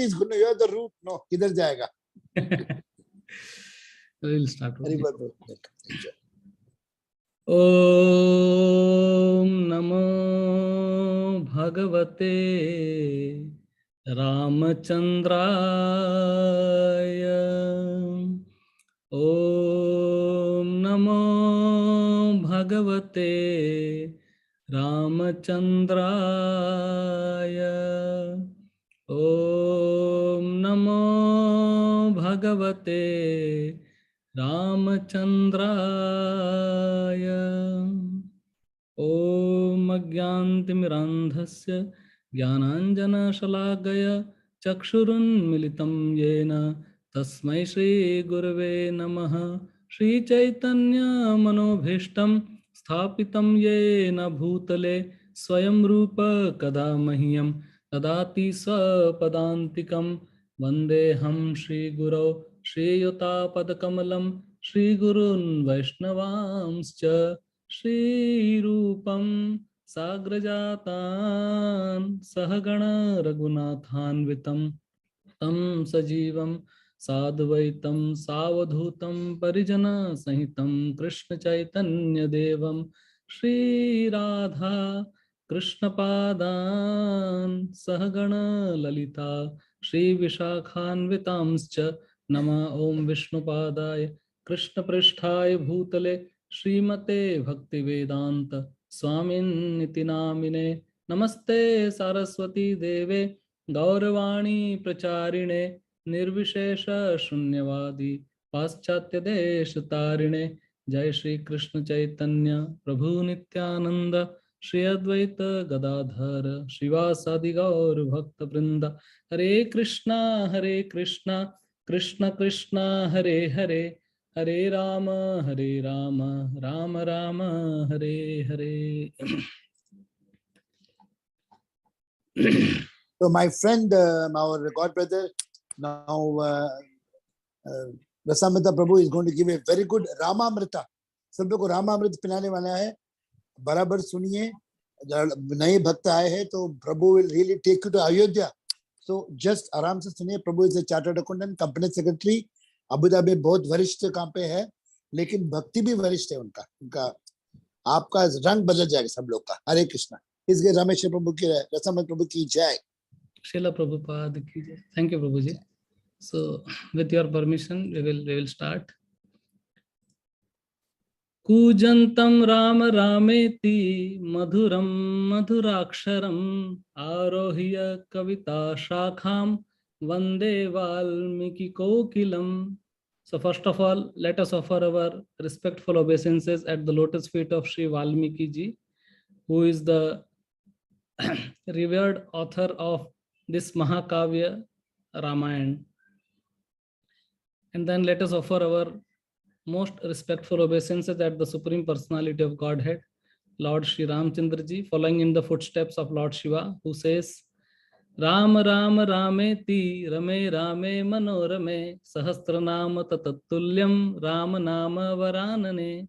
is going to hear the root. No, किधर जाएगा? We'll start. Om Namo Bhagavate Ramachandraya. Om Namo Bhagavate Ramachandraya. Om Namo Bhagavate Ramachandraya. Om Ajnantimirandhasya Jnananjanashalakaya Chakshurunmilitam Yena Tasmai Shri Gurave Namaha. Shri Chaitanya Manobhishtam Sthapitam Yena Bhutale Swayam Rupa Kada Mahyam Tadati Swapadantikam Vandeham Shri Guru Shri Yuta Padakamalam Shri Gurun Vaishnavamscha Shri Rupam Sagrajatan Sahagana Raghunathan Vitam Tam Sajivam Sadvaitam Savadhutam Parijana Sahitam Krishna Chaitanya Devam Shri Radha Krishna Padan Sahagana Lalita Shri Vishakhan Vitamscha Nama Om Vishnu Padaya Krishna Pristhaya Bhutale Srimate Bhakti Vedanta Swamin Niti Namine Namaste Saraswati Deve Gauravani Pracharine Nirvishesha Shunyavadi Paschatya Desha Tarine Jai Shri Krishna Chaitanya Prabhu Nityananda Shri Advaita Gadadhara Shivasadi Gaur Bhakta Vrinda Hare Krishna Krishna Krishna Hare Hare Hare Rama Rama Rama Hare Hare. So my friend, our god brother, now Rasamrita Prabhu is going to give a very good Ramamrita. सब लोग को रामामृत पिलाने वाला है, बराबर सुनिए. नए भक्त आए हैं तो प्रभु will really take you to Ayodhya. So just आराम से सुनिए. प्रभु is a chartered accountant, company secretary, Abu Dhabi में बहुत वरिष्ठ काम पे है, लेकिन भक्ति भी वरिष्ठ है उनका. आपका रंग बदल जाएगा सब लोग का. हरे कृष्णा. इसके रामेश्वर प्रभु की, रसमत प्रभु की जय. Srila Prabhupada ki jai. Thank you, Prabhuji. So, with your permission, we will start. Kujantam Rama Rameti Madhuram Madhuraksharam Arohya Kavita Shakham Vande Valmiki Kokilam. So first of all, let us offer our respectful obeisances at the lotus feet of Sri Valmiki ji, who is the revered author of this Mahakavya Ramayana. And then let us offer our most respectful obeisances at the Supreme Personality of Godhead, Lord Shri Ramchandra ji, following in the footsteps of Lord Shiva, who says, Ram Ram Rameti Rame Rame Manorame Sahasranama Tatatulyam Ram Nama Varanane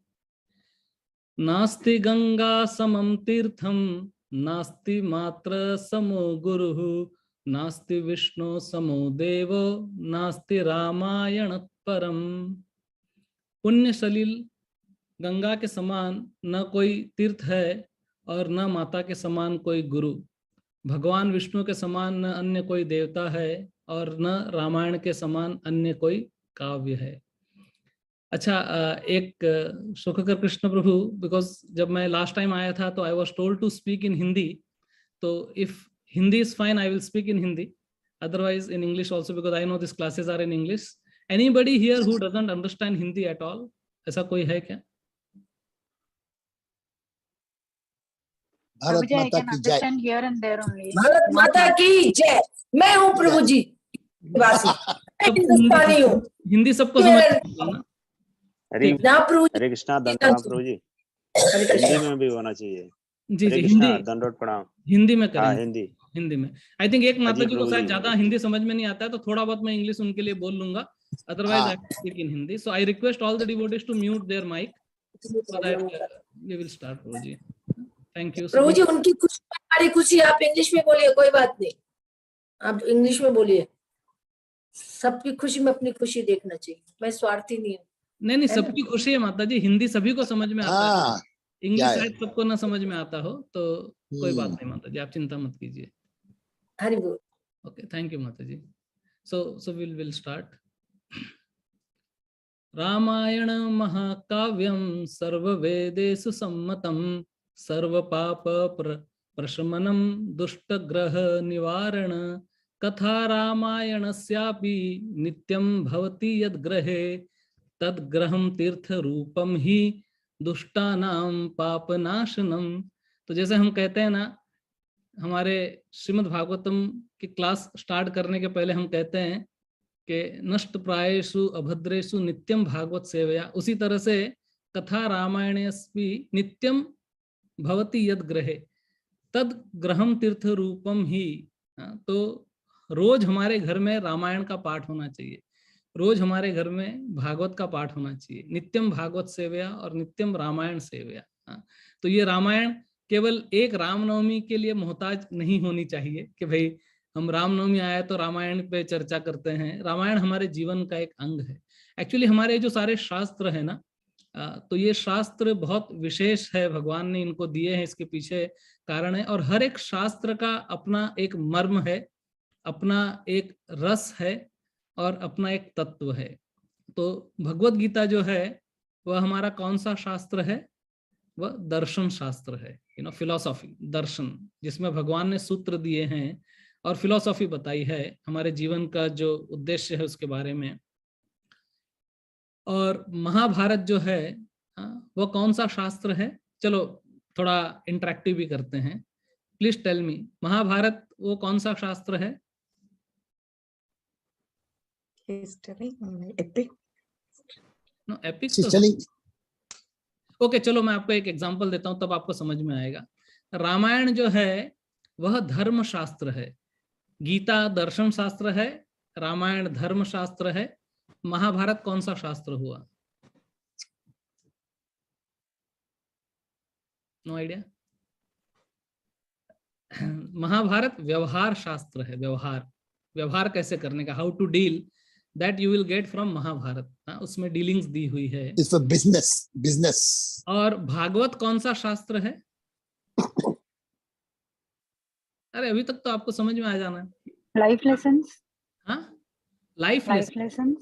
Nasti Ganga Samam Tirtham Nasti Matra Samo Guruhu Nasti Vishnu Samo Devo Nasti Ramayanat Param. पुण्य सलिल गंगा के समान न कोई तीर्थ है और न माता के समान कोई गुरु. भगवान विष्णु के समान न अन्य कोई देवता है और न रामायण के समान अन्य कोई काव्य है. अच्छा, एक सुखकर कृष्ण प्रभु, बिकॉज जब मैं लास्ट टाइम आया था तो I was told to speak in Hindi. तो if Hindi is fine, I will speak in Hindi. Otherwise in English also, because I know this classes are in English. Anybody here who doesn't understand Hindi at all? ऐसा कोई है क्या? भारत माता की जय. भारत माता की जय. मैं हूँ प्रभु जी वासी, मैं हिंदुस्तानी हूँ. हिंदी सबको समझ ना? हरे कृष्णा. धन्यवाद प्रभु जी. हिंदी में भी होना चाहिए. जी जी, हिंदी दंडोत प्रणाम. हिंदी में करें. हिंदी में आई थिंक एक माता जी को शायद ज्यादा हिंदी समझ में नहीं आता है, तो थोड़ा बहुत मैं इंग्लिश उनके लिए बोल लूंगा. Otherwise, I speak in Hindi. So I request all the devotees to mute their mic so that we will start, Prabhuji. Thank you. प्रभुजी, उनकी खुशी हमारी खुशी. आप इंग्लिश में बोलिए, कोई बात नहीं, आप इंग्लिश में बोलिए. सबकी खुशी में अपनी खुशी देखना चाहिए, मैं स्वार्थी नहीं हूँ। नहीं नहीं, है ना? सबकी खुशी है माता जी, हिंदी सभी को समझ में आता है, हाँ इंग्लिश क्या है? शायद सबको ना समझ में आता हो, तो कोई बात नहीं माता जी, आप चिंता मत कीजिए। हरि बोल। ओके, थैंक यू माता जी। So will start. रामायण महाकाव्यं सर्ववेदेषु सम्मतं सर्वपाप प्रशमनं दुष्टग्रह निवारण कथा रामायणस्यापि नित्यं भवति यद्ग्रहे तद्ग्रहं तीर्थरूपं हि दुष्टानां पापनाशनम। तो जैसे हम कहते हैं ना, हमारे श्रीमद् भागवतम की क्लास स्टार्ट करने के पहले हम कहते हैं कि नष्ट प्रायेषु अभद्रेषु नित्यम भागवत सेवया, उसी तरह से कथा रामायणस्पि नित्यम भवति यद ग्रहे तद ग्रहम तीर्थ रूपम ही। तो रोज हमारे घर में रामायण का पाठ होना चाहिए, रोज हमारे घर में भागवत का पाठ होना चाहिए, नित्यम भागवत सेवया और नित्यम रामायण सेवया। तो ये रामायण केवल एक रामनवमी के लिए मोहताज नहीं होनी चाहिए कि भाई हम रामनवमी आया तो रामायण पे चर्चा करते हैं। रामायण हमारे जीवन का एक अंग है। एक्चुअली हमारे जो सारे शास्त्र है ना, तो ये शास्त्र बहुत विशेष है, भगवान ने इनको दिए हैं, इसके पीछे कारण है। और हर एक शास्त्र का अपना एक मर्म है, अपना एक रस है और अपना एक तत्व है। तो भगवत गीता जो है वह हमारा कौन सा शास्त्र है? वह दर्शन शास्त्र है, फिलॉसफी, दर्शन, जिसमें भगवान ने सूत्र दिए हैं और फिलॉसफी बताई है हमारे जीवन का जो उद्देश्य है उसके बारे में। और महाभारत जो है वो कौन सा शास्त्र है? चलो थोड़ा इंटरेक्टिव भी करते हैं, प्लीज टेल मी, महाभारत वो कौन सा शास्त्र है? एपिक। नो, एपिक तो ओके, चलो मैं आपको एक एग्जांपल देता हूं, तब आपको समझ में आएगा। रामायण जो है वह धर्म शास्त्र है, गीता दर्शन शास्त्र है, रामायण धर्म शास्त्र है। महाभारत कौन सा शास्त्र हुआ? No idea. महाभारत व्यवहार शास्त्र है, व्यवहार कैसे करने का, how to deal, that you will get from Mahabharat. उसमें डीलिंग्स दी हुई है। It's for business. और भागवत कौन सा शास्त्र है? अरे अभी तक तो आपको समझ में आ जाना है। Life lessons. हाँ, लाइफ लेसन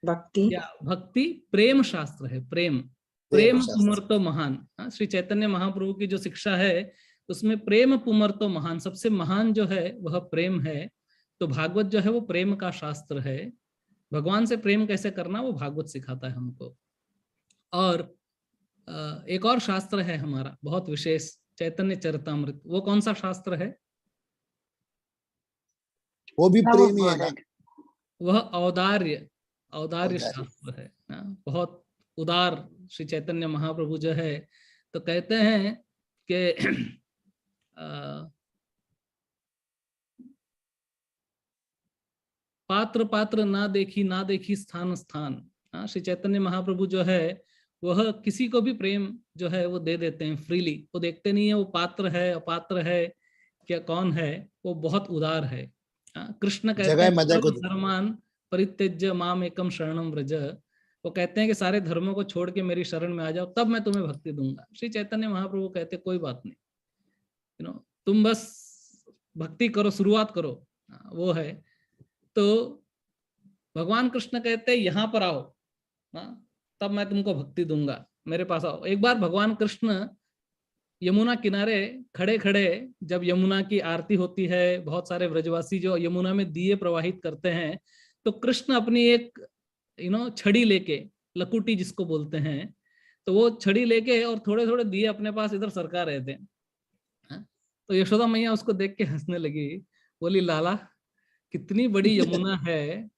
भक्ति या भक्ति प्रेम शास्त्र है। प्रेम पुमर्तो महान। श्री चैतन्य महाप्रभु की जो शिक्षा है उसमें प्रेम पुमर्तो महान, सबसे महान जो है वह प्रेम है। तो भागवत जो है वो प्रेम का शास्त्र है। भगवान से प्रेम कैसे करना वो भागवत सिखाता है हमको। और एक और शास्त्र है हमारा बहुत विशेष, चैतन्य चरितामृत। वो कौन सा शास्त्र है? वो भी प्रेम ही है ना? वह औदार्य शास्त्र है। बहुत उदार श्री चैतन्य महाप्रभु जो है, तो कहते हैं कि पात्र पात्र ना देखी स्थान स्थान। श्री चैतन्य महाप्रभु जो है वह किसी को भी प्रेम जो है वो दे देते हैं फ्रीली। वो देखते नहीं है वो पात्र है अपात्र है क्या कौन है, वो बहुत उदार है। कृष्ण कहते हैं धर्मान परित्यज्य माम एकम शरणम व्रज। वो कहते हैं कि सारे धर्मों को छोड़ के मेरी शरण में आ जाओ, तब मैं तुम्हें भक्ति दूंगा। श्री चैतन्य महाप्रभु कहते कोई बात नहीं, तुम बस भक्ति करो, शुरुआत करो, वो है। तो भगवान कृष्ण कहते हैं यहाँ पर आओ, तब मैं तुमको भक्ति दूंगा, मेरे पास आओ। एक बार भगवान कृष्ण यमुना किनारे खड़े खड़े, जब यमुना की आरती होती है, बहुत सारे व्रजवासी जो यमुना में दिए प्रवाहित करते हैं, तो कृष्ण अपनी एक छड़ी लेके, लकुटी जिसको बोलते हैं, तो वो छड़ी लेके और थोड़े थोड़े दिए अपने पास इधर सरका रहे थे। तो यशोदा मैया उसको देख के हंसने लगी, बोली लाला कितनी बड़ी यमुना है।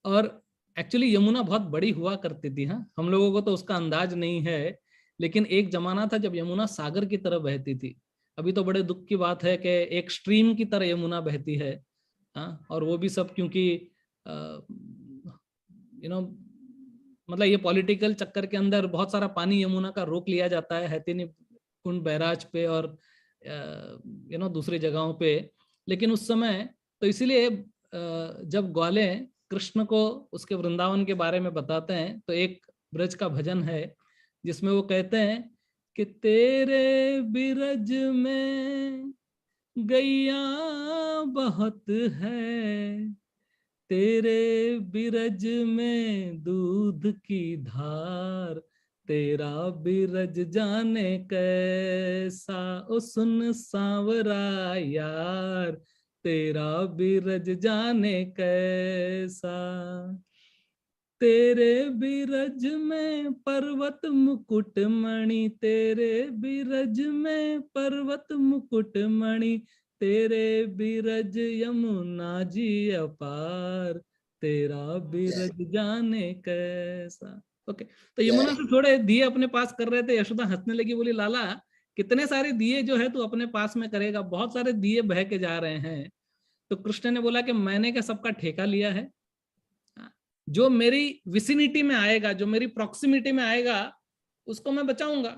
और एक्चुअली यमुना बहुत बड़ी हुआ करती थी। हम लोगों को तो उसका अंदाज नहीं है, लेकिन एक जमाना था जब यमुना सागर की तरह बहती थी। अभी तो बड़े दुख की बात है कि एक स्ट्रीम की तरह यमुना बहती है। और वो भी सब क्योंकि मतलब ये पॉलिटिकल चक्कर के अंदर बहुत सारा पानी यमुना का रोक लिया जाता है हैतिनी कुंड बैराज पे और दूसरी जगहों पे। लेकिन उस समय तो इसीलिए जब ग्वाले कृष्ण को उसके वृंदावन के बारे में बताते हैं तो एक ब्रज का भजन है जिसमें वो कहते हैं कि तेरे बिरज में गैया बहुत है, तेरे बिरज में दूध की धार, तेरा बिरज जाने कैसा, ओ सुन सांवरा यार, तेरा बिरज जाने कैसा। तेरे बिरज में पर्वत मुकुट मणि, तेरे बिरज में पर्वत मुकुट मणि, तेरे बिरज यमुना जी अपार, तेरा बिरज जाने कैसा। ओके, तो यमुना से थोड़े दिए अपने पास कर रहे थे, यशोदा हंसने लगी, बोली लाला कितने सारे दिए जो है तू अपने पास में करेगा, बहुत सारे दिए बह के जा रहे हैं। तो कृष्ण ने बोला कि मैंने क्या सबका ठेका लिया है, जो मेरी विसिनिटी में आएगा, जो मेरी प्रॉक्सिमिटी में आएगा उसको मैं बचाऊंगा,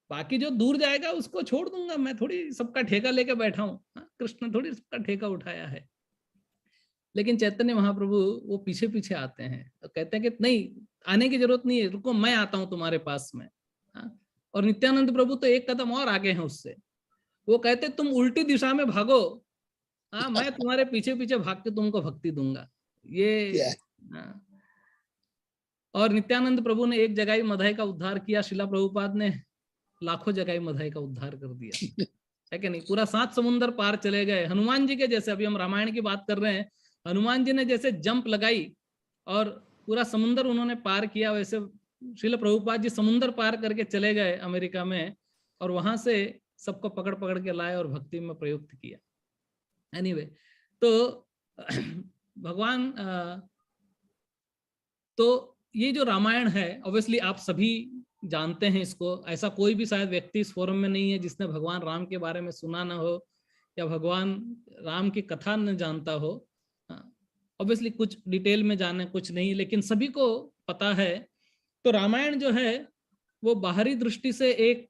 बाकी जो दूर जाएगा उसको छोड़ दूंगा, मैं थोड़ी सबका ठेका लेके बैठा हूं। कृष्ण थोड़ी सबका ठेका उठाया है। लेकिन चैतन्य महाप्रभु वो पीछे पीछे आते हैं तो कहते हैं कि नहीं, आने की जरूरत नहीं है, रुको मैं आता हूं तुम्हारे पास में। और नित्यानंद प्रभु तो एक कदम और आगे हैं उससे, वो कहते तुम उल्टी दिशा में भागो, मैं तुम्हारे पीछे पीछे भाग के तुमको भक्ति दूंगा। ये और नित्यानंद प्रभु ने एक जगह मधाई का उद्धार किया, शिला प्रभुपाद ने लाखों जगह मधाई का उद्धार कर दिया है कि नहीं। पूरा 7 समुंदर पार चले गए। हनुमान जी के जैसे, अभी हम रामायण की बात कर रहे हैं, हनुमान जी ने जैसे जंप लगाई और पूरा समुंदर उन्होंने पार किया, वैसे शिला प्रभुपाद जी समुंदर पार करके चले गए अमेरिका में और वहां से सबको पकड़ पकड़ के लाए और भक्ति में प्रयुक्त किया। एनीवे, तो भगवान तो ये जो रामायण है ऑब्वियसली आप सभी जानते हैं इसको, ऐसा कोई भी शायद व्यक्ति इस फोरम में नहीं है जिसने भगवान राम के बारे में सुना ना हो या भगवान राम की कथा न जानता हो। ऑब्वियसली कुछ डिटेल में जाने कुछ नहीं, लेकिन सभी को पता है। तो रामायण जो है वो बाहरी दृष्टि से एक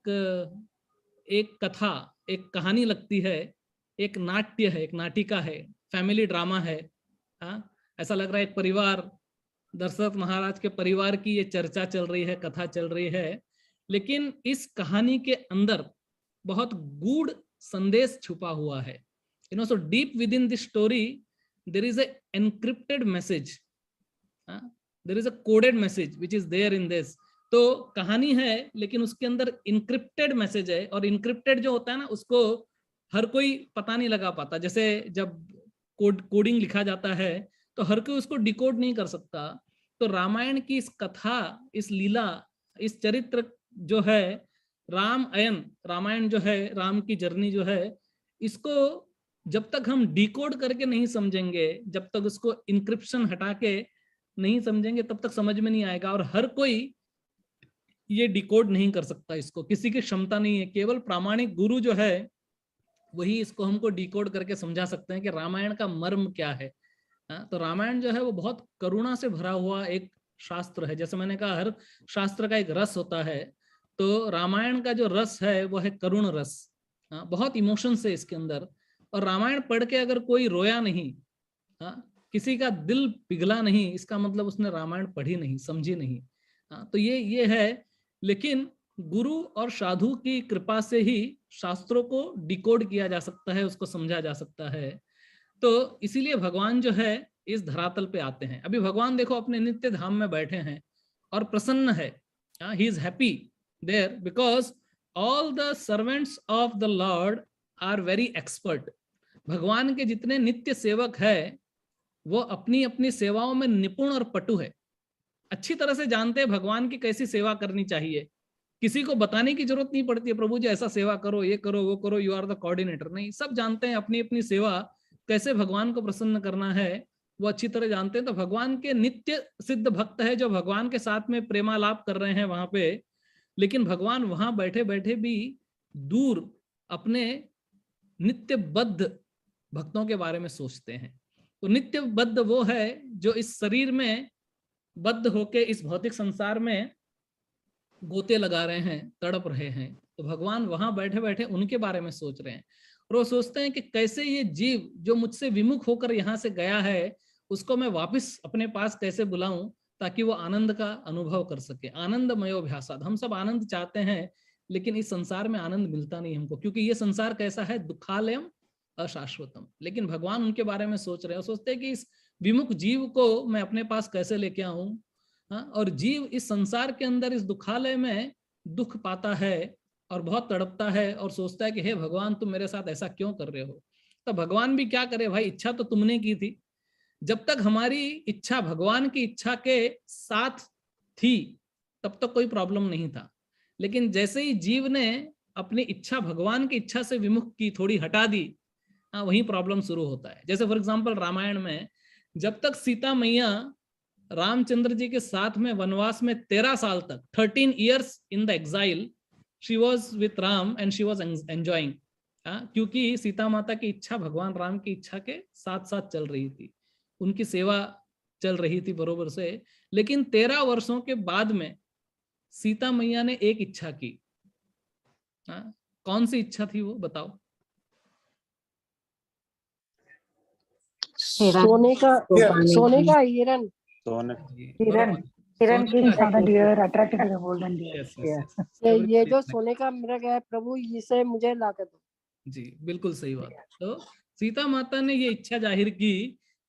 कथा, एक कहानी लगती है, एक नाट्य है, एक नाटिका है, फैमिली ड्रामा है। ऐसा लग रहा है एक परिवार, दशरथ महाराज के परिवार की ये चर्चा चल रही है, कथा चल रही है। लेकिन इस कहानी के अंदर बहुत गूढ़ संदेश छुपा हुआ है। So deep within this story there is a encrypted message, there is a coded message which is there in this. तो कहानी है लेकिन उसके अंदर इनक्रिप्टेड मैसेज है, और इनक्रिप्टेड जो होता है ना उसको हर कोई पता नहीं लगा पाता। जैसे जब कोडिंग लिखा जाता है तो हर कोई उसको डिकोड नहीं कर सकता। तो रामायण की इस कथा, इस लीला, इस चरित्र जो है रामायण जो है, राम की जर्नी जो है, इसको जब तक हम डिकोड करके नहीं समझेंगे, जब तक उसको इंक्रिप्शन हटा के नहीं समझेंगे, तब तक समझ में नहीं आएगा। और हर कोई ये डिकोड नहीं कर सकता, इसको किसी की क्षमता नहीं है। केवल प्रामाणिक गुरु जो है वही इसको हमको डिकोड करके समझा सकते हैं कि रामायण का मर्म क्या है। तो रामायण जो है वो बहुत करुणा से भरा हुआ एक शास्त्र है। जैसे मैंने कहा हर शास्त्र का एक रस होता है, तो रामायण का जो रस है वो है करुण रस। बहुत इमोशंस है इसके अंदर। और रामायण पढ़ के अगर कोई रोया नहीं, किसी का दिल पिघला नहीं, इसका मतलब उसने रामायण पढ़ी नहीं, समझी नहीं। तो ये है। लेकिन गुरु और साधु की कृपा से ही शास्त्रों को डिकोड किया जा सकता है, उसको समझा जा सकता है। तो इसीलिए भगवान जो है इस धरातल पे आते हैं। अभी भगवान देखो अपने नित्य धाम में बैठे हैं और प्रसन्न है, he is happy there because all the servants of the lord are very expert. भगवान के जितने नित्य सेवक है वो अपनी अपनी सेवाओं में निपुण और पटु है, अच्छी तरह से जानते हैं भगवान की कैसी सेवा करनी चाहिए। किसी को बताने की जरूरत नहीं पड़ती है प्रभु जी ऐसा सेवा करो, ये करो, वो करो, यू आर द कोऑर्डिनेटर। नहीं, सब जानते हैं अपनी अपनी सेवा कैसे भगवान को प्रसन्न करना है, वो अच्छी तरह जानते हैं। तो भगवान के नित्य सिद्ध भक्त है जो भगवान के साथ में प्रेमालाप कर रहे हैं वहां पे, लेकिन भगवान वहां बैठे बैठे भी दूर अपने नित्यबद्ध भक्तों के बारे में सोचते हैं। तो नित्यबद्ध वो है जो इस शरीर में बद्ध होके इस भौतिक संसार में गोते लगा रहे हैं, तड़प रहे हैं। तो भगवान वहां बैठे बैठे उनके बारे में सोच रहे हैं। और वो सोचते हैं कि कैसे ये जीव जो मुझसे विमुख होकर यहाँ से गया है उसको मैं वापस अपने पास कैसे बुलाऊं ताकि वो आनंद का अनुभव कर सके। आनंदमयोभ्यासाद, हम सब आनंद चाहते हैं लेकिन इस संसार में आनंद मिलता नहीं हमको, क्योंकि ये संसार कैसा है, दुखालयम अशाश्वतम। लेकिन भगवान उनके बारे में सोच रहे हैं, सोचते हैं कि इस विमुख जीव को मैं अपने पास कैसे लेके आऊं। हाँ, और जीव इस संसार के अंदर इस दुखालय में दुख पाता है और बहुत तड़पता है और सोचता है कि हे भगवान तुम मेरे साथ ऐसा क्यों कर रहे हो। तो भगवान भी क्या करे भाई, इच्छा तो तुमने की थी। जब तक हमारी इच्छा भगवान की इच्छा के साथ थी तब तक कोई प्रॉब्लम नहीं था, लेकिन जैसे ही जीव ने अपनी इच्छा भगवान की इच्छा से विमुख की, थोड़ी हटा दी, वहीं प्रॉब्लम शुरू होता है। जैसे फॉर एग्जांपल रामायण में जब तक सीता मैया रामचंद्र जी के साथ में वनवास में 13 साल तक 13 years in the exile she was with Ram and she was enjoying, क्योंकि सीता माता की इच्छा भगवान राम की इच्छा के साथ साथ चल रही थी, उनकी सेवा चल रही थी बरोबर से। लेकिन 13 वर्षों के बाद में सीता मैया ने एक इच्छा की। कौन सी इच्छा थी वो बताओ? सोने का हिरन। हिरन की deer attracted to the golden deer. ये जो सोने का मृग है प्रभु, इसे मुझे ला के दो। जी बिल्कुल सही बात। तो सीता माता ने ये इच्छा जाहिर की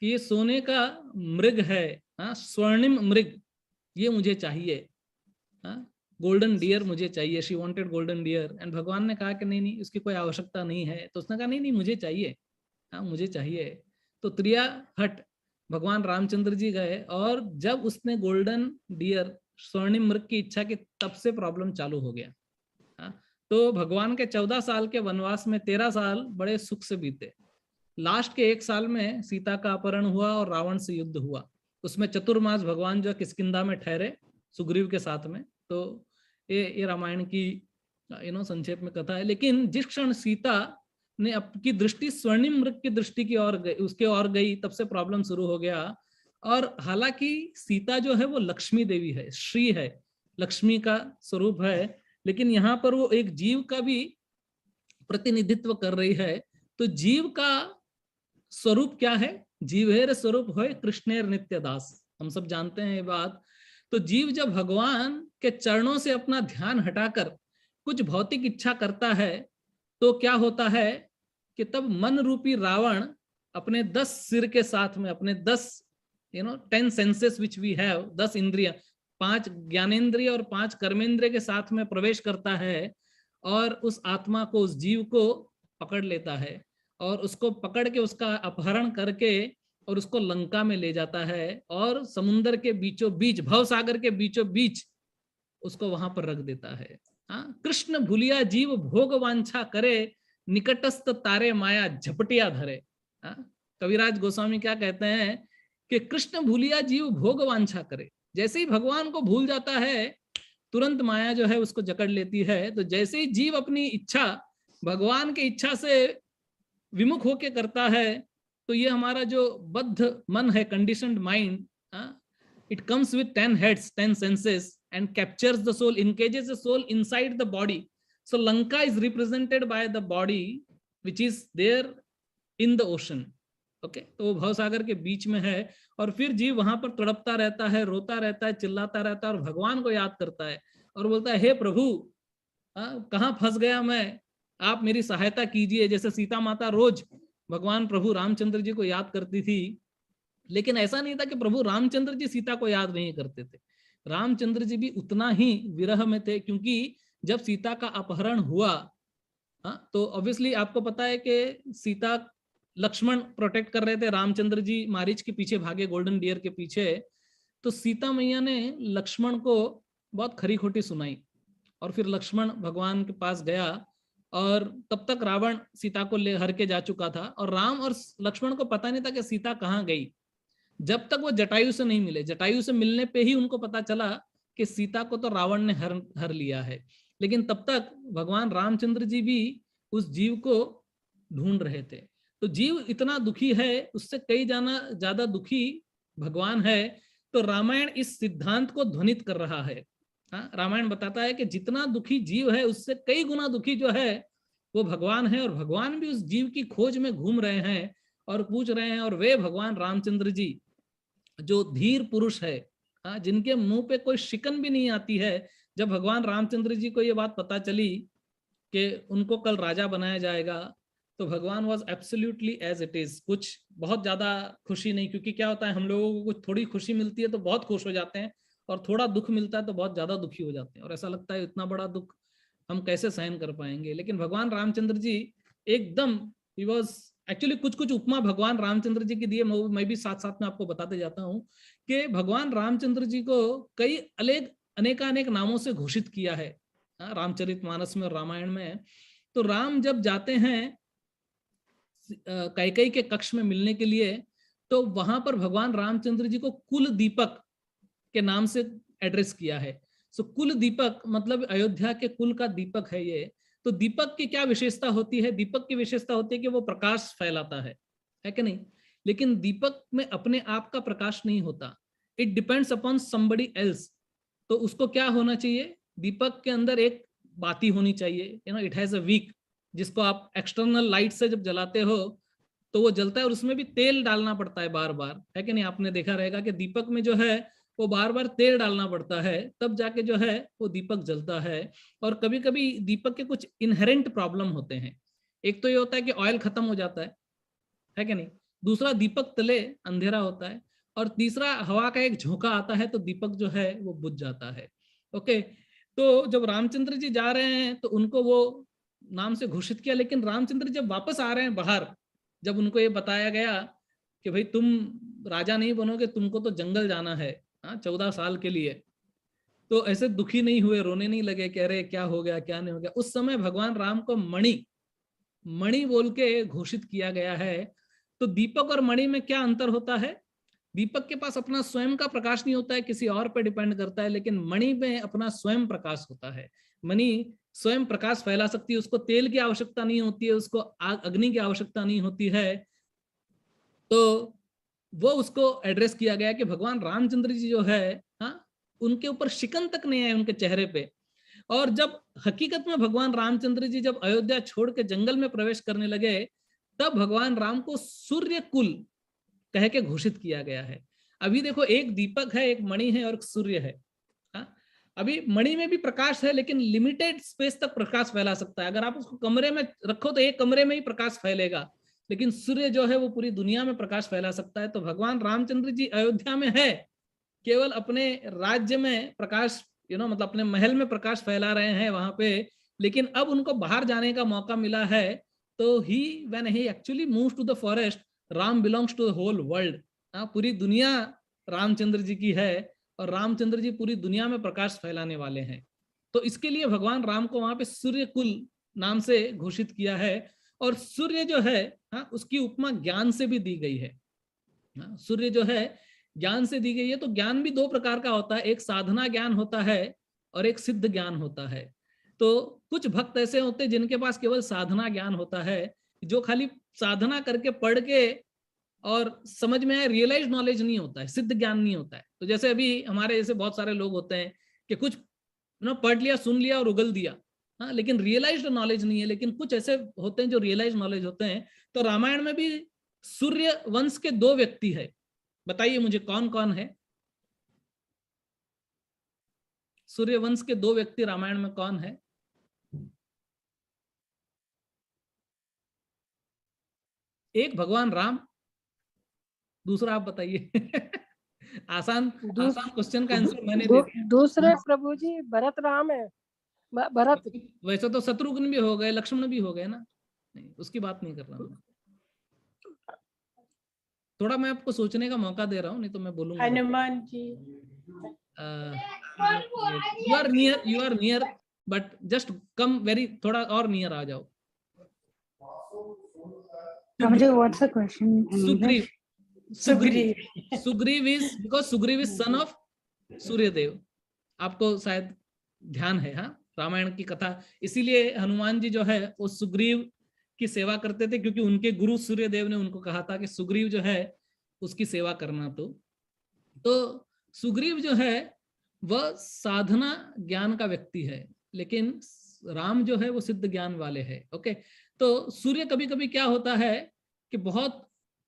कि ये सोने का मृग है, स्वर्णिम मृग, ये मुझे चाहिए, गोल्डन डियर मुझे चाहिए। She wanted golden deer and भगवान ने कहा कि नहीं नहीं इसकी कोई आवश्यकता नहीं है। तो उसने कहा नहीं नहीं मुझे चाहिए, मुझे चाहिए। तो त्रिया हट भगवान रामचंद्र जी गए और जब उसने गोल्डन डियर स्वर्णिम मृग की इच्छा की तब से प्रॉब्लम चालू हो गया। तो भगवान के 14 साल के वनवास में 13 साल बड़े सुख से बीते। लास्ट के 1 साल में सीता का अपहरण हुआ और रावण से युद्ध हुआ। उसमें चतुर्मास भगवान जो किष्किंधा में ठहरे सुग्रीव के साथ में। तो ये रामायण की संक्षेप में कथा है। लेकिन जिस क्षण सीता ने आपकी दृष्टि स्वर्णिम मृग की दृष्टि की ओर गई, उसके ओर गई, तब से प्रॉब्लम शुरू हो गया। और हालांकि सीता जो है वो लक्ष्मी देवी है, श्री है, लक्ष्मी का स्वरूप है, लेकिन यहाँ पर वो एक जीव का भी प्रतिनिधित्व कर रही है। तो जीव का स्वरूप क्या है? जीवेर स्वरूप है कृष्णेर नित्य दास, हम सब जानते हैं ये बात। तो जीव जब भगवान के चरणों से अपना ध्यान हटाकर कुछ भौतिक इच्छा करता है तो क्या होता है कि तब मन रूपी रावण अपने 10 सिर के साथ में, अपने 10 सेंसेस विच वी हैव, 10 इंद्रिय, 5 ज्ञानेंद्रिय और 5 कर्मेंद्रिय के साथ में प्रवेश करता है और उस आत्मा को, उस जीव को पकड़ लेता है और उसको पकड़ के उसका अपहरण करके और उसको लंका में ले जाता है और समुद्र के बीचों बीच, भवसागर के बीचों बीच उसको वहां पर रख देता है। कृष्ण भूलिया जीव भोग वांछा करे, निकटस्थ तारे माया झपटिया धरे। कविराज गोस्वामी क्या कहते हैं कि कृष्ण भूलिया जीव भोग वांछा करे, जैसे ही भगवान को भूल जाता है तुरंत माया जो है उसको जकड़ लेती है। तो जैसे ही जीव अपनी इच्छा भगवान की इच्छा से विमुख होके करता है तो ये हमारा जो बद्ध मन है, conditioned mind, it comes with 10 heads, 10 senses and captures the soul, encages the soul inside the body. So Lanka is represented by the body which is there in the ocean. Okay, तो वो भवसागर के बीच में है और फिर जीव वहां पर तड़पता रहता है, रोता रहता है, चिल्लाता रहता है और भगवान को याद करता है और बोलता है हे प्रभु, कहाँ फंस गया मैं, आप मेरी सहायता कीजिए। जैसे सीता माता रोज भगवान प्रभु रामचंद्र जी को याद करती थी, लेकिन ऐसा नहीं था कि प्रभु रामचंद्र जी सीता को याद नहीं करते थे। रामचंद्र जी भी उतना ही विरह में थे, क्योंकि जब सीता का अपहरण हुआ तो ऑब्वियसली आपको पता है कि सीता, लक्ष्मण प्रोटेक्ट कर रहे थे, रामचंद्र जी मारीच के पीछे भागे, गोल्डन डियर के पीछे। तो सीता मैया ने लक्ष्मण को बहुत खरी खोटी सुनाई और फिर लक्ष्मण भगवान के पास गया और तब तक रावण सीता को ले हर के जा चुका था और राम और लक्ष्मण को पता नहीं था कि सीता कहाँ गई, जब तक वो जटायु से नहीं मिले। जटायु से मिलने पे ही उनको पता चला कि सीता को तो रावण ने हर लिया है। लेकिन तब तक भगवान रामचंद्र जी भी उस जीव को ढूंढ रहे थे। तो जीव इतना दुखी है, उससे कई ज्यादा दुखी भगवान है। तो रामायण इस सिद्धांत को ध्वनित कर रहा है। रामायण बताता है कि जितना दुखी जीव है उससे कई गुना दुखी जो है वो भगवान है, और भगवान भी उस जीव की खोज में घूम रहे हैं और पूछ रहे हैं, और वे भगवान रामचंद्र जी जो धीर पुरुष है, जिनके मुंह पे कोई शिकन भी नहीं आती है, जब भगवान रामचंद्र जी को ये बात पता चली कि उनको कल राजा बनाया जाएगा, तो भगवान was absolutely as it is. कुछ बहुत ज्यादा खुशी नहीं, क्योंकि क्या होता है, हम लोगों को कुछ थोड़ी खुशी मिलती है तो बहुत खुश हो जाते हैं, और थोड़ा दुख मिलता है तो बहुत ज्यादा दुखी हो जाते हैं, और ऐसा लगता है इतना बड़ा दुख हम कैसे सहन कर पाएंगे। लेकिन भगवान रामचंद्र जी एकदम, ही वॉज एक्चुअली, कुछ कुछ उपमा भगवान रामचंद्र जी की दिए, मैं भी साथ साथ में आपको बताते जाता हूँ कि भगवान रामचंद्र जी को कई अनेकानेक नामों से घोषित किया है रामचरितमानस में और रामायण में। तो राम जब जाते हैं कैकेयी के कक्ष में मिलने के लिए, तो वहां पर भगवान रामचंद्र जी को कुल दीपक के नाम से एड्रेस किया है। सो कुल दीपक मतलब अयोध्या के कुल का दीपक है ये। तो दीपक की क्या विशेषता होती है? दीपक की विशेषता होती है कि वो प्रकाश फैलाता है कि नहीं? लेकिन दीपक में अपने आप का प्रकाश नहीं होता, it depends upon somebody else. तो उसको क्या होना चाहिए? दीपक के अंदर एक बाती होनी चाहिए, इट हैज अ विक, जिसको आप एक्सटर्नल लाइट से जब जलाते हो तो वो जलता है, और उसमें भी तेल डालना पड़ता है बार बार, है कि नहीं? आपने देखा रहेगा कि दीपक में जो है वो बार बार तेल डालना पड़ता है, तब जाके जो है वो दीपक जलता है। और कभी कभी दीपक के कुछ इनहेरेंट प्रॉब्लम होते हैं। एक तो ये होता है कि ऑयल खत्म हो जाता है कि नहीं? दूसरा, दीपक तले अंधेरा होता है, और तीसरा, हवा का एक झोंका आता है तो दीपक जो है वो बुझ जाता है। ओके, तो जब रामचंद्र जी जा रहे हैं तो उनको वो नाम से घोषित किया, लेकिन रामचंद्र जब वापस आ रहे हैं बाहर, जब उनको ये बताया गया कि भाई तुम राजा नहीं बनोगे, तुमको तो जंगल जाना है 14 साल के लिए, तो ऐसे दुखी नहीं हुए, रोने नहीं लगे, कह रहे क्या हो गया क्या नहीं हो गया। उस समय भगवान राम को मणि बोल के घोषित किया गया है। तो दीपक और मणि में क्या अंतर होता है? दीपक के पास अपना स्वयं का प्रकाश नहीं होता है, किसी और पे डिपेंड करता है, लेकिन मणि में अपना स्वयं प्रकाश होता है। मणि स्वयं प्रकाश फैला सकती है, उसको तेल की आवश्यकता नहीं होती है, उसको अग्नि की आवश्यकता नहीं होती है। तो वो उसको एड्रेस किया गया कि भगवान रामचंद्र जी जो है, उनके ऊपर शिकन तक नहीं है उनके चेहरे पे। और जब हकीकत में भगवान रामचंद्र जी जब अयोध्या छोड़ के जंगल में प्रवेश करने लगे, तब भगवान राम को सूर्य कुल कह के घोषित किया गया है। अभी देखो, एक दीपक है, एक मणि है और एक सूर्य है। अभी मणि में भी प्रकाश है, लेकिन लिमिटेड स्पेस तक प्रकाश फैला सकता है। अगर आप उसको कमरे में रखो तो एक कमरे में ही प्रकाश फैलेगा, लेकिन सूर्य जो है वो पूरी दुनिया में प्रकाश फैला सकता है। तो भगवान रामचंद्र जी अयोध्या में है, केवल अपने राज्य में प्रकाश, मतलब अपने महल में प्रकाश फैला रहे हैं वहां पे, लेकिन अब उनको बाहर जाने का मौका मिला है। तो when he actually moves to the forest, Ram belongs to the whole world. पूरी दुनिया रामचंद्र जी की है, और रामचंद्र जी पूरी दुनिया में प्रकाश फैलाने वाले हैं। तो इसके लिए भगवान राम को वहां पे सूर्य कुल नाम से घोषित किया है। और सूर्य जो है, उसकी उपमा ज्ञान से भी दी गई है। सूर्य जो है ज्ञान से दी गई है। तो ज्ञान भी दो प्रकार का होता है, एक साधना ज्ञान होता है और एक सिद्ध ज्ञान होता है। तो कुछ भक्त ऐसे होते हैं जिनके पास केवल साधना ज्ञान होता है, जो खाली साधना करके पढ़ के और समझ में आए, रियलाइज नॉलेज नहीं होता है, सिद्ध ज्ञान नहीं होता है। तो जैसे अभी हमारे जैसे बहुत सारे लोग होते हैं कि कुछ पढ़ लिया, सुन लिया और उगल दिया, लेकिन रियलाइज्ड नॉलेज नहीं है। लेकिन कुछ ऐसे होते हैं जो रियलाइज नॉलेज होते हैं। तो रामायण में भी सूर्य वंश के 2 व्यक्ति है। बताइए मुझे कौन कौन है? सूर्य वंश के 2 व्यक्ति रामायण में कौन है? एक भगवान राम, दूसरा आप बताइए। आसान क्वेश्चन का आंसर मैंने दे दिया। दूसरे प्रभु जी भरत राम है, भरत। वैसे तो शत्रुघ्न भी हो गए, लक्ष्मण भी हो गए ना, नहीं उसकी बात नहीं कर रहा हूँ। थोड़ा मैं आपको सोचने का मौका दे रहा हूँ, नहीं तो मैं बोलूंगा। Hanuman ji. You are near but just come very, थोड़ा और नियर आ जाओ। मुझे what's the question? Sugriva is because Sugriva is son of Suryadev. आपको शायद ध्यान है, रामायण की कथा, इसीलिए हनुमान जी जो है वो सुग्रीव की सेवा करते थे, क्योंकि उनके गुरु सूर्यदेव ने उनको कहा था कि सुग्रीव जो है उसकी सेवा करना। तो सुग्रीव जो है वह साधना ज्ञान का व्यक्ति है, लेकिन राम जो है वो सिद्ध ज्ञान वाले हैं। ओके, तो सूर्य कभी कभी क्या होता है कि बहुत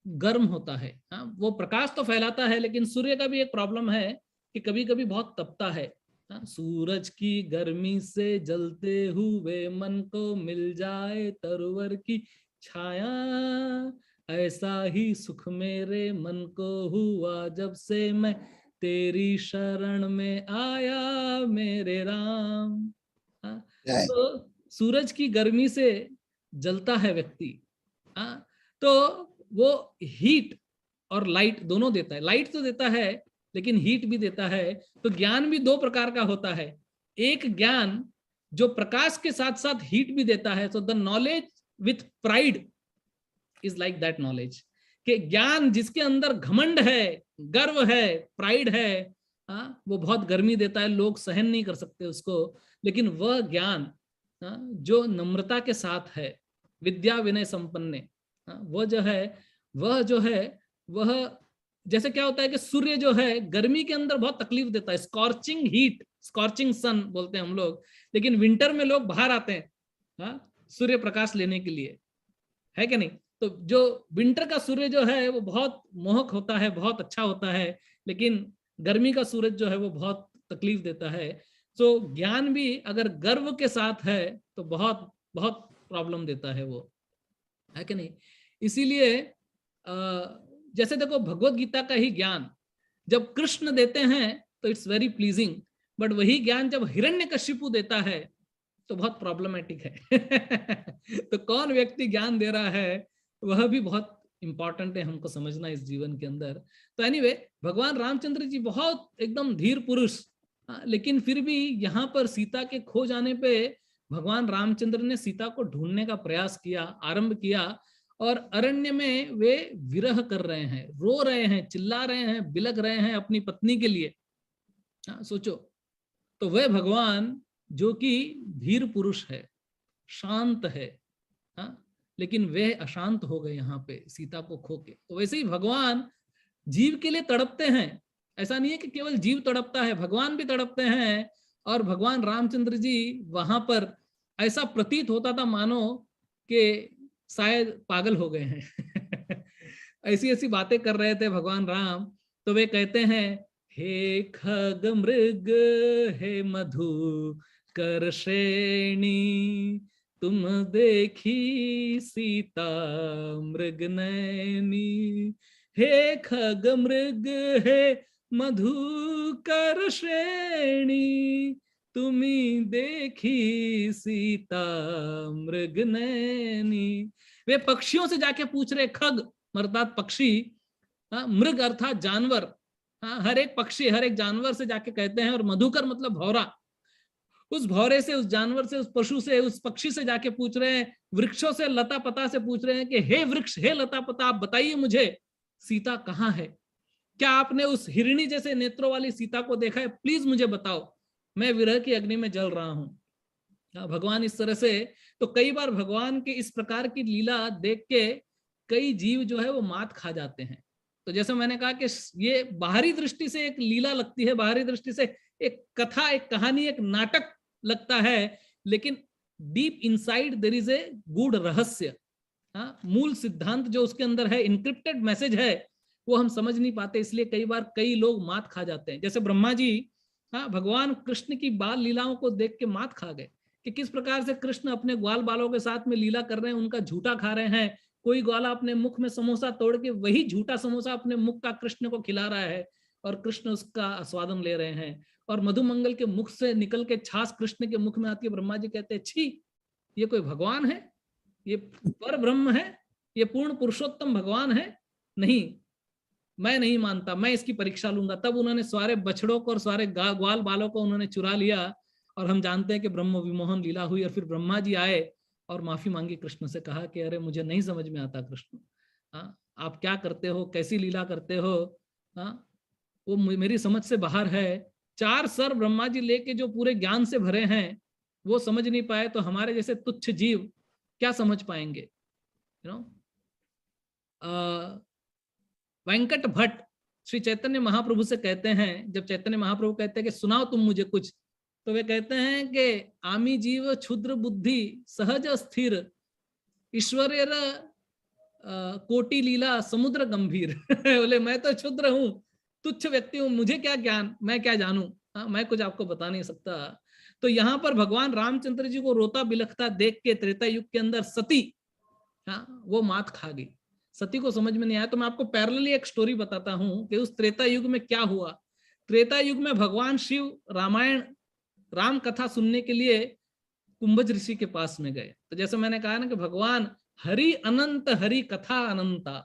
गर्म होता है, हाँ, वो प्रकाश तो फैलाता है, लेकिन सूर्य का भी एक प्रॉब्लम है कि कभी कभी बहुत तपता है। हाँ, सूरज की गर्मी से जलते हुए मन को मिल जाए तरवर की छाया, ऐसा ही सुख मेरे मन को हुआ जब से मैं तेरी शरण में आया मेरे राम। हाँ, तो सूरज की गर्मी से जलता है व्यक्ति। हाँ, तो वो हीट और लाइट दोनों देता है। लाइट तो देता है लेकिन हीट भी देता है। तो ज्ञान भी दो प्रकार का होता है, एक ज्ञान जो प्रकाश के साथ साथ हीट भी देता है। So the knowledge with pride is like that knowledge, कि ज्ञान जिसके अंदर घमंड है, गर्व है, प्राइड है, वो बहुत गर्मी देता है, लोग सहन नहीं कर सकते उसको। लेकिन वह ज्ञान जो नम्रता के साथ है, विद्या विनय संपन्न, वह जो है वह जैसे क्या होता है कि सूर्य जो है गर्मी के अंदर बहुत तकलीफ देता है, स्कॉर्चिंग हीट, स्कॉर्चिंग सन बोलते हैं हम लोग, लेकिन विंटर में लोग बाहर आते हैं सूर्य प्रकाश लेने के लिए, है कि नहीं? तो जो विंटर का सूर्य जो है वो बहुत मोहक होता है, बहुत अच्छा होता है, लेकिन गर्मी का सूरज जो है वो बहुत तकलीफ देता है। तो ज्ञान भी अगर गर्व के साथ है तो बहुत बहुत प्रॉब्लम देता है वो, है कि नहीं? इसीलिए जैसे देखो भगवत गीता का ही ज्ञान जब कृष्ण देते हैं तो इट्स वेरी प्लीजिंग, बट वही ज्ञान जब हिरण्यकशिपु देता है तो बहुत प्रॉब्लमेटिक है। तो कौन व्यक्ति ज्ञान दे रहा है वह भी बहुत इंपॉर्टेंट है हमको समझना इस जीवन के अंदर। तो एनीवे, भगवान रामचंद्र जी बहुत एकदम धीर पुरुष, लेकिन फिर भी यहाँ पर सीता के खो जाने पे भगवान रामचंद्र ने सीता को ढूंढने का प्रयास किया, आरंभ किया, और अरण्य में वे विरह कर रहे हैं, रो रहे हैं, चिल्ला रहे हैं, बिलख रहे हैं अपनी पत्नी के लिए। सोचो, तो वह भगवान जो कि धीर पुरुष है, शांत है, लेकिन वे अशांत हो गए यहाँ पे सीता को खो के। तो वैसे ही भगवान जीव के लिए तड़पते हैं। ऐसा नहीं है कि केवल जीव तड़पता है, भगवान भी तड़पते हैं। और भगवान रामचंद्र जी वहां पर ऐसा प्रतीत होता था मानो कि शायद पागल हो गए हैं। ऐसी ऐसी बातें कर रहे थे भगवान राम। तो वे कहते हैं, हे खग मृग हे मधु कर श्रेणी, तुम देखी सीता मृग नैनी। हे खग मृग हे मधु कर श्रेणी, तुम्ही देखी सीता मृग नैनी। वे पक्षियों से जाके पूछ रहे, खग अर्थात पक्षी, मृग अर्थात जानवर, हर एक पक्षी हर एक जानवर से जाके कहते हैं, और मधुकर मतलब भौरा, उस भौरे से, उस जानवर से, उस पशु से, उस पक्षी से जाके पूछ रहे हैं, वृक्षों से, लता पता से पूछ रहे हैं कि हे वृक्ष हे लता पता, आप बताइए मुझे सीता कहाँ है? क्या आपने उस हिरणी जैसे नेत्रों वाली सीता को देखा है? प्लीज मुझे बताओ, मैं विरह की अग्नि में जल रहा हूं। भगवान इस तरह से, तो कई बार भगवान के इस प्रकार की लीला देख के कई जीव जो है वो मात खा जाते हैं। तो जैसे मैंने कहा कि ये बाहरी दृष्टि से एक लीला लगती है, बाहरी दृष्टि से एक कथा, एक कहानी, एक नाटक लगता है, लेकिन deep inside there is a गूढ़ रहस्य। मूल सिद्धांत जो उसके अंदर है, इनक्रिप्टेड मैसेज है, वो हम समझ नहीं पाते, इसलिए कई बार कई लोग मात खा जाते हैं। जैसे ब्रह्मा जी भगवान कृष्ण की बाल लीलाओं को देख के मात खा गए कि किस प्रकार से कृष्ण अपने ग्वाल बालों के साथ में लीला कर रहे हैं, उनका झूठा खा रहे हैं। कोई ग्वाला अपने मुख में समोसा तोड़ के वही झूठा समोसा अपने मुख का कृष्ण को खिला रहा है, और कृष्ण उसका आस्वादन ले रहे हैं। और मधुमंगल के मुख से निकल के छाछ कृष्ण के मुख में आती है। ब्रह्मा जी कहते हैं, छी, ये कोई भगवान है? ये पर ब्रह्म है? ये पूर्ण पुरुषोत्तम भगवान है? नहीं, मैं नहीं मानता, मैं इसकी परीक्षा लूंगा। तब उन्होंने सारे बछड़ों को और सारे ग्वाल बालों को उन्होंने चुरा लिया, और हम जानते हैं कि ब्रह्म विमोहन लीला हुई। और फिर ब्रह्मा जी आए और माफी मांगी कृष्ण से, कहा कि अरे मुझे नहीं समझ में आता कृष्ण, आप क्या करते हो, कैसी लीला करते हो, वो मेरी समझ से बाहर है। 4 सर ब्रह्मा जी लेके जो पूरे ज्ञान से भरे हैं वो समझ नहीं पाए, तो हमारे जैसे तुच्छ जीव क्या समझ पाएंगे? वेंकट भट्ट श्री चैतन्य महाप्रभु से कहते हैं, जब चैतन्य महाप्रभु कहते हैं कि सुनाओ तुम मुझे कुछ, तो वे कहते हैं कि आमी जीव क्षुद्र बुद्धि सहज स्थिर ईश्वरेर कोटि लीला समुद्र गंभीर। बोले मैं तो क्षुद्र हूँ, तुच्छ व्यक्ति हूँ, मुझे क्या ज्ञान, मैं क्या जानूं, मैं कुछ आपको बता नहीं सकता। तो यहाँ पर भगवान रामचंद्र जी को रोता बिलखता देख के त्रेता युग के अंदर सती, वो मात खा गई। सती को समझ में नहीं आया। तो मैं आपको पैरेलली एक स्टोरी बताता हूँ कि उस त्रेता युग में क्या हुआ। त्रेता युग में भगवान शिव रामायण राम कथा सुनने के लिए कुंभज ऋषि के पास में गए। तो जैसे मैंने कहा ना कि भगवान हरि अनंत, हरि कथा अनंता,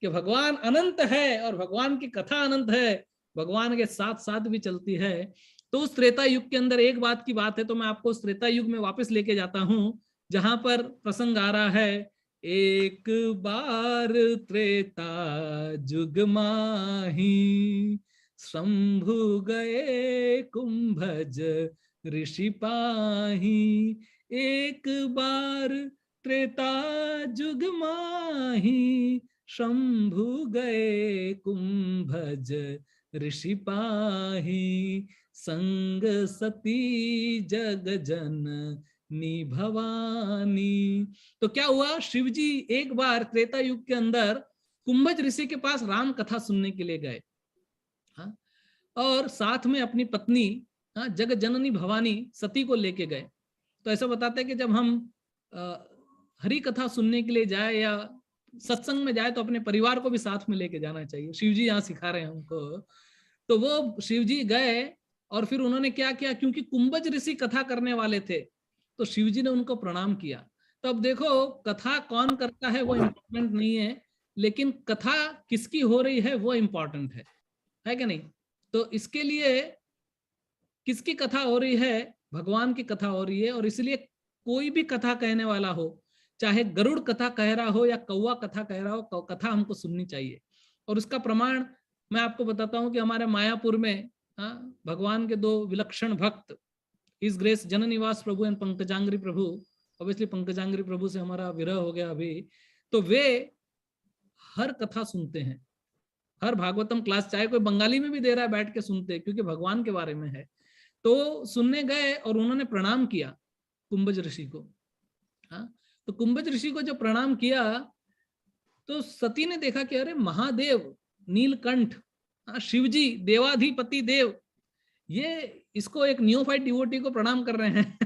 कि भगवान अनंत है और भगवान की कथा अनंत है, भगवान के साथ साथ भी चलती है। तो उस त्रेता युग के अंदर एक बात की बात है, तो मैं आपको उस त्रेता युग में वापस लेके जाता हूँ, जहां पर प्रसंग आ रहा है, एक बार त्रेता जुग माही शंभु गए कुंभज ऋषि पाही। एक बार त्रेता जुग माही शंभु गए कुंभज ऋषि पाही। संग सती जग जननी भवानी। तो क्या हुआ, शिव जी एक बार त्रेता युग के अंदर कुंभज ऋषि के पास राम कथा सुनने के लिए गए, और साथ में अपनी पत्नी जग जननी भवानी सती को लेके गए। तो ऐसा बताते हैं कि जब हम हरि कथा सुनने के लिए जाए या सत्संग में जाए तो अपने परिवार को भी साथ में लेके जाना चाहिए। शिव जी यहाँ सिखा रहे हैं हमको। तो वो शिव जी गए और फिर उन्होंने क्या किया, क्योंकि कुंभज ऋषि कथा करने वाले थे, तो शिव जी ने उनको प्रणाम किया। तो अब देखो, कथा कौन करता है वो इम्पोर्टेंट नहीं है, लेकिन कथा किसकी हो रही है वो इम्पोर्टेंट है कि नहीं। तो इसके लिए किसकी कथा हो रही है, भगवान की कथा हो रही है। और इसलिए कोई भी कथा कहने वाला हो, चाहे गरुड़ कथा कह रहा हो या कौवा कथा कह रहा हो, कथा हमको सुननी चाहिए। और उसका प्रमाण मैं आपको बताता हूं कि हमारे मायापुर में भगवान के दो विलक्षण भक्त, his grace Jananivas Prabhu and Pankajanghri Prabhu, obviously Pankajanghri Prabhu से हमारा विरह हो गया अभी, तो वे हर कथा सुनते हैं, हर भागवतम क्लास चाहे कोई बंगाली में भी दे रहा है बैठ के सुनते हैं, क्योंकि भगवान के बारे में है। तो सुनने गए और उन्होंने प्रणाम किया कुंभज ऋषि को। तो कुंभज ऋषि को जब प्रणाम किया तो सती ने देखा कि अरे महादेव नीलकंठ, शिवजी देवाधिपति देव, ये इसको एक न्यूफाइट डिवोटी को प्रणाम कर रहे हैं।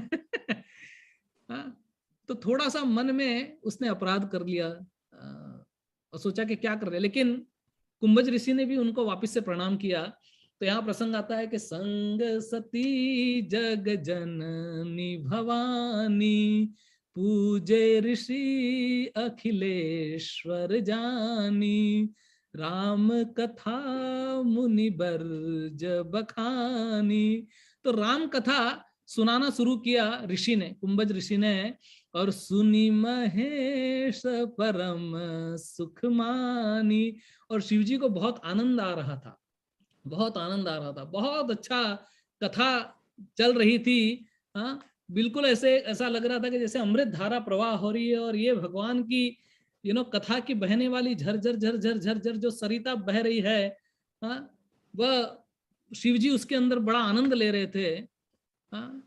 तो थोड़ा सा मन में उसने अपराध कर लिया और सोचा कि क्या कर रहे हैं, लेकिन कुंभज ऋषि ने भी उनको वापस से प्रणाम किया। तो यहाँ प्रसंग आता है कि संग सती जग जननी भवानी पूजे ऋषि अखिलेश्वर जानी राम कथा मुनि बर्ज बखानी। तो राम कथा सुनाना शुरू किया ऋषि ने, कुंभज ऋषि ने, और सुनी महेश परम सुख मानी। और शिवजी को बहुत आनंद आ रहा था, बहुत आनंद आ रहा था, बहुत अच्छा कथा चल रही थी। बिल्कुल ऐसा लग रहा था कि जैसे अमृत धारा प्रवाह हो रही है, और ये भगवान की कथा की बहने वाली झरझर झरझर झरझर जो सरिता बह रही है, वह शिवजी उसके अंदर बड़ा आनंद ले रहे थे।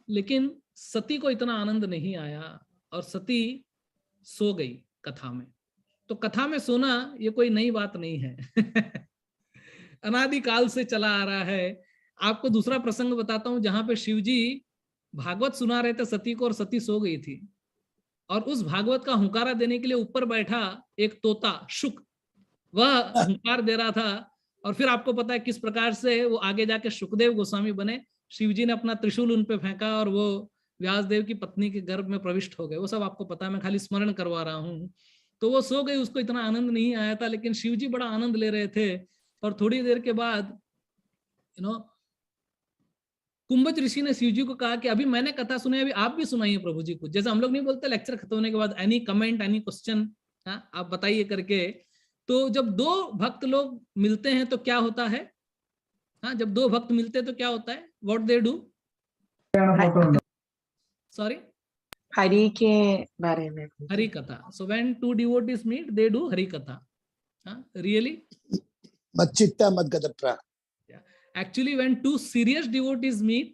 लेकिन सती को इतना आनंद नहीं आया और सती सो गई कथा में। तो कथा में सोना ये कोई नई बात नहीं है। अनादिकाल से चला आ रहा है। आपको दूसरा प्रसंग बताता हूं जहां पे शिवजी भागवत सुना रहे थे सती को, और सती सो गई थी, और उस भागवत का हुंकारा देने के लिए ऊपर बैठा एक तोता शुक, वह हुंकार दे रहा था। और फिर आपको पता है किस प्रकार से वो आगे जाके शुकदेव गोस्वामी बने। शिवजी ने अपना त्रिशूल उन पे फेंका और वो व्यासदेव की पत्नी के गर्भ में प्रविष्ट हो गए। वो सब आपको पता है, मैं खाली स्मरण करवा रहा हूँ। तो वो सो गई, उसको इतना आनंद नहीं आया था, लेकिन शिवजी बड़ा आनंद ले रहे थे। और थोड़ी देर के बाद कुंभज ऋषि ने शिवजी को कहा कि अभी मैंने कथा सुनी, अभी आप भी सुनाइए प्रभु जी को। जैसे हम लोग नहीं बोलते लेक्चर खत्म होने के बाद एनी कमेंट एनी क्वेश्चन, आप बताइए करके। तो जब दो भक्त लोग मिलते हैं तो क्या होता है, जब दो भक्त मिलते हैं तो क्या होता है, what they do, sorry, Hari के बारे में, हरि कथा। So when two devotees meet they do Hari कथा। रियली मत चित्ता मत गदप्रा। Actually, when two serious devotees meet,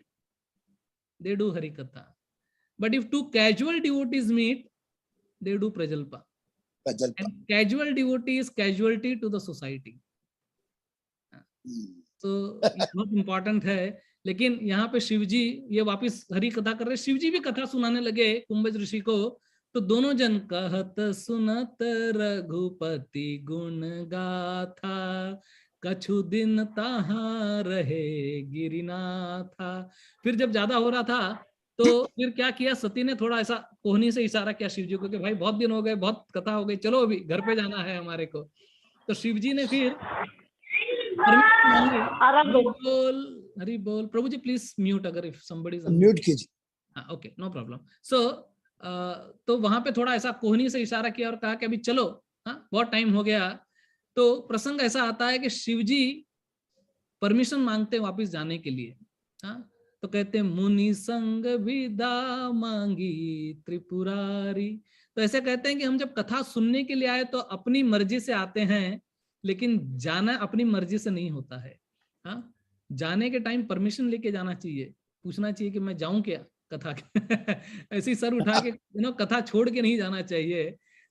they do Harikatha. But if two casual devotees meet, they do Prajalpa. Prajalpa. And casual devotee is casualty to the society. So ये बहुत important है। लेकिन यहाँ पे शिवजी ये वापिस हरि कथा कर रहे, शिवजी भी कथा सुनाने लगे कुंभज ऋषि को। तो दोनों जन कहत सुनत रघुपति गुण गाथा, कछु दिन तहाँ रहे गिरिनाथा। फिर जब ज्यादा हो रहा था तो फिर क्या किया, सती ने थोड़ा ऐसा कोहनी से इशारा किया शिवजी को कि भाई बहुत दिन हो गए, बहुत कथा हो गई, चलो अभी घर पे जाना है हमारे को। तो शिवजी ने फिर हरि बोल। प्रभु जी प्लीज म्यूट, अगर इफ समबडी इज म्यूट कीजिए। Okay, no problem. सो तो वहां पे थोड़ा ऐसा कोहनी से इशारा किया और कहा कि अभी चलो, बहुत टाइम हो गया। तो प्रसंग ऐसा आता है कि शिवजी परमिशन मांगते हैं वापस जाने के लिए। तो कहते हैं मुनि संग विदा मांगी त्रिपुरारी। तो ऐसे कहते हैं कि हम जब कथा सुनने के लिए आए तो अपनी मर्जी से आते हैं, लेकिन जाना अपनी मर्जी से नहीं होता है। जाने के टाइम परमिशन लेके जाना चाहिए, पूछना चाहिए कि मैं जाऊं क्या कथा के ऐसे ही सर उठा के कथा छोड़ के नहीं जाना चाहिए।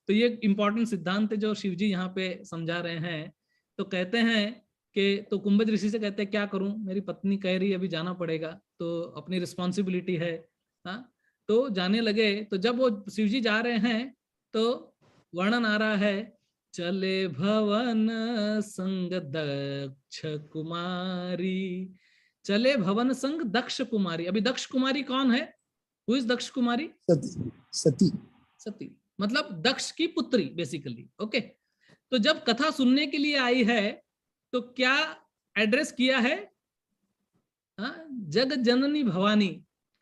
तो ये इंपॉर्टेंट सिद्धांत जो शिवजी यहाँ पे समझा रहे हैं। तो कहते हैं कि तो कुंभज ऋषि से कहते हैं क्या करूं, मेरी पत्नी कह रही है अभी जाना पड़ेगा, तो अपनी रिस्पॉन्सिबिलिटी है। तो जाने लगे। तो जब वो शिवजी जा रहे हैं तो वर्णन आ रहा है, चले भवन संग दक्ष कुमारी। चले भवन संग दक्ष कुमारी। अभी दक्ष कुमारी कौन है? हु इज दक्ष कुमारी? सती। सती मतलब दक्ष की पुत्री बेसिकली। ओके, तो जब कथा सुनने के लिए आई है तो क्या एड्रेस किया है? जग जननी भवानी।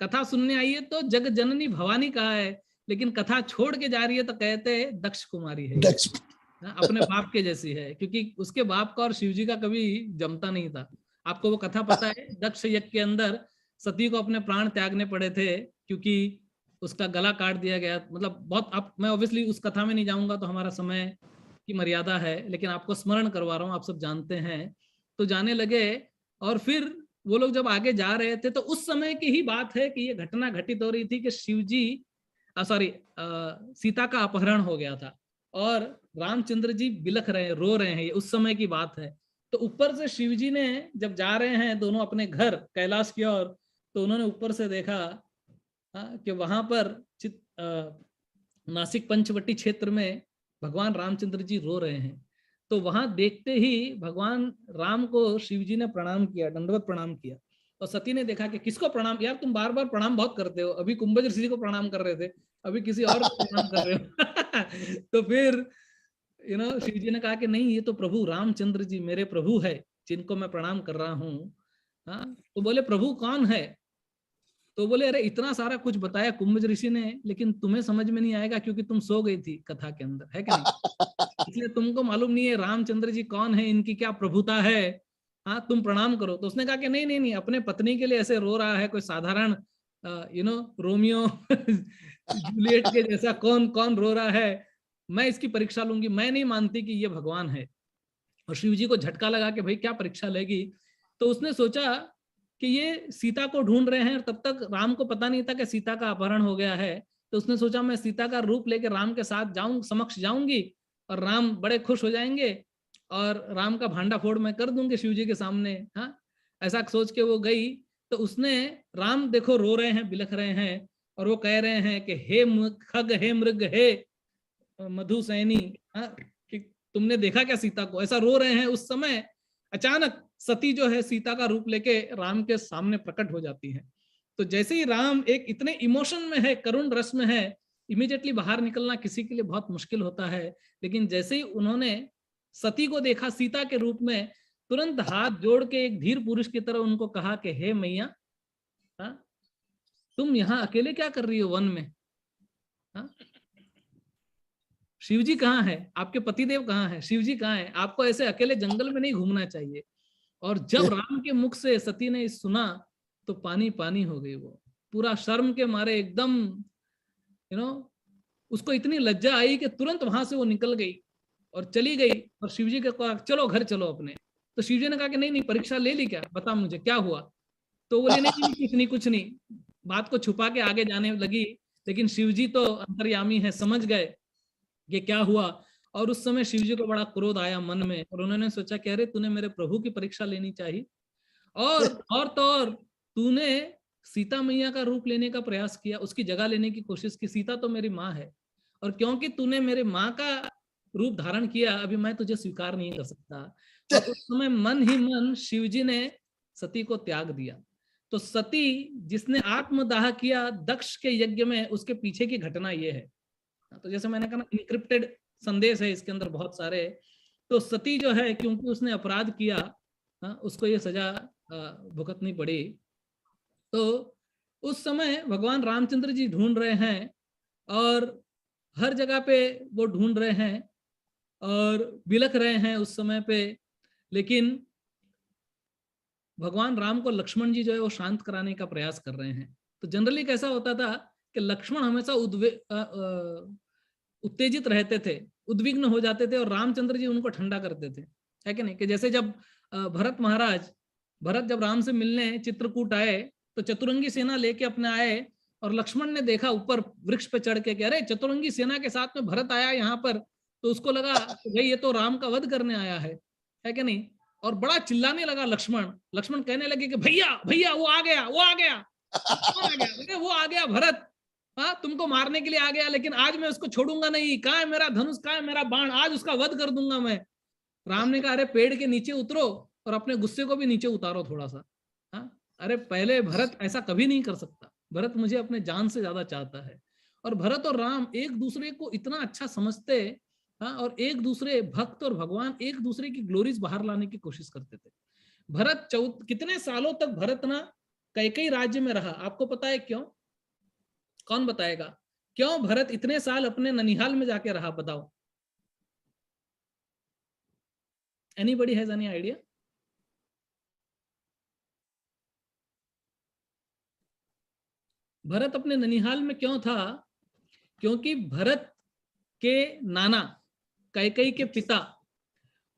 कथा सुनने आई है तो जग जननी भवानी कहा है, लेकिन कथा छोड़ के जा रही है तो कहते हैं दक्ष कुमारी है, अपने बाप के जैसी है, क्योंकि उसके बाप का और शिवजी का कभी जमता नहीं था। आपको वो कथा पता है, दक्ष यज्ञ के अंदर सती को अपने प्राण त्यागने पड़े थे क्योंकि उसका गला काट दिया गया। मतलब बहुत, मैं ऑब्वियसली उस कथा में नहीं जाऊंगा तो हमारा समय की मर्यादा है, लेकिन आपको स्मरण करवा रहा हूँ, आप सब जानते हैं। तो जाने लगे और फिर वो लोग जब आगे जा रहे थे तो उस समय की ही बात है कि ये घटना घटित हो रही थी कि शिवजी सीता का अपहरण हो गया था और रामचंद्र जी बिलख रहे हैं, रो रहे हैं। ये उस समय की बात है। तो ऊपर से शिवजी ने जब जा रहे हैं दोनों अपने घर कैलाश की ओर, तो उन्होंने ऊपर से देखा कि वहां पर नासिक पंचवटी क्षेत्र में भगवान रामचंद्र जी रो रहे हैं। तो वहां देखते ही भगवान राम को शिवजी ने प्रणाम किया, दंडवत प्रणाम किया। और सती ने देखा कि किसको प्रणाम, यार तुम बार बार प्रणाम बहुत करते हो, अभी कुंभज ऋषि को प्रणाम कर रहे थे, अभी किसी और को प्रणाम कर रहे हो तो फिर शिवजी ने कहा कि नहीं, ये तो प्रभु रामचंद्र जी मेरे प्रभु है जिनको मैं प्रणाम कर रहा हूँ। तो बोले प्रभु कौन है? तो बोले अरे इतना सारा कुछ बताया कुंभज ऋषि ने, लेकिन तुम्हें समझ में नहीं आएगा क्योंकि तुम सो गई थी कथा के अंदर, है क्या नहीं? इसलिए तुमको मालूम नहीं है रामचंद्र जी कौन है, इनकी क्या प्रभुता है। तुम प्रणाम करो। तो उसने कहा कि नहीं नहीं नहीं, अपने पत्नी के लिए ऐसे रो रहा है, कोई साधारण रोमियो जूलियट के जैसा कौन कौन रो रहा है, मैं इसकी परीक्षा लूंगी, मैं नहीं मानती कि ये भगवान है। और शिव जी को झटका लगा कि भाई क्या परीक्षा लेगी। तो उसने सोचा कि ये सीता को ढूंढ रहे हैं, तब तक राम को पता नहीं था कि सीता का अपहरण हो गया है। तो उसने सोचा मैं सीता का रूप लेकर राम के साथ समक्ष जाऊंगी और राम बड़े खुश हो जाएंगे और राम का भांडा फोड़ मैं कर दूंगी शिव जी के सामने। ऐसा सोच के वो गई। तो उसने, राम देखो रो रहे हैं, बिलख रहे हैं और वो कह रहे हैं कि हे खग, हे मृग, हे मधुसैनी, कि तुमने देखा क्या सीता को? ऐसा रो रहे हैं। उस समय अचानक सती जो है सीता का रूप लेके राम के सामने प्रकट हो जाती है। तो जैसे ही राम एक इतने इमोशन में है, करुण रस में है, इमीडिएटली बाहर निकलना किसी के लिए बहुत मुश्किल होता है। लेकिन जैसे ही उन्होंने सती को देखा सीता के रूप में, तुरंत हाथ जोड़ के एक धीर पुरुष की तरह उनको कहा कि हे मैया, तुम यहाँ अकेले क्या कर रही हो वन में? शिवजी कहाँ है? आपके पतिदेव कहाँ है? शिवजी कहाँ है? आपको ऐसे अकेले जंगल में नहीं घूमना चाहिए। और जब राम के मुख से सती ने सुना तो पानी पानी हो गई। वो पूरा शर्म के मारे एकदम उसको इतनी लज्जा आई कि तुरंत वहां से वो निकल गई और चली गई। और शिवजी के कहा चलो घर चलो अपने। तो शिवजी ने कहा कि नहीं नहीं, परीक्षा ले ली क्या, बता मुझे क्या हुआ? तो बोले नहीं कुछ नहीं, कुछ नहीं, बात को छुपा के आगे जाने लगी, लेकिन शिवजी तो अंतर्यामी है, समझ गए कि क्या हुआ। और उस समय शिवजी को बड़ा क्रोध आया मन में, और उन्होंने सोचा कि अरे तूने मेरे प्रभु की परीक्षा लेनी चाहिए, और तो और तूने सीता मैया का रूप लेने का प्रयास किया, उसकी जगह लेने की कोशिश की। सीता तो मेरी माँ है, और क्योंकि तूने मेरे माँ का रूप धारण किया, अभी मैं तुझे स्वीकार नहीं कर सकता। और उस समय मन ही मन शिवजी ने सती को त्याग दिया। तो सती जिसने आत्मदाह किया दक्ष के यज्ञ में, उसके पीछे की घटना ये है। तो जैसे मैंने कहा इनक्रिप्टेड संदेश है इसके अंदर बहुत सारे। तो सती जो है, क्योंकि उसने अपराध किया, उसको ये सजा भुगतनी पड़ी। तो उस समय भगवान रामचंद्र जी ढूंढ रहे हैं, और हर जगह पे वो ढूंढ रहे हैं और बिलख रहे हैं उस समय पे। लेकिन भगवान राम को लक्ष्मण जी जो है वो शांत कराने का प्रयास कर रहे हैं। तो जनरली कैसा होता था कि लक्ष्मण हमेशा उत्तेजित रहते थे, उद्विग्न हो जाते थे, और रामचंद्र जी उनको ठंडा करते थे, है कि नहीं? कि जैसे जब भरत जब राम से मिलने चित्रकूट आए, तो चतुरंगी सेना लेके अपने आए, और लक्ष्मण ने देखा ऊपर वृक्ष पे चढ़ के कि अरे चतुरंगी सेना के साथ में भरत आया यहाँ पर, तो उसको लगा कि भाई ये तो राम का वध करने आया है कि नहीं? और बड़ा चिल्लाने लगा लक्ष्मण कहने लगे कि भैया भैया वो आ गया वो आ गया भरत, हाँ तुमको मारने के लिए आ गया, लेकिन आज मैं उसको छोड़ूंगा नहीं, कहाँ है मेरा धनुष, कहाँ है मेरा बाण, आज उसका वध कर दूंगा मैं। राम ने कहा अरे पेड़ के नीचे उतरो और अपने गुस्से को भी नीचे उतारो थोड़ा सा। हाँ अरे पहले भरत ऐसा कभी नहीं कर सकता, भरत मुझे अपने जान से ज्यादा चाहता है। और भरत और राम एक दूसरे को इतना अच्छा समझते, हाँ, और एक दूसरे भक्त और भगवान एक दूसरे की ग्लोरीज बाहर लाने की कोशिश करते थे। भरत कितने सालों तक भरत ना कई राज्य में रहा, आपको पता है क्यों? कौन बताएगा क्यों भरत इतने साल अपने ननिहाल में जाके रहा? बताओ, anybody has any idea? Bharat अपने ननिहाल में क्यों था? क्योंकि भरत के नाना कैकेयी के पिता,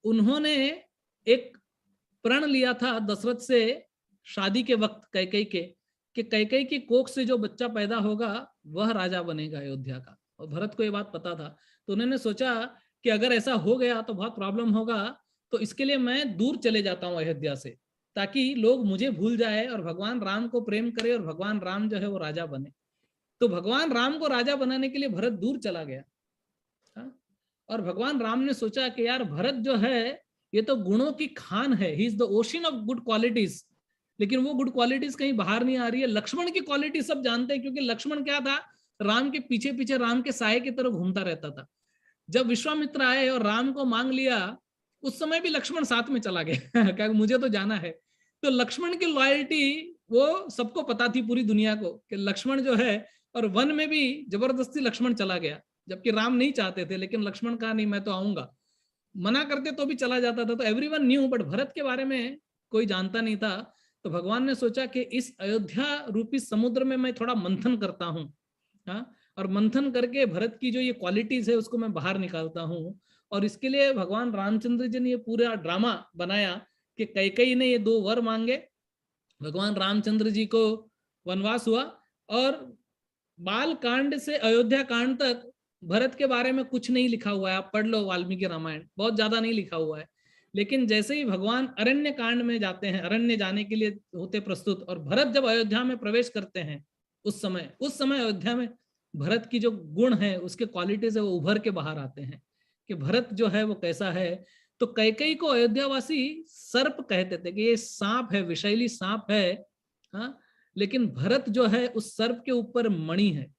उन्होंने एक प्रण लिया था दशरथ से शादी के वक्त कैकेयी के, कि कैकेयी की कोख से जो बच्चा पैदा होगा वह राजा बनेगा अयोध्या का। और भरत को ये बात पता था, तो उन्होंने सोचा कि अगर ऐसा हो गया तो बहुत प्रॉब्लम होगा, तो इसके लिए मैं दूर चले जाता हूँ अयोध्या से, ताकि लोग मुझे भूल जाए और भगवान राम को प्रेम करे और भगवान राम जो है वो राजा बने। तो भगवान राम को राजा बनाने के लिए भरत दूर चला गया। और भगवान राम ने सोचा कि यार भरत जो है ये तो गुणों की खान है, he is the ocean of good qualities, लेकिन वो गुड क्वालिटीज कहीं बाहर नहीं आ रही है। लक्ष्मण की क्वालिटी सब जानते हैं, क्योंकि लक्ष्मण क्या था, राम के पीछे पीछे राम के साये की तरह घूमता रहता था। जब विश्वामित्र आए और राम को मांग लिया, उस समय भी लक्ष्मण साथ में चला गया क्या मुझे तो जाना है। तो लक्ष्मण की लॉयल्टी वो सबको पता थी पूरी दुनिया को कि लक्ष्मण जो है, और वन में भी जबरदस्ती लक्ष्मण चला गया, जबकि राम नहीं चाहते थे, लेकिन लक्ष्मण कहा नहीं मैं तो आऊंगा, मना करते तो भी चला जाता था। तो एवरीवन न्यू, बट भरत के बारे में कोई जानता नहीं था। तो भगवान ने सोचा कि इस अयोध्या रूपी समुद्र में मैं थोड़ा मंथन करता हूँ, हाँ, और मंथन करके भरत की जो ये क्वालिटीज है उसको मैं बाहर निकालता हूँ। और इसके लिए भगवान रामचंद्र जी ने ये पूरा ड्रामा बनाया कि कैकेयी ने ये 2 वर मांगे, भगवान रामचंद्र जी को वनवास हुआ, और बाल कांड से अयोध्या कांड तक भरत के बारे में कुछ नहीं लिखा हुआ है। आप पढ़ लो वाल्मीकि रामायण, बहुत ज्यादा नहीं लिखा हुआ है। लेकिन जैसे ही भगवान अरण्य कांड में जाते हैं, अरण्य जाने के लिए होते प्रस्तुत, और भरत जब अयोध्या में प्रवेश करते हैं, उस समय अयोध्या में भरत की जो गुण है, उसके क्वालिटीज है, वो उभर के बाहर आते हैं कि भरत जो है वो कैसा है। तो कैकेयी को अयोध्यावासी सर्प कहते थे कि ये सांप है, विषैली सांप है, हाँ, लेकिन भरत जो है उस सर्प के ऊपर मणि है,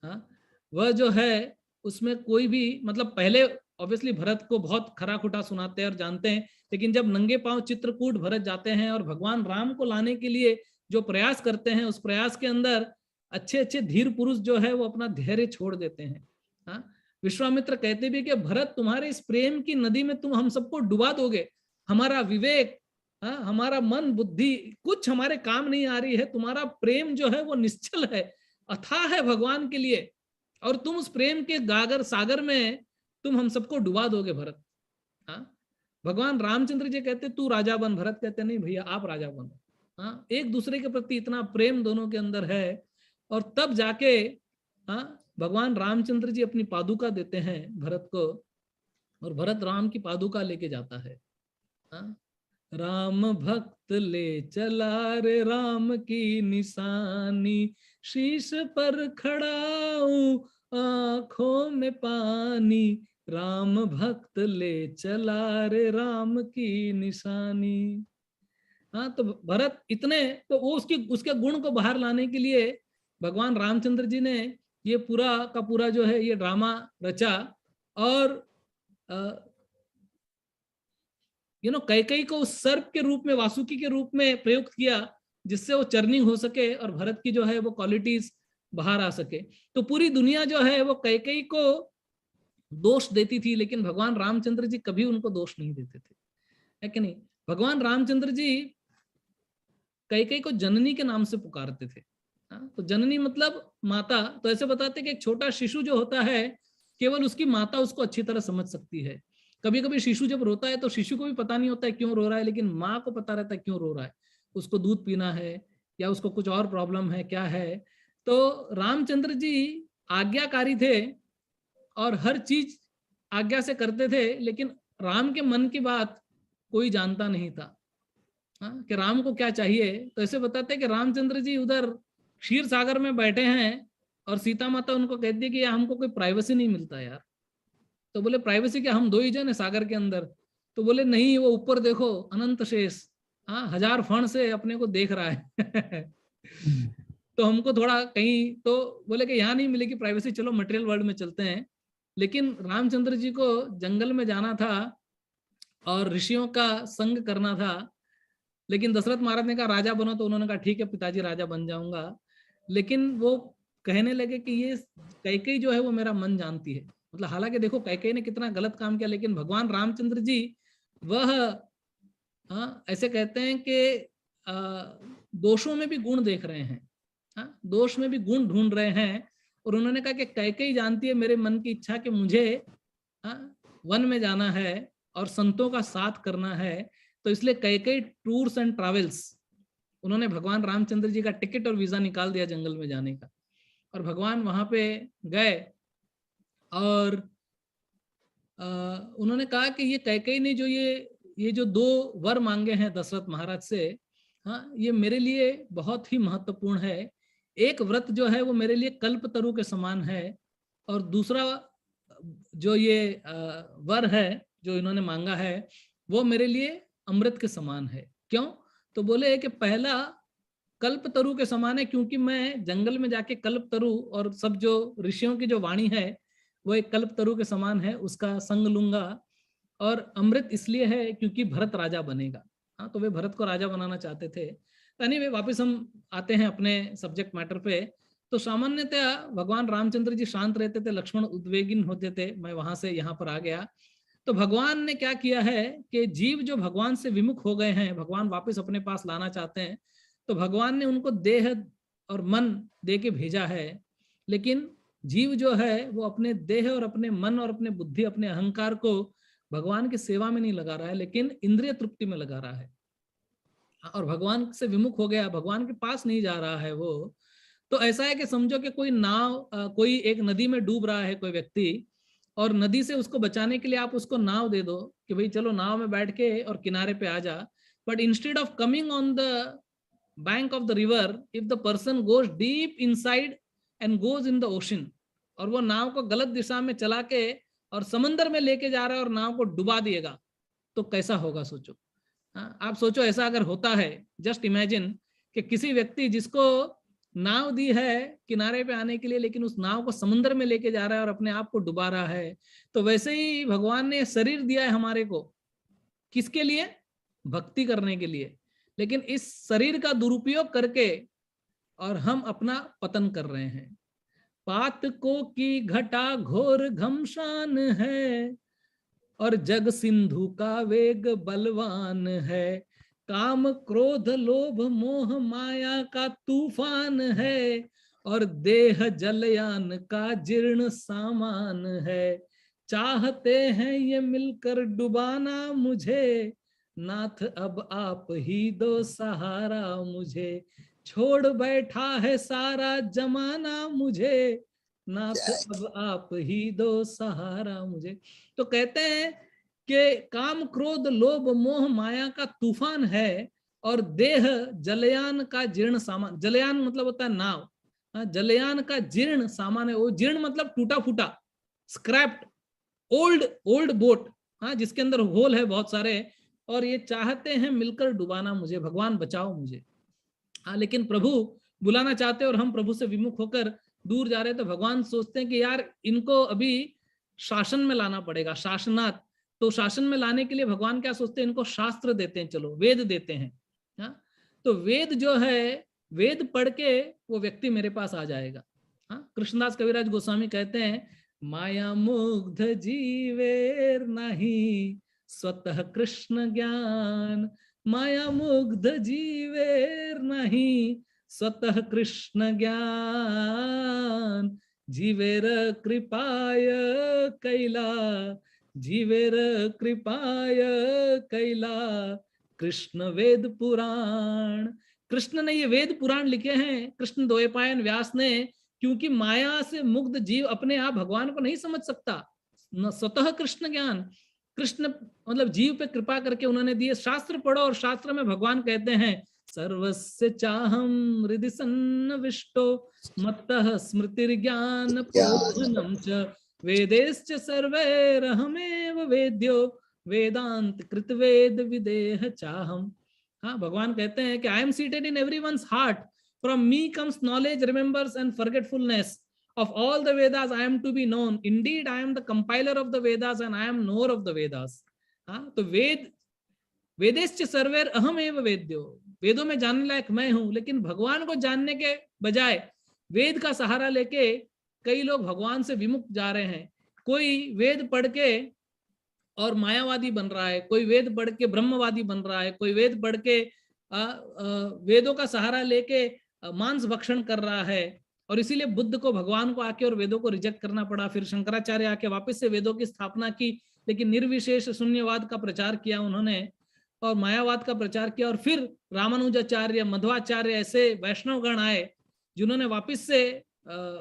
हाँ, वह जो है उसमें कोई भी, मतलब पहले ऑब्वियसली भरत को बहुत खरा खुटा सुनाते हैं और जानते हैं, लेकिन जब नंगे पांव चित्रकूट भरत जाते हैं और भगवान राम को लाने के लिए जो प्रयास करते हैं, उस प्रयास के अंदर अच्छे अच्छे धीर पुरुष जो है वो अपना धैर्य छोड़ देते हैं। हाँ, विश्वामित्र कहते भी कि भरत तुम्हारे इस प्रेम की नदी में तुम हम सबको डुबा दोगे, हमारा विवेक, हाँ, हमारा मन बुद्धि कुछ हमारे काम नहीं आ रही है, तुम्हारा प्रेम जो है वो निश्चल है, अथाह है भगवान के लिए, और तुम उस प्रेम के गागर सागर में तुम हम सबको डुबा दोगे भरत। हाँ, भगवान रामचंद्र जी कहते तू राजा बन, भरत कहते नहीं भैया आप राजा बनो। हाँ, एक दूसरे के प्रति इतना प्रेम दोनों के अंदर है। और तब जाके भगवान रामचंद्र जी अपनी पादुका देते हैं भरत को, और भरत राम की पादुका लेके जाता है। राम भक्त ले चला रे राम की निशानी, शीश पर खड़ाऊं आंखों में पानी, राम भक्त ले चला रे राम की निशानी। तो भरत इतने, तो वो उसके गुण को बाहर लाने के लिए भगवान रामचंद्र जी ने ये पूरा का पूरा जो है ये ड्रामा रचा, और कैकेयी को उस सर्प के रूप में, वासुकी के रूप में प्रयुक्त किया, जिससे वो चर्निंग हो सके और भरत की जो है वो क्वालिटीज बाहर आ सके। तो पूरी दुनिया जो है वो कैकेयी को दोष देती थी, लेकिन भगवान रामचंद्र जी कभी उनको दोष नहीं देते थे, है कि नहीं। भगवान रामचंद्र जी कैकेयी को जननी के नाम से पुकारते थे। तो जननी मतलब माता। तो ऐसे बताते कि एक छोटा शिशु जो होता है, केवल उसकी माता उसको अच्छी तरह समझ सकती है। कभी कभी शिशु जब रोता है तो शिशु को भी पता नहीं होता है क्यों रो रहा है, लेकिन माँ को पता रहता है क्यों रो रहा है, उसको दूध पीना है या उसको कुछ और प्रॉब्लम है, क्या है। तो रामचंद्र जी आज्ञाकारी थे और हर चीज आज्ञा से करते थे, लेकिन राम के मन की बात कोई जानता नहीं था कि राम को क्या चाहिए। तो ऐसे बताते हैं कि रामचंद्र जी उधर क्षीर सागर में बैठे हैं और सीता माता उनको कहती है कि हमको कोई प्राइवेसी नहीं मिलता यार। तो बोले प्राइवेसी क्या, हम 2 ही जन है सागर के अंदर। तो बोले नहीं, वो ऊपर देखो अनंत शेष 1000 फण से अपने को देख रहा है तो हमको थोड़ा कहीं, तो बोले कि यहाँ नहीं मिलेगी प्राइवेसी, चलो मटेरियल वर्ल्ड में चलते हैं। लेकिन रामचंद्र जी को जंगल में जाना था और ऋषियों का संग करना था। लेकिन दशरथ महाराज ने कहा राजा बनो, तो उन्होंने कहा ठीक है पिताजी राजा बन जाऊंगा। लेकिन वो कहने लगे कि ये कैकेयी जो है वो मेरा मन जानती है। मतलब हालांकि देखो कैकेयी ने कितना गलत काम किया, लेकिन भगवान रामचंद्र जी वह ऐसे कहते हैं कि दोषों में भी गुण देख रहे हैं, दोष में भी गुण ढूंढ रहे हैं। और उन्होंने कहा कि कैकेयी जानती है मेरे मन की इच्छा कि मुझे वन में जाना है और संतों का साथ करना है। तो इसलिए कैकेयी टूर्स एंड ट्रैवल्स, उन्होंने भगवान रामचंद्र जी का टिकट और वीजा निकाल दिया जंगल में जाने का, और भगवान वहां पे गए। और उन्होंने कहा कि ये कैकेयी ने जो ये जो 2 वर मांगे हैं दशरथ महाराज से, ये मेरे लिए बहुत ही महत्वपूर्ण है। एक व्रत जो है वो मेरे लिए कल्पतरु के समान है, और दूसरा जो ये वर है जो इन्होंने मांगा है वो मेरे लिए अमृत के समान है। क्यों? तो बोले कि पहला कल्पतरु के समान है क्योंकि मैं जंगल में जाके कल्पतरु और सब जो ऋषियों की जो वाणी है वो एक कल्पतरु के समान है, उसका संग लूंगा। और अमृत इसलिए है क्योंकि भरत राजा बनेगा। तो वे भरत को राजा बनाना चाहते थे। वे वापस हम आते हैं अपने सब्जेक्ट मैटर पे। तो सामान्यतः भगवान रामचंद्र जी शांत रहते थे, लक्ष्मण उद्वेगिन होते थे। मैं वहां से यहाँ पर आ गया। तो भगवान ने क्या किया है कि जीव जो भगवान से विमुख हो गए हैं, भगवान वापस अपने पास लाना चाहते हैं, तो भगवान ने उनको देह और मन दे के भेजा है। लेकिन जीव जो है वो अपने देह और अपने मन और अपने बुद्धि, अपने अहंकार को भगवान की सेवा में नहीं लगा रहा है, लेकिन इंद्रिय तृप्ति में लगा रहा है, और भगवान से विमुख हो गया, भगवान के पास नहीं जा रहा है वो। तो ऐसा है कि समझो कि कोई नाव, कोई एक नदी में डूब रहा है कोई व्यक्ति, और नदी से उसको बचाने के लिए आप उसको नाव दे दो कि भाई चलो नाव में बैठ के और किनारे पे आ जा। But instead of coming on the bank of the river, if the person goes deep inside and goes in the ocean, और वो नाव को गलत दिशा में चला के और समंदर में लेके जा रहा है और नाव को डुबा दिएगा, तो कैसा होगा सोचो। आप सोचो ऐसा अगर होता है, जस्ट इमेजिन कि किसी व्यक्ति जिसको नाव दी है किनारे पे आने के लिए, लेकिन उस नाव को समुद्र में लेके जा रहा है और अपने आप को डुबा रहा है। तो वैसे ही भगवान ने शरीर दिया है हमारे को, किसके लिए? भक्ति करने के लिए। लेकिन इस शरीर का दुरुपयोग करके और हम अपना पतन कर रहे हैं। पातकों की घटा घोर घमसान है, और जग सिंधु का वेग बलवान है। काम क्रोध लोभ मोह माया का तूफान है, और देह जलयान का जीर्ण सामान है। चाहते हैं ये मिलकर डुबाना मुझे, नाथ अब आप ही दो सहारा मुझे। छोड़ बैठा है सारा जमाना मुझे, नाथ अब आप ही दो सहारा मुझे। तो कहते हैं कि काम क्रोध लोभ मोह माया का तूफान है और देह जलयान का जीर्ण सामान। जलयान मतलब होता है नाव, जलयान का जीर्ण सामान है। वो जीर्ण मतलब टूटा फूटा, स्क्रैप्ड, ओल्ड ओल्ड बोट, हाँ, जिसके अंदर होल है बहुत सारे, और ये चाहते हैं मिलकर डुबाना मुझे, भगवान बचाओ मुझे। हाँ, लेकिन प्रभु बुलाना चाहते हैं और हम प्रभु से विमुख होकर दूर जा रहे हैं, तो भगवान सोचते हैं कि यार इनको अभी शासन में लाना पड़ेगा, शासनात्। तो शासन में लाने के लिए भगवान क्या सोचते हैं, इनको शास्त्र देते हैं, चलो वेद देते हैं। हाँ, तो वेद जो है, वेद पढ़ के वो व्यक्ति मेरे पास आ जाएगा। हाँ, कृष्णदास कविराज गोस्वामी कहते हैं, माया मुग्ध जीवेर नहीं स्वतः कृष्ण ज्ञान, माया मुग्ध जीवेर नहीं स्वतः कृष्ण ज्ञान, जीवेर कृपाय कैला, जीवेर कृपाय कैला कृष्ण वेद पुराण। कृष्ण ने ये वेद पुराण लिखे हैं, कृष्ण द्वैपायन व्यास ने, क्योंकि माया से मुग्ध जीव अपने आप भगवान को नहीं समझ सकता। न स्वतः कृष्ण ज्ञान, कृष्ण मतलब जीव पे कृपा करके उन्होंने दिए। शास्त्र पढ़ो और शास्त्र में भगवान कहते हैं, सर्वस्य चाहम हृदि सन्निविष्टो मत्तः स्मृतिर्ज्ञान प्रबोधनम च वेदैश्च सर्वैरहमेव वेद्यो वेदांत कृतवेद विदेह चाहम। हाँ, भगवान कहते हैं कि I am seated in everyone's heart, from me comes knowledge, remembers and forgetfulness of all the Vedas I am to be known, indeed I am the compiler of the Vedas and I am knower of the Vedas। हाँ, तो वेद वेदेश्च सर्वैर अहम एव वेद्यो, वेदों में जानने लायक मैं हूं। लेकिन भगवान को जानने के बजाय वेद का सहारा लेके कई लोग भगवान से विमुख जा रहे हैं। कोई वेद पढ़ के और मायावादी बन रहा है, कोई वेद पढ़ के ब्रह्मवादी बन रहा है, कोई वेद पढ़ के वेदों का सहारा लेके मांस भक्षण कर रहा है। और इसीलिए बुद्ध को भगवान को आके और वेदों को रिजेक्ट करना पड़ा। फिर शंकराचार्य आके वापस से वेदों की स्थापना की, लेकिन निर्विशेष शून्यवाद का प्रचार किया उन्होंने और मायावाद का प्रचार किया। और फिर रामानुजाचार्य, मध्वाचार्य, ऐसे वैष्णवगण आए जिन्होंने वापस से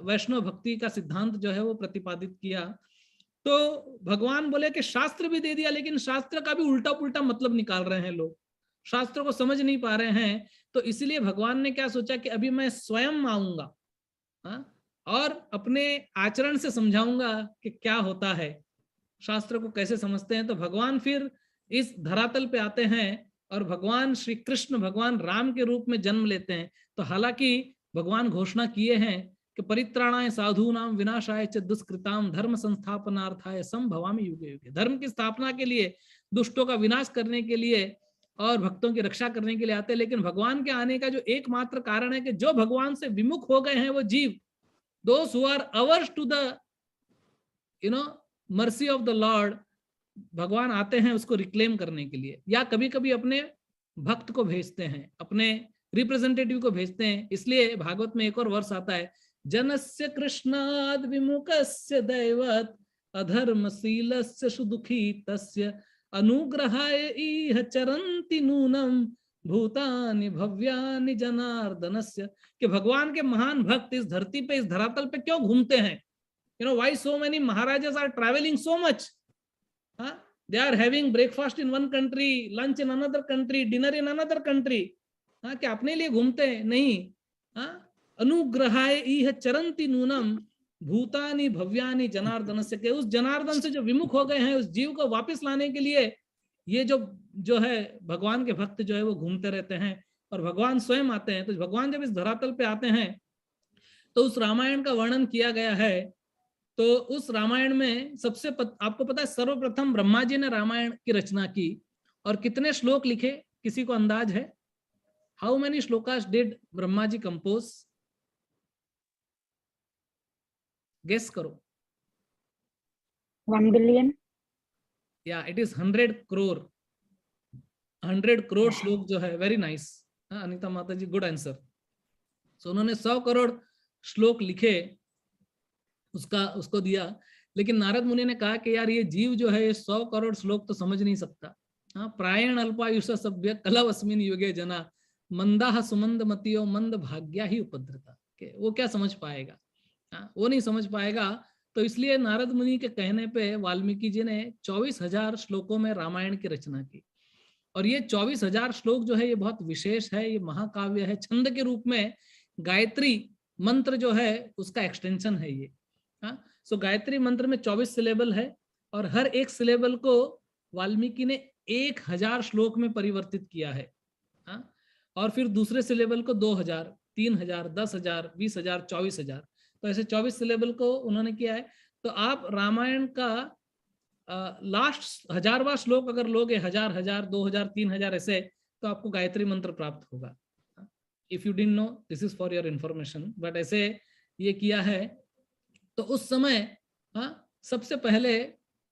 वैष्णव भक्ति का सिद्धांत जो है वो प्रतिपादित किया। तो भगवान बोले कि शास्त्र भी दे दिया, लेकिन शास्त्र का भी उल्टा पुल्टा मतलब निकाल रहे हैं लोग, शास्त्र को समझ नहीं पा रहे हैं। तो इसलिए भगवान ने क्या सोचा कि अभी मैं स्वयं आऊंगा और अपने आचरण से समझाऊंगा कि क्या होता है, शास्त्र को कैसे समझते हैं। तो भगवान फिर इस धरातल पे आते हैं और भगवान श्री कृष्ण भगवान राम के रूप में जन्म लेते हैं। तो हालांकि भगवान घोषणा किए हैं कि परित्राणाय साधूनाम विनाशाय च दुष्कृताम धर्म संस्थापनार्थाय संभवामि युगे युगे, धर्म की स्थापना के लिए, दुष्टों का विनाश करने के लिए और भक्तों की रक्षा करने के लिए आते हैं। लेकिन भगवान के आने का जो एकमात्र कारण है कि जो भगवान से विमुख हो गए हैं वो जीव, those who are averse to the mercy of the Lord, भगवान आते हैं उसको रिक्लेम करने के लिए, या कभी कभी अपने भक्त को भेजते हैं, अपने रिप्रेजेंटेटिव को भेजते हैं। इसलिए भागवत में एक और वर्ष आता है, जनस्य कृष्णाद विमुखस्य दैवत अधर्मशीलस्य सुदुखी तस्य अनुग्रहाय इह चरन्ति नूनम भूतानि भव्यानि जनार्दनस्य। कि भगवान के महान भक्त इस धरती पे, इस धरातल पे क्यों घूमते हैं? Why so many maharajas are travelling so much? They are having breakfast in one country, lunch in another country, dinner in another country. क्या अपने लिए घूमते हैं? नहीं। अनुग्रहाय इह चरन्ति नूनम भूतानि भव्यानि जनार्दनस्य, के उस जनार्दन से जो विमुख हो गए हैं उस जीव को वापस लाने के लिए ये जो है भगवान के भक्त जो है वो घूमते रहते हैं और भगवान स्वयं आते हैं। तो भगवान जब इस धरातल पे आते हैं तो उस रामायण का वर्णन किया गया है। तो उस रामायण में सबसे आपको पता है सर्वप्रथम ब्रह्मा जी ने रामायण की रचना की और कितने श्लोक लिखे, किसी को अंदाज है? How many shlokas did Brahma ji compose? Guess करो। 1 billion? या इट इज 100 करोड़। 100 करोड़ श्लोक जो है। वेरी नाइस अनीता माता जी, गुड आंसर। सो उन्होंने 100 करोड़ श्लोक लिखे, उसको दिया। लेकिन नारद मुनि ने कहा कि यार ये जीव जो है 100 करोड़ श्लोक तो समझ नहीं सकता। प्रायण अल्पायुष सभ्य कलव अस्मिन युगे जना मंदाह सुमंद मतियो मंद भाग्या ही उपद्रता, के वो क्या समझ पाएगा, वो नहीं समझ पाएगा। तो इसलिए नारद मुनि के कहने पे वाल्मीकि जी ने 24,000 श्लोकों में रामायण की रचना की। और ये 24,000 श्लोक जो है ये बहुत विशेष है, ये महाकाव्य है, छंद के रूप में गायत्री मंत्र जो है उसका एक्सटेंशन है ये। सो गायत्री मंत्र में 24 सिलेबल है और हर एक सिलेबल को वाल्मीकि ने 1000 श्लोक में परिवर्तित किया है। और फिर दूसरे सिलेबल को 2000, 3000, 10,000, 20,000, 24,000, तो ऐसे 24 सिलेबल को उन्होंने किया है। तो आप रामायण का लास्ट 1000वां श्लोक अगर लोगे, 1000, 2000, 3000 ऐसे, तो आपको गायत्री मंत्र प्राप्त होगा। If you didn't know, this is for your information, but ऐसे ये किया है। तो उस समय सबसे पहले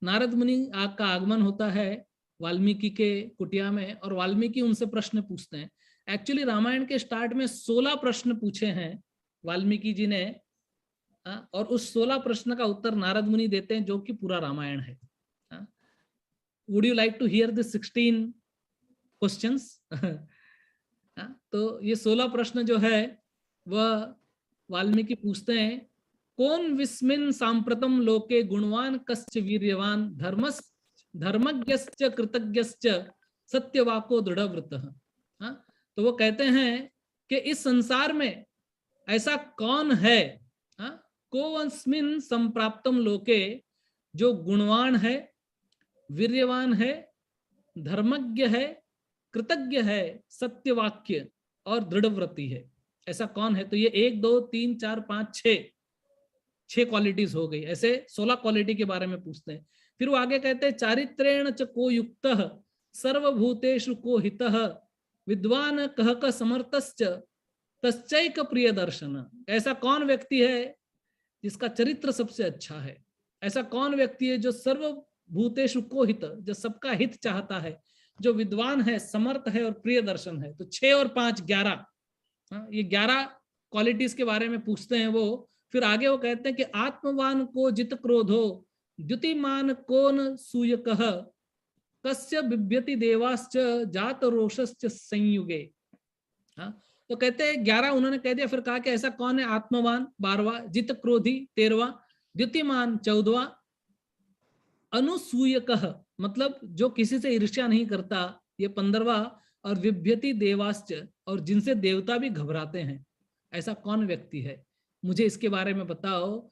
नारद मुनि का आगमन होता है वाल्मीकि के कुटिया में, और वाल्मीकि उनसे प्रश्न पूछते हैं। एक्चुअली रामायण के स्टार्ट में 16 प्रश्न पूछे हैं वाल्मीकि जी ने, और उस 16 प्रश्न का उत्तर नारद मुनि देते हैं, जो कि पूरा रामायण है। Would you like to hear this 16 questions? तो ये 16 प्रश्न जो है वह वाल्मीकि पूछते हैं। कौन विस्मिन सांप्रतम लोके गुणवान कश्च वीर्यवान धर्मज्ञश्च कृतज्ञश्च सत्यवाको दृढ़व्रतः। तो वो कहते हैं कि इस संसार में ऐसा कौन है, कोवस्मिन संप्राप्तम लोके, जो गुणवान है, वीर्यवान है, धर्मज्ञ है, कृतज्ञ है, सत्यवाक्य और दृढ़व्रती है। ऐसा कौन है? तो ये 1, 2, 3, 4, 5, 6 क्वालिटीज हो गई। ऐसे 16 क्वालिटी के बारे में पूछते हैं। फिर वो आगे कहते हैं चारित्रेण च को युक्तः सर्वभूतेषु को हितः विद्वान कह क समर्थश्च तश्चैक प्रिय दर्शन। ऐसा कौन व्यक्ति है जिसका चरित्र सबसे अच्छा है? ऐसा कौन व्यक्ति है जो सर्वभूतेषु को हित, जो सबका हित चाहता है, जो विद्वान है, समर्थ है और प्रिय दर्शन है? तो 6 और 5 11, ये 11 क्वालिटीज के बारे में पूछते हैं वो। फिर आगे वो कहते हैं कि आत्मवान को जित क्रोधो द्युतिमान कोन सूयकः कस्य बिभ्यति देवाश्च जात रोषश्च संयुगे। तो कहते हैं 11 उन्होंने कह दिया। फिर कहा कि ऐसा कौन है? आत्मवान 12वां, जित क्रोधी 13वां, द्युतिमान 14वां, अनुसूयकः मतलब जो किसी से ईर्ष्या नहीं करता, ये 15वां, और विभ्यति देवाश्च, और जिनसे देवता भी घबराते हैं, ऐसा कौन व्यक्ति है? मुझे इसके बारे में बताओ।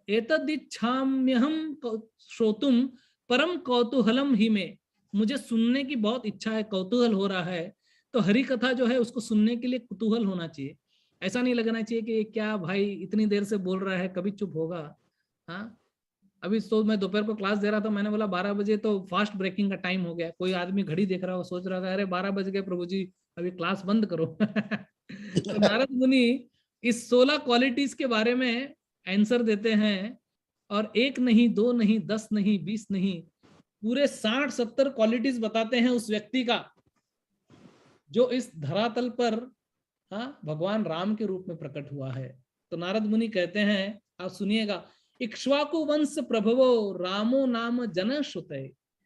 एतदिच्छाम्यहं श्रोतुम परम कौतूहलम ही में, मुझे सुनने की बहुत इच्छा है, कौतूहल हो रहा है। तो हरि कथा जो है उसको सुनने के लिए कुतूहल होना चाहिए। ऐसा नहीं लगना चाहिए कि क्या भाई इतनी देर से बोल रहा है, कभी चुप होगा। अभी तो मैं दोपहर को क्लास दे रहा था, मैंने बोला 12 बजे तो फास्ट ब्रेकिंग का टाइम हो गया। कोई आदमी घड़ी देख रहा हो, सोच रहा था अरे 12 बज गए प्रभु जी, अभी क्लास बंद करो। तो नारद मुनि इस 16 क्वालिटीज के बारे में आंसर देते हैं, और 1 नहीं, 2 नहीं, 10 नहीं, 20 नहीं, पूरे 60-70 क्वालिटीज बताते हैं उस व्यक्ति का जो इस धरातल पर भगवान राम के रूप में प्रकट हुआ है। तो नारद मुनि कहते हैं, आप सुनिएगा, इक्ष्वाकु वंश प्रभवो रामो नाम जन श्रुते।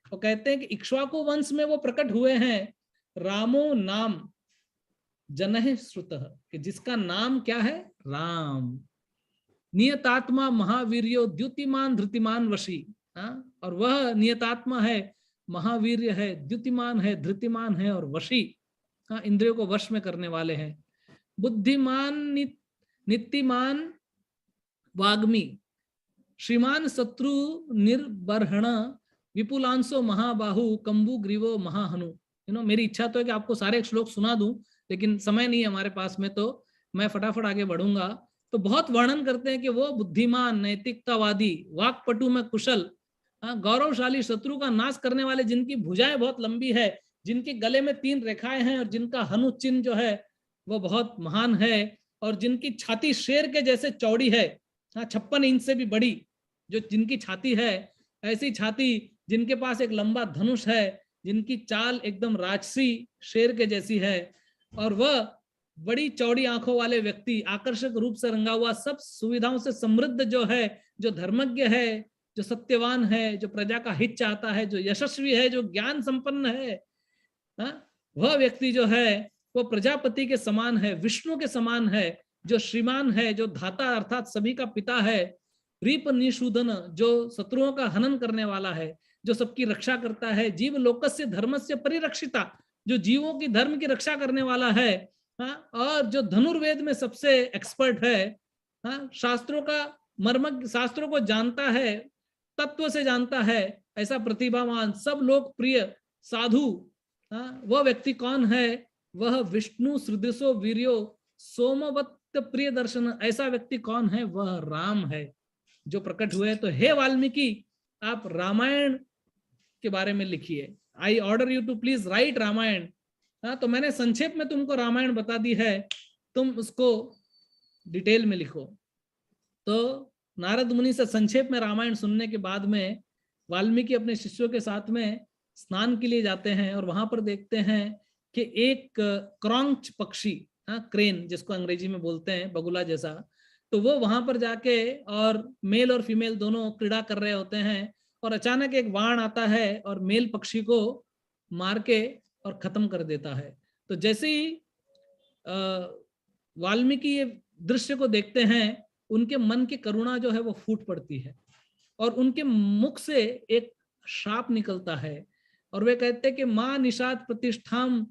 तो कहते हैं कि इक्ष्वाकु वंश में वो प्रकट हुए हैं, रामो नाम जनः श्रुतः, कि जिसका नाम क्या है? राम। नियतात्मा महावीर्यो द्युतिमान धृतिमान वशी, और वह नियतात्मा है, महावीर्य है, द्युतिमान है, धृतिमान है और वशी, इंद्रियों को वश में करने वाले हैं। बुद्धिमान नित्तिमान वाग्मी, श्रीमान शत्रु निर्बर्हण, विपुलांशो महाबाहु, कंबु ग्रीवो महाहनु। मेरी इच्छा तो है कि आपको सारे श्लोक सुना दूं, लेकिन समय नहीं है हमारे पास में, तो मैं फटाफट आगे बढ़ूंगा। तो बहुत वर्णन करते हैं कि वो बुद्धिमान, नैतिकतावादी, वाक्पटु में कुशल, गौरवशाली, शत्रु का नाश करने वाले, जिनकी भुजाएं बहुत लंबी है, जिनके गले में 3 रेखाएं हैं, और जिनका हनु चिन्ह जो है वो बहुत महान है, और जिनकी छाती शेर के जैसे चौड़ी है, 56 इंच से भी बड़ी जो जिनकी छाती है, ऐसी छाती, जिनके पास एक लंबा धनुष है, जिनकी चाल एकदम राजसी शेर के जैसी है, और वह बड़ी चौड़ी आंखों वाले व्यक्ति, आकर्षक रूप से रंगा हुआ, सब सुविधाओं से समृद्ध जो है, जो धर्मज्ञ है, जो सत्यवान है, जो प्रजा का हित चाहता है, जो यशस्वी है, जो ज्ञान संपन्न है, वह व्यक्ति जो है वो प्रजापति के समान है, विष्णु के समान है, जो श्रीमान है, जो धाता अर्थात सभी का पिता है, रीप निषूदन जो शत्रुओं का हनन करने वाला है, जो सबकी रक्षा करता है, जीव लोकस्य धर्मस्य परिरक्षिता जो जीवों की धर्म की रक्षा करने वाला है, और जो धनुर्वेद में सबसे एक्सपर्ट है, शास्त्रों का मर्म शास्त्रों को जानता है, तत्व से जानता है, ऐसा प्रतिभावान सब लोग प्रिय साधु, वह व्यक्ति कौन है? वह विष्णु सदृशो वीर्यो सोमवत प्रिय दर्शन, ऐसा व्यक्ति कौन है? वह राम है जो प्रकट हुए। तो हे वाल्मीकि, आप रामायण के बारे में लिखिए। I order you to please write Ramayana. तो मैंने संक्षेप में तुमको रामायण बता दी है, तुम उसको डिटेल में लिखो। तो नारद मुनि से संक्षेप में रामायण सुनने के बाद में वाल्मीकि अपने शिष्यों के साथ में स्नान के लिए जाते हैं और वहां पर देखते हैं कि एक क्रॉन्च पक्षी, क्रेन जिसको अंग्रेजी में बोलते हैं, बगुला जैसा, तो वो वहां पर जाके और मेल और फीमेल दोनों क्रीड़ा कर रहे होते हैं और अचानक एक बाण आता है और मेल पक्षी को मार के और खत्म कर देता है। तो जैसे ही वाल्मीकि ये दृश्य को देखते हैं, उनके मन की करुणा जो है वो फूट पड़ती है और उनके मुख से एक शाप निकलता है और वे कहते हैं कि मां निषाद प्रतिष्ठाम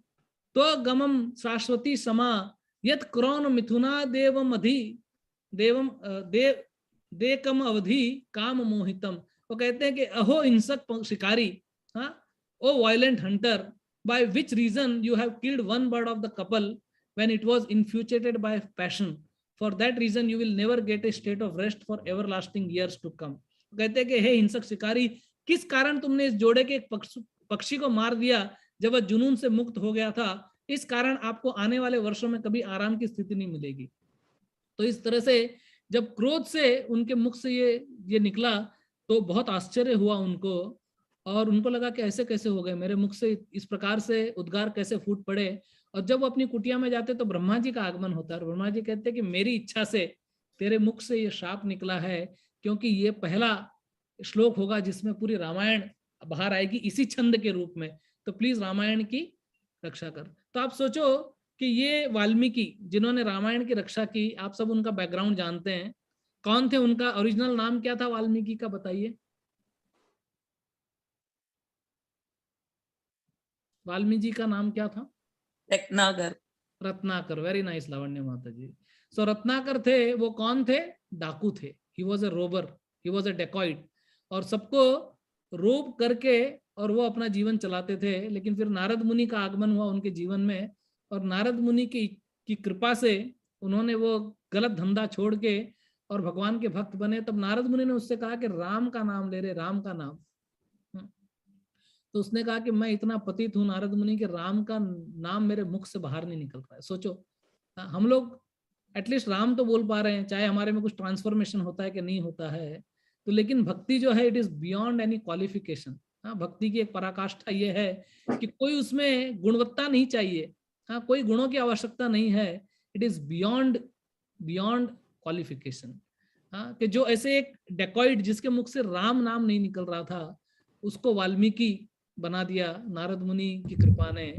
तो गमम शाश्वती समा यत क्रौन मिथुना देवम अधि देवम देकम अवधि काम मोहितम। वो कहते हैं कि अहो हिंसक शिकारी, O violent hunter, by which reason you have killed one bird of the couple when it was infatuated by passion. For that reason you will never get a state of rest for everlasting years to come. कहते हैं कि हे हिंसक शिकारी, किस कारण तुमने इस जोड़े के एक पक्षी को मार दिया जब वह जुनून से मुक्त हो गया था? इस कारण आपको आने वाले वर्षों में कभी आराम की स्थिति नहीं मिलेगी। तो इस तरह से जब क्रोध से उनके मुख से ये निकला तो बहुत आश्चर्य हुआ उनको और उनको लगा कि ऐसे कैसे हो गए, मेरे मुख से इस प्रकार से उद्गार कैसे फूट पड़े। और जब वो अपनी कुटिया में जाते तो ब्रह्मा जी का आगमन होता है और ब्रह्मा जी कहते हैं कि मेरी इच्छा से तेरे मुख से ये शाप निकला है, क्योंकि ये पहला श्लोक होगा जिसमें पूरी रामायण बाहर आएगी इसी छंद के रूप में, तो प्लीज रामायण की रक्षा कर। तो आप सोचो कि ये वाल्मीकि जिन्होंने रामायण की रक्षा की, आप सब उनका बैकग्राउंड जानते हैं, कौन थे? उनका ओरिजिनल नाम क्या था वाल्मीकि का, बताइए। वाल्मीकि का नाम क्या था? रत्नाकर। रत्नाकर, वेरी नाइस लावण्य माता जी। सो रत्नाकर थे, वो कौन थे? डाकू थे। He was a Rober, he was a dacoit, और सबको रोब करके और वो अपना जीवन चलाते थे। लेकिन फिर नारद मुनि का आगमन हुआ उनके जीवन में और नारद मुनि की कृपा से उन्होंने वो गलत धंधा छोड़ के और भगवान के भक्त बने। तब नारद मुनि ने उससे कहा कि राम का नाम ले रहे, राम का नाम। तो उसने कहा कि मैं इतना पतित हूं नारद मुनि के राम का नाम मेरे मुख से बाहर नहीं निकल रहा है। सोचो, हम लोग एटलीस्ट राम तो बोल पा रहे हैं, चाहे हमारे में कुछ ट्रांसफॉर्मेशन होता है कि नहीं होता है, तो लेकिन भक्ति जो है it is beyond any qualification. भक्ति की एक पराकाष्ठा ये है कि कोई उसमें गुणवत्ता नहीं चाहिए, कोई गुणों की आवश्यकता नहीं है, इट इज बियॉन्ड क्वालिफिकेशन। कि जो ऐसे एक डेकॉइड जिसके मुख से राम नाम नहीं निकल रहा था, उसको वाल्मीकि बना दिया नारद मुनि की कृपा ने।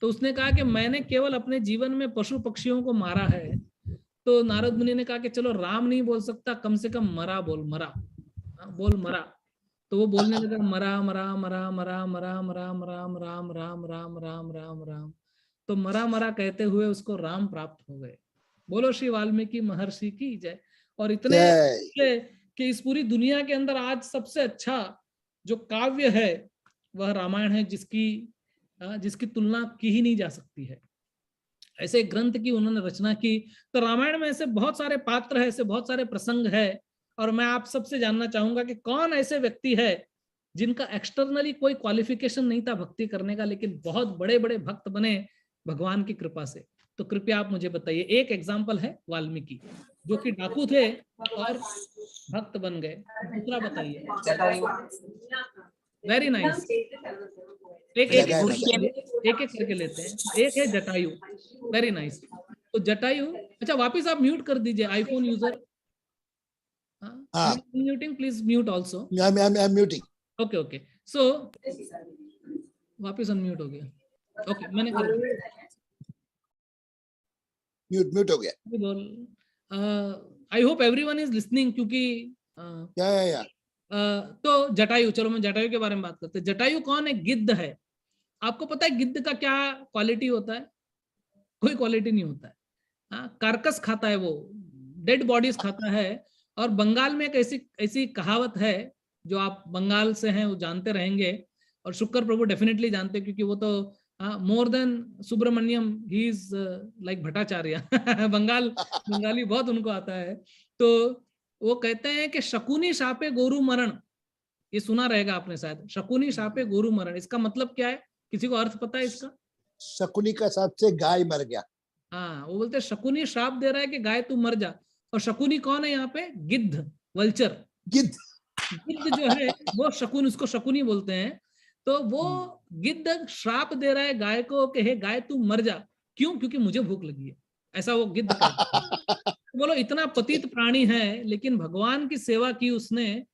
तो उसने कहा कि मैंने केवल अपने जीवन में पशु पक्षियों को मारा है। तो नारद मुनि ने कहा कि चलो राम नहीं बोल सकता, कम से कम मरा बोल, मरा बोल, मरा। तो वो बोलने लगा मरा मरा मरा मरा मरा मरा राम राम राम राम राम राम राम। तो मरा मरा कहते हुए उसको राम प्राप्त हो गए। बोलो श्री वाल्मीकि महर्षि की जय। और इतने कि इस पूरी दुनिया के अंदर आज सबसे अच्छा जो काव्य है वह रामायण है, जिसकी तुलना की ही नहीं जा सकती है। ऐसे ग्रंथ की उन्होंने रचना की। तो रामायण में ऐसे बहुत सारे पात्र है, ऐसे बहुत सारे प्रसंग है, और मैं आप सबसे जानना चाहूंगा कि कौन ऐसे व्यक्ति है जिनका एक्सटर्नली कोई क्वालिफिकेशन नहीं था भक्ति करने का, लेकिन बहुत बड़े बड़े भक्त बने भगवान की कृपा से। तो कृपया आप मुझे बताइए। एक एग्जाम्पल है वाल्मीकि, जो कि डाकू थे और भक्त बन गए। दूसरा बताइए। Very nice. एक करके लेते हैं। एक है जटायु, वेरी नाइस। तो जटायु, अच्छा वापिस आप म्यूट कर दीजिए iPhone user. Muting please, mute also. I'm muting. Okay. So वापिस अनम्यूट हो गया। ओके मैंने कर दिया। म्यूट हो गया। I hope everyone is listening, क्योंकि या तो जटायु, चलो मैं जटायु के बारे में बात करते हैं। जटायु कौन है? गिद्ध है। आपको पता है गिद्ध का क्या क्वालिटी होता है? कोई क्वालिटी नहीं होता है। कार्कस खाता है, वो डेड बॉडीज खाता है। और बंगाल में एक ऐसी कहावत है, जो आप बंगाल से हैं वो जानते रहेंगे, और शुक्र प्रभु डेफिनेटली जानते हैं, क्योंकि वो तो more than Subramanyam he is like Bhattacharya. Bengali बहुत उनको आता है। तो वो कहते हैं कि शकुनी शापे गोरु मरण, ये सुना रहेगा आपने शायद, शकुनी शापे गोरु मरण। इसका मतलब क्या है? किसी को अर्थ पता है इसका? शकुनी का साथ से गाय मर गया। हाँ, वो बोलते हैं शकुनी श्राप दे रहा है कि गाय तू मर जा। और शकुनी कौन है यहाँ पे? गिद्ध, वल्चर। गिद्ध जो है वो शकुन, उसको शकुनी बोलते हैं। तो वो गिद्ध श्राप दे रहा है गाय को कि हे गाय तू मर जा। क्यों? क्योंकि मुझे भूख लगी है, ऐसा वो गिद्ध कहता है। बोलो इतना पतित प्राणी है, लेकिन भगवान की सेवा की उसने,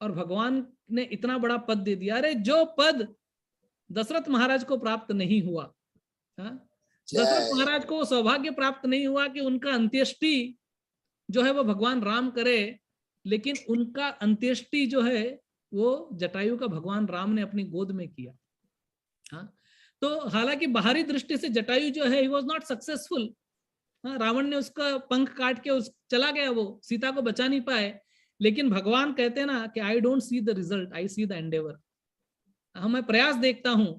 और भगवान ने इतना बड़ा पद दे दिया। अरे जो पद दशरथ महाराज को प्राप्त नहीं हुआ, दशरथ महाराज को सौभाग्य प्राप्त नहीं हुआ कि उनका अंत्येष्टि जो है वो भगवान राम करे, लेकिन उनका अंत्येष्टि जो है वो जटायु का भगवान राम ने अपनी गोद में किया। हाँ, तो हालांकि बाहरी दृष्टि से जटायु जो है he was not successful. Ravan ने उसका पंख काट के चला गया, वो सीता को बचा नहीं पाए। लेकिन भगवान कहते हैं ना कि I don't see the result, I see the Endeavour. मैं प्रयास देखता हूं,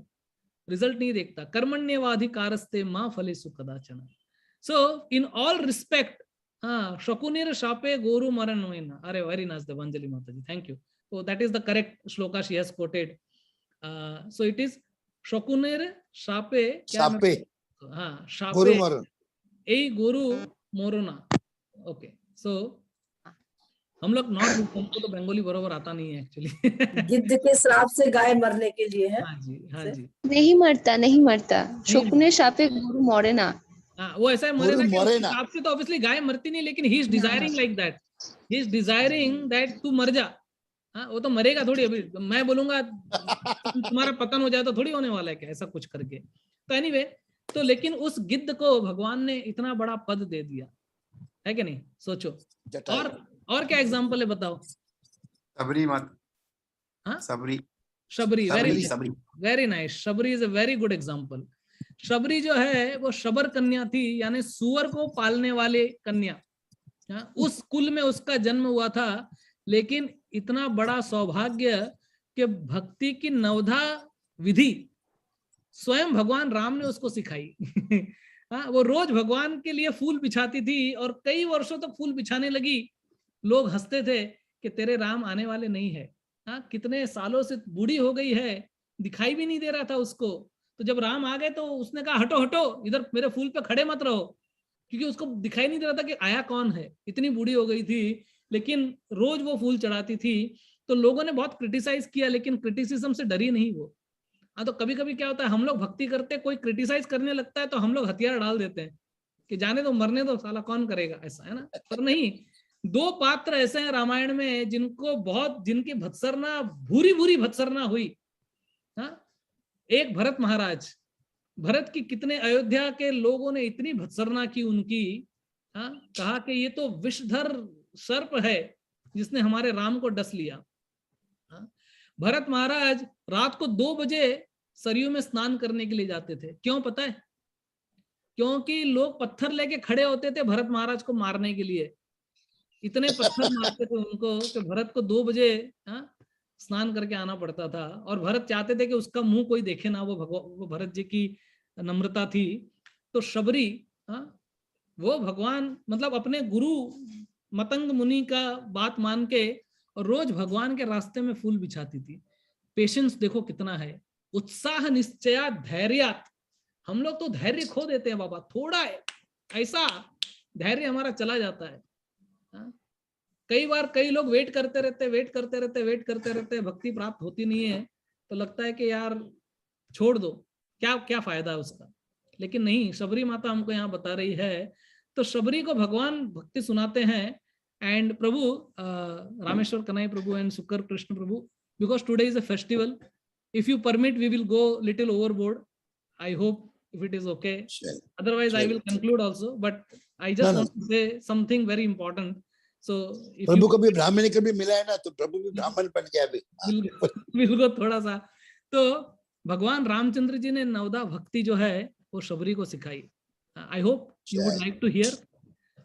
रिजल्ट नहीं देखता। कर्मण्येवाधिकारस्ते मां फलेषु कदाचन। सो इन ऑल रिस्पेक्ट, शकुनिर शापे गोरु मरण वेन। अरे वेरी नाइस देवांजलि माता जी, thank you. So that is the correct shloka she has quoted. So it is शकुनिर शापे, शापे, हाँ शापे गोरु मरण, ए गोरु मोरना। ओके, सो हम लोग नॉर्थ, हमको तो बंगाली बरोबर आता नहीं है एक्चुअली। गिद्ध के श्राप से गाय मरने के लिए है। हाँ जी, हाँ जी। नहीं मरता, नहीं मरता। शकुने शापे गुरु मोरे ना। हाँ, वो ऐसा मरे ना कि मरे उसके ना। श्राप से तो ऑब्वियसली गाय मरती नहीं, लेकिन he is desiring like that, he is desiring that तू मर जा। हाँ, वो तो मरेगा थोड़ी। अभी मैं बोलूंगा तुम्हारा पतन हो जाए तो थोड़ी होने वाला है क्या, ऐसा कुछ करके। तो एनीवे, तो लेकिन उस गिद्ध को भगवान ने इतना बड़ा पद दे दिया है कि नहीं? सोचो। और क्या एग्जांपल है बताओ? सबरी मत, हाँ, Sabari, Shabari, very nice. Shabari is a very good example. Shabari जो है वो शबर कन्या थी, यानी सुअर को पालने वाले कन्या। उस कुल में उसका जन्म हुआ था, लेकिन इतना बड़ा सौभाग्य कि भक्ति की नवधा विधि स्वयं भगवान राम ने उसको सिखाई। वो रोज भगवान के लिए फूल बिछाती थी, और कई वर्षों तक फूल बिछाने लगी। लोग हंसते थे कि तेरे राम आने वाले नहीं है। कितने सालों से बूढ़ी हो गई है, दिखाई भी नहीं दे रहा था उसको। तो जब राम आ गए तो उसने कहा हटो हटो, इधर मेरे फूल पे खड़े मत रहो, क्योंकि उसको दिखाई नहीं दे रहा था कि आया कौन है। इतनी बूढ़ी हो गई थी, लेकिन रोज वो फूल चढ़ाती थी। तो लोगों ने बहुत क्रिटिसाइज किया, लेकिन क्रिटिसिज्म से डरी नहीं वो। तो कभी कभी क्या होता है, हम लोग भक्ति करते, कोई क्रिटिसाइज करने लगता है तो हम लोग हथियार डाल देते हैं कि जाने दो, मरने दो, साला कौन करेगा, ऐसा है ना। पर नहीं, दो पात्र ऐसे हैं रामायण में जिनको बहुत, जिनकी भत्सरना, भूरी भूरी भत्सरना हुई। एक भरत महाराज, भरत की कितने अयोध्या के लोगों ने इतनी भत्सरना की उनकी, कहा कि ये तो विषधर सर्प है जिसने हमारे राम को डस लिया। भरत महाराज रात को 2 बजे सरयू में स्नान करने के लिए जाते थे। क्यों पता है? क्योंकि लोग पत्थर लेके खड़े होते थे भरत महाराज को मारने के लिए। इतने पत्थर मारते थे उनको कि भरत को 2 बजे स्नान करके आना पड़ता था। और भरत चाहते थे कि उसका मुंह कोई देखे ना, वो भरत जी की नम्रता थी। तो शबरी, वो भगवान, मतलब अपने गुरु मतंग मुनि का बात मान के, और रोज भगवान के रास्ते में फूल बिछाती थी। पेशेंस देखो कितना है, उत्साह निश्चया धैर्यात। हम लोग तो धैर्य खो देते हैं बाबा, थोड़ा ऐसा धैर्य हमारा चला जाता है। कई बार कई लोग वेट करते रहते, भक्ति प्राप्त होती नहीं है, तो लगता है कि यार छोड़ दो, क्या क्या फायदा है उसका। लेकिन नहीं, शबरी माता हमको यहाँ बता रही है। तो शबरी को भगवान भक्ति सुनाते हैं। And Prabhu Rameshwar Kanhai Prabhu and Shukra Krishna Prabhu, because today is a festival, if you permit we will go little overboard. I hope if it is okay. चलो, Otherwise, I चलो, will conclude also. But I just No, want to say something very important. So if Prabhu you कभी ब्राह्मण कभी मिला है ना, तो प्रभु भी ब्राह्मण बन गया अभी। बिल्कुल थोड़ा सा, तो भगवान रामचंद्र जी ने नवदा भक्ति जो है वो शबरी को सिखाई। I hope you would like to hear.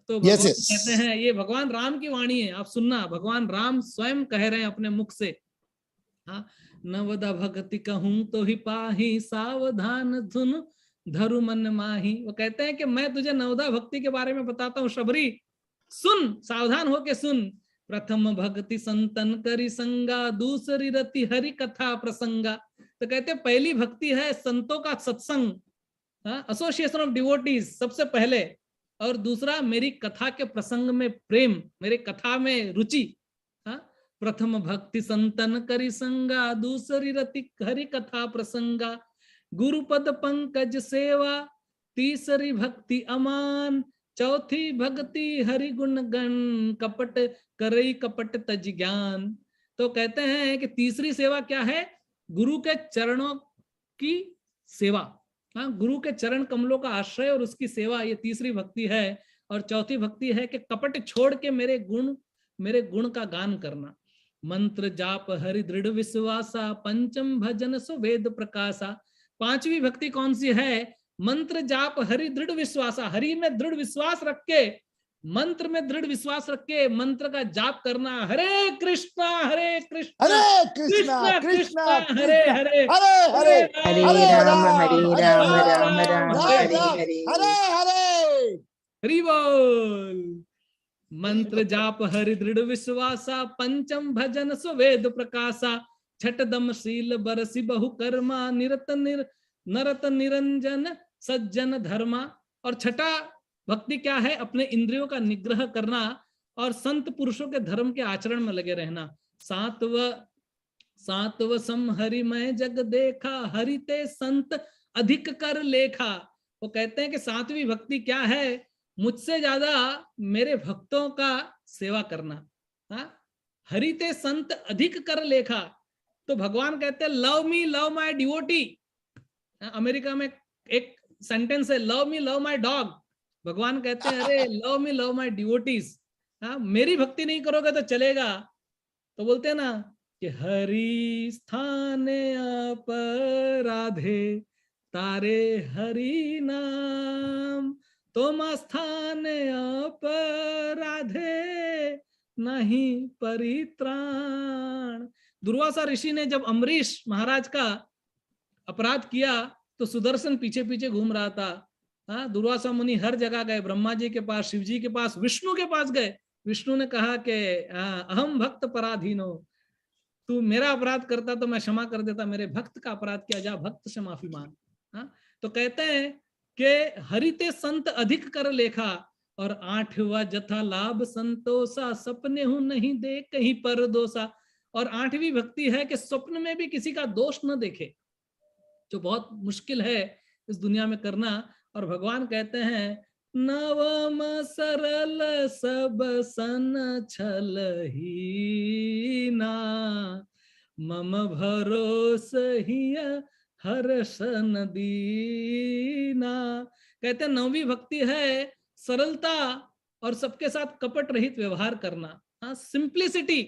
तो Yes, भगवान yes. कहते हैं, ये भगवान राम की वाणी है, आप सुनना, भगवान राम स्वयं कह रहे हैं अपने मुख से। हाँ, नवदा भक्ति कहूं तो ही पाही, सावधान धुन धरु मन माही। वो कहते हैं कि मैं तुझे नवदा भक्ति के बारे में बताता हूँ शबरी, सुन, सावधान होके सुन। प्रथम भक्ति संतन करी संगा, दूसरी रति हरि कथा प्रसंगा। तो कहते हैं पहली भक्ति है संतों का सत्संग, एसोसिएशन ऑफ डिवोटीज सबसे पहले, और दूसरा मेरी कथा के प्रसंग में प्रेम, मेरे कथा में रुचि। प्रथम भक्ति संतन करी संगा, दूसरी रति हरि कथा प्रसंगा, गुरुपद पंकज सेवा, तीसरी भक्ति अमान, चौथी भक्ति हरि गुण गण, कपट करई कपट तज ज्ञान। तो कहते हैं कि तीसरी सेवा क्या है, गुरु के चरणों की सेवा, गुरु के चरण कमलों का आश्रय और उसकी सेवा, ये तीसरी भक्ति है। और चौथी भक्ति है कि कपट छोड़ के मेरे गुण का गान करना। मंत्र जाप हरि दृढ़ विश्वासा, पंचम भजन सुवेद प्रकाशा। पांचवी भक्ति कौन सी है, मंत्र जाप हरि दृढ़ विश्वासा, हरि में दृढ़ विश्वास रख के, मंत्र में दृढ़ विश्वास रख के मंत्र का जाप करना। हरे कृष्णा कृष्णा कृष्णा हरे हरे, हरे हरे राम राम राम हरे हरे। हरे हरि बोल। मंत्र जाप हरि दृढ़ विश्वासा, पंचम भजन सुवेद प्रकाशा, छठ दम शील बरसी बहु कर्मा, नरत निरंजन सज्जन धर्मा। और छठा भक्ति क्या है, अपने इंद्रियों का निग्रह करना और संत पुरुषों के धर्म के आचरण में लगे रहना। सातव सम हरि मैं जग देखा, हरि ते संत अधिक कर लेखा। वो कहते हैं कि सातवीं भक्ति क्या है, मुझसे ज्यादा मेरे भक्तों का सेवा करना। हरि ते संत अधिक कर लेखा। तो भगवान कहते हैं love me love my devotee. America में एक सेंटेंस है, love me love my dog. भगवान कहते हैं अरे love me love my devotees. मेरी भक्ति नहीं करोगे तो चलेगा। तो बोलते हैं ना कि हरि स्थान अपराधे, तारे हरि नाम, तुम स्थान अपराधे नहीं परित्राण। दुर्वासा ऋषि ने जब अम्बरीश महाराज का अपराध किया तो सुदर्शन पीछे पीछे घूम रहा था। दुर्वासा मुनि हर जगह गए, ब्रह्मा जी के पास, शिव जी के पास, विष्णु के पास गए। विष्णु ने कहा कि अहम भक्त पराधीनो, तू मेरा अपराध करता तो मैं क्षमा कर देता, मेरे भक्त का अपराध किया, जा भक्त से माफी मांग। तो कहते हैं कि हरिते संत अधिक कर लेखा। और 8वां जथा लाभ संतोषा, सपने हूं नहीं दे कहीं पर दोषा। और 8वीं भक्ति है कि स्वप्न में भी किसी का दोष न देखे, जो बहुत मुश्किल है इस दुनिया में करना। और भगवान कहते हैं नवम सरल सब सन छल ही ना, मम भरोस हिय हर्षन दीना। कहते हैं 9वीं भक्ति है सरलता और सबके साथ कपट रहित व्यवहार करना, सिंप्लिसिटी।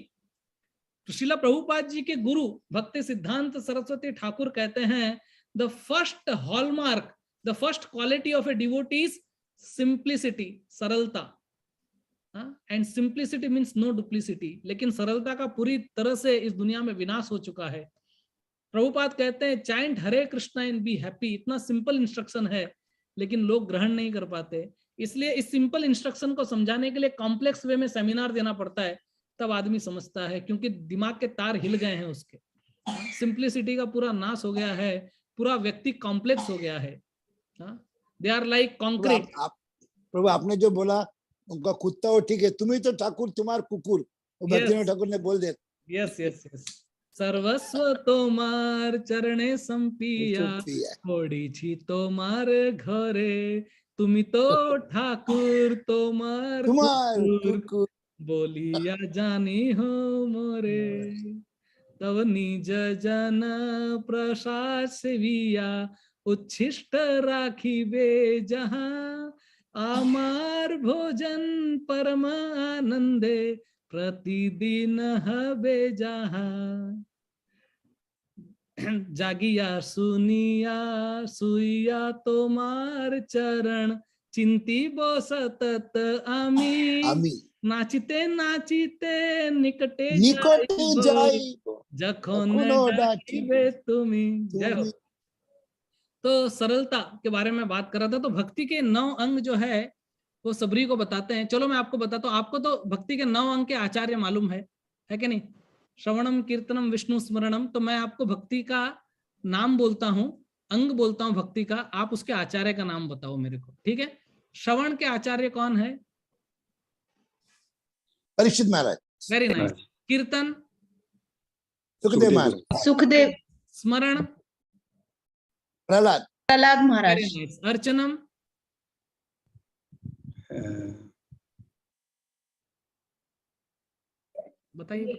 श्रीला प्रभुपाद जी के गुरु भक्ति सिद्धांत सरस्वती ठाकुर कहते हैं the first hallmark, the first quality of a devotee is simplicity, सरलता। And simplicity means no duplicity. लेकिन सरलता का पूरी तरह से इस दुनिया में विनाश हो चुका है। प्रभुपाद कहते हैं chant Hare Krishna and be happy. इतना सिंपल इंस्ट्रक्शन है लेकिन लोग ग्रहण नहीं कर पाते। इसलिए इस सिंपल इंस्ट्रक्शन को समझाने के लिए कॉम्प्लेक्स वे में सेमिनार देना पड़ता है, तब आदमी समझता है, क्योंकि दिमाग के तार हिल गए हैं उसके। सिंप्लिसिटी का पूरा नाश हो गया है, पूरा व्यक्ति कॉम्प्लेक्स हो गया है। They are like concrete. प्रभु आपने जो बोला उनका कुत्ता हो, ठीक है, तुम ही तो ठाकुर, तुम्हार कुकुर, वो भक्तिनाथ ठाकुर ने बोल दिया। Yes yes yes. सर्वस्व तोमार चरणे संपिया, थोड़ी छी तोमार घरे, तुमी तो ठाकुर तोमार कुकुर, बोलिया जानी हो मोरे। तव निज जन प्रसाद सेविया, उच्छिष्ट राखिबे जहाँ, आमार भोजन परम आनंदे, प्रतिदिन हबे जहाँ। जागिया सुनिया सुइया तोमार चरण, चिंतिब सतत आमी, आमी नाचिते नाचिते निकटे निकटे जाइब, जाइब जखन जखनो डाकिबे तुमी। जय हो। तुमी। तो सरलता के बारे में बात कर रहा था। तो भक्ति के 9 अंग जो है वो सबरी को बताते हैं। चलो मैं आपको बताता हूँ। आपको तो भक्ति के 9 अंग के आचार्य मालूम है कि नहीं? श्रवणम कीर्तनम विष्णु स्मरणम। तो मैं आपको भक्ति का नाम बोलता हूँ, अंग बोलता हूँ भक्ति का, आप उसके आचार्य का नाम बताओ मेरे को, ठीक है? श्रवण के आचार्य कौन है? परीक्षित महाराज। Very nice. कीर्तन? सुखदेव महाराज। सुखदेव। स्मरण? प्रहलाद। प्रहलाद वेरी महाराज। नाइस। अर्चनम? बताइए,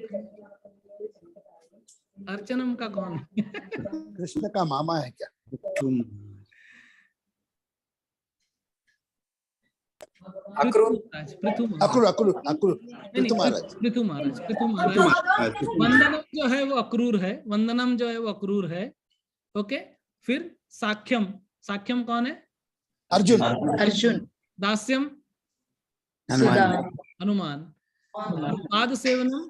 अर्चनम का कौन है? कृष्ण का मामा है क्या? पृथु महाराज। पृथु महाराज। वंदनम जो है वो अक्रूर है, वंदनम जो है वो अक्रूर है। ओके, फिर साख्यम, साख्यम कौन है? अर्जुन। अर्जुन। दास्यम? हनुमान। पाद सेवनम?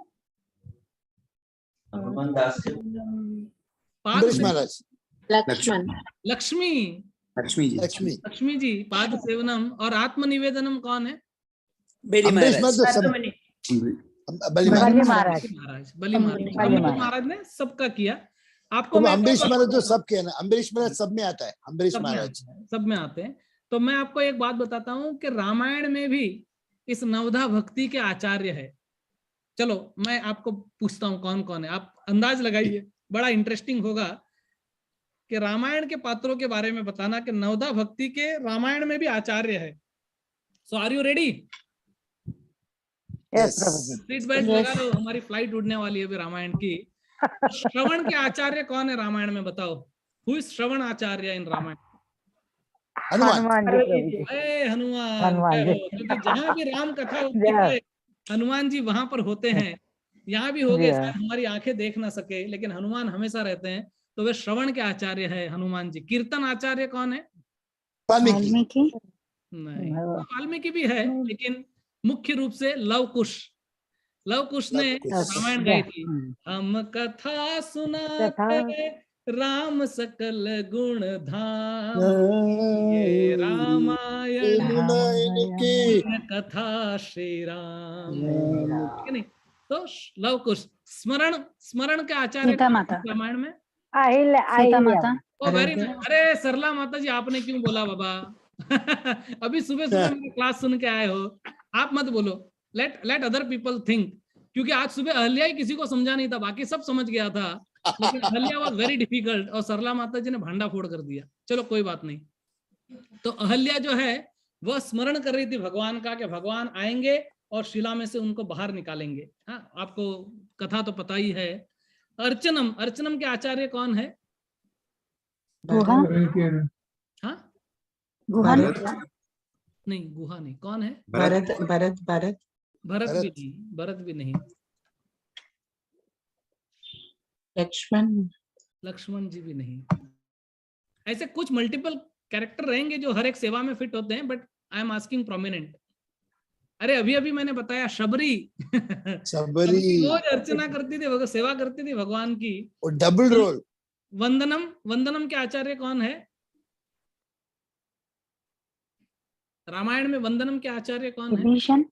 अम्बरीश महाराज। लक्ष्मण। लक्ष्मी? लक्ष्मी जी। पाद सेवनम। और आत्मनिवेदनम कौन है? अम्बरीश बलि महाराज। बलि महाराज ने सबका किया। आपको मैं अम्बरीश महाराज जो सब के ना, अम्बरीश महाराज सब में आता है। अम्बरीश महाराज सब में आते हैं। तो मैं आपको एक बात बताता हूँ कि रामायण में भी इस नवधा भक्ति के आचार्य है। चलो मैं आपको पूछता हूँ कौन कौन है, आप अंदाज लगाइए, बड़ा इंटरेस्टिंग होगा कि रामायण के पात्रों के बारे में बताना कि नवधा भक्ति के रामायण में भी आचार्य है। So are you ready? Seat belt लगा लो, हमारी फ्लाइट उड़ने वाली है अभी रामायण की। श्रवण के आचार्य कौन है रामायण में? बताओ, हु इज श्रवण आचार्य इन रामायण? हनुमान जी। हनुमान। क्योंकि जहां भी राम कथा होती है हनुमान जी वहां पर होते हैं। यहाँ भी हो गए, हमारी आंखें देख ना सके, लेकिन हनुमान हमेशा रहते हैं। तो वे श्रवण के आचार्य है हनुमान जी। कीर्तन आचार्य कौन है? वाल्मीकि। नहीं, वाल्मीकि भी है, लेकिन मुख्य रूप से लव कुश। लव कुश ने रामायण गाई थी। हम कथा सुनाते राम सकल गुण धाम, ये रामायण की कथा श्री राम। ठीक है नहीं? तो लव कुश। स्मरण, स्मरण के आचार्य रामायण में? सीता माता। ओ वेरी नाइस। अरे सरला माता जी, आपने क्यों बोला बाबा? अभी सुबह सुबह मेरी क्लास सुन के आए हो, आप मत बोलो। Let other people think. क्योंकि आज सुबह अहल्या ही किसी को समझा नहीं था, बाकी सब समझ गया था, लेकिन अहल्या वाज वेरी डिफिकल्ट और सरला माता जी ने भांडा फोड़ कर दिया। चलो कोई बात नहीं। तो अहल्या जो है वह स्मरण कर रही थी भगवान का कि भगवान आएंगे और शिला में से उनको बाहर निकालेंगे। हाँ, आपको कथा तो पता ही है। अर्चनम, अर्चनम के आचार्य कौन है? गुहा। हाँ, गुहा नहीं, गुहा नहीं। कौन है? भरत। भरत। भरत। भरत भी नहीं, भरत भी नहीं। लक्ष्मण। लक्ष्मण जी भी नहीं। ऐसे कुछ मल्टीपल कैरेक्टर रहेंगे जो हर एक सेवा में फिट होते हैं, but I am asking prominent. अरे अभी अभी मैंने बताया शबरी। शबरी रोज अर्चना करती थी, सेवा करती थी भगवान की। और डबल रोल। वंदनम, वंदनम के आचार्य कौन है? रामायण में वंदनम के आचार्य कौन है? Vibhishan.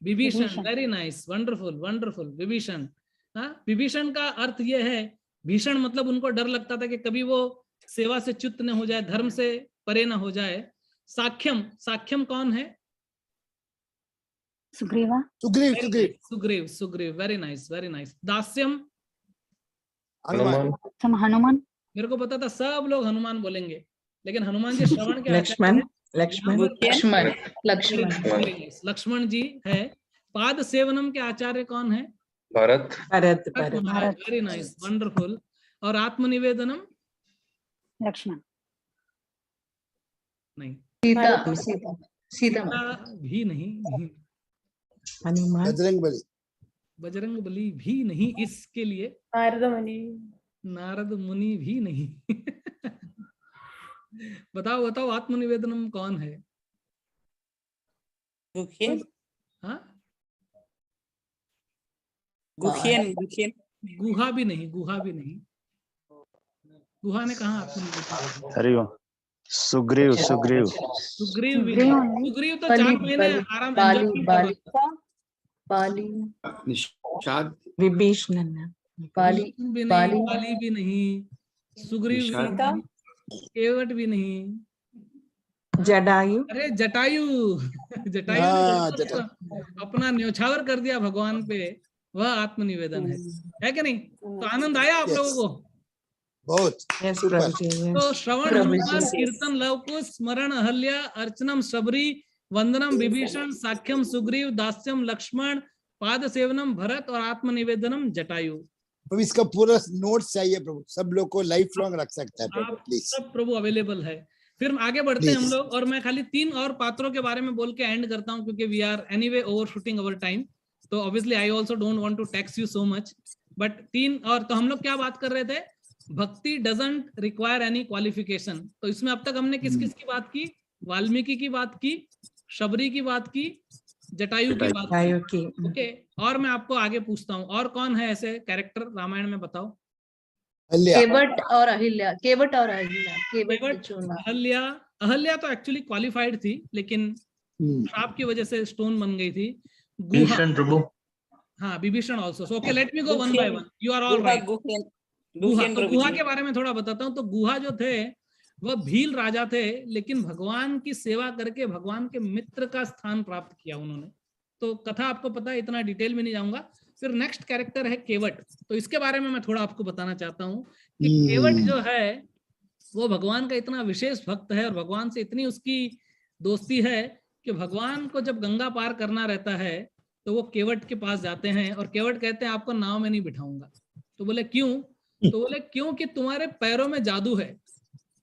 Vibhishan. Very nice, wonderful wonderful. Vibhishan. हाँ, विभीषण का अर्थ यह है, भीषण मतलब उनको डर लगता था कि कभी वो सेवा से च्युत न हो जाए, धर्म से परे न हो जाए। साख्यम, साख्यम कौन है? Sugriva. Sugriva. Sugriva. Sugriva. Sugriva. Very nice, very nice. दास्यम? हनुमान। मेरे को पता था सब लोग हनुमान बोलेंगे, लेकिन हनुमान जी श्रवण के लक्ष्मण। लक्ष्मण। लक्ष्मण। लक्ष्मण। लक्ष्मण जी है। पाद सेवनम के आचार्य कौन है? Bharat. Bharat. Very nice, wonderful. और आत्मनिवेदनम? लक्ष्मण। नहीं, सीता सीता सीता सीता भी नहीं, हनुमान बजरंग बली, बजरंग बली भी नहीं, इसके लिए नारद मुनि, नारद मुनि भी नहीं। बताओ बताओ, आत्मनिवेदनम कौन है? गुहियन हाँ, गुहियन गुहियन गुहा भी नहीं, गुहा भी नहीं। गुहा ने कहा आत्मनिवेदन? हरिओम। सुग्रीव सुग्रीव सुग्रीव भी नहीं। सुग्रीव तो 4 महीने आराम एंजॉय कर रहा था। पाली निषाद विभीषण पाली भीष्म भी नहीं, पाली पाली भी नहीं, सुग्रीव भी निषाद नहीं, केवट भी नहीं। जटायु अरे जटायु, जटायु हाँ, ने अपना न्योछावर कर दिया भगवान पे, वह आत्मनिवेदन है कि नहीं? तो आनंद आया आप Yes. लोगों को? बहुत यस सुपर। प्रभु जी तो यस श्रवण प्रभु हनुमान जी कीर्तन लवकुश स्मरण अहल्या अर्चनम शबरी वंदनम विभीषण साख्यम सुग्रीव दास्यम लक्ष्मण पाद सेवनम भरत और आत्मनिवेदनम जटायु। प्रभु इसका पूरा नोट्स चाहिए प्रभु, सब लोग को लाइफ लॉन्ग रख सकता है प्रभु, आप प्लीज सब प्रभु अवेलेबल है। फिर आगे बढ़ते हैं हम Please. लोग, और मैं खाली 3 और पात्रों के बारे में बोल के एंड करता हूं, क्योंकि we are anyway over shooting our time. तो obviously I also don't want to tax you so much, but 3 और। तो हम लोग क्या बात कर रहे थे? भक्ति डजंट रिक्वायर एनी क्वालिफिकेशन। तो इसमें अब तक हमने किस किस की बात की? वाल्मीकि की बात की, शबरी की बात की, जटायु की बात जटायु की। की ओके, और मैं आपको आगे पूछता हूँ, और कौन है ऐसे कैरेक्टर रामायण में? बताओ। अहिल्या, केवट और अहिल्या, केवट और अहिल्या, केवट केवट, चुना। अहल्या। अहल्या तो एक्चुअली क्वालिफाइड थी, लेकिन हम्म, श्राप की वजह से स्टोन बन गई थी। गुहा, भीषण प्रभु हाँ Vibhishan also. So okay, let me go one by one, you are all right. Guhiyan Guha, Guhiyan तो प्रभु गुहा जी के बारे में थोड़ा बताता हूँ। तो गुहा जो थे वह भील राजा थे, लेकिन भगवान की सेवा करके भगवान के मित्र का स्थान प्राप्त किया उन्होंने। तो कथा आपको पता है, इतना डिटेल में नहीं जाऊंगा। फिर नेक्स्ट कैरेक्टर है केवट। तो इसके बारे में मैं थोड़ा आपको बताना चाहता हूँ कि केवट जो है वो भगवान का इतना विशेष भक्त है, और भगवान से इतनी उसकी दोस्ती है कि भगवान को जब गंगा पार करना रहता है तो वो केवट के पास जाते हैं, और केवट कहते हैं आपको नाव में नहीं बिठाऊंगा। तो बोले क्यों? तो बोले क्योंकि तुम्हारे पैरों में जादू है।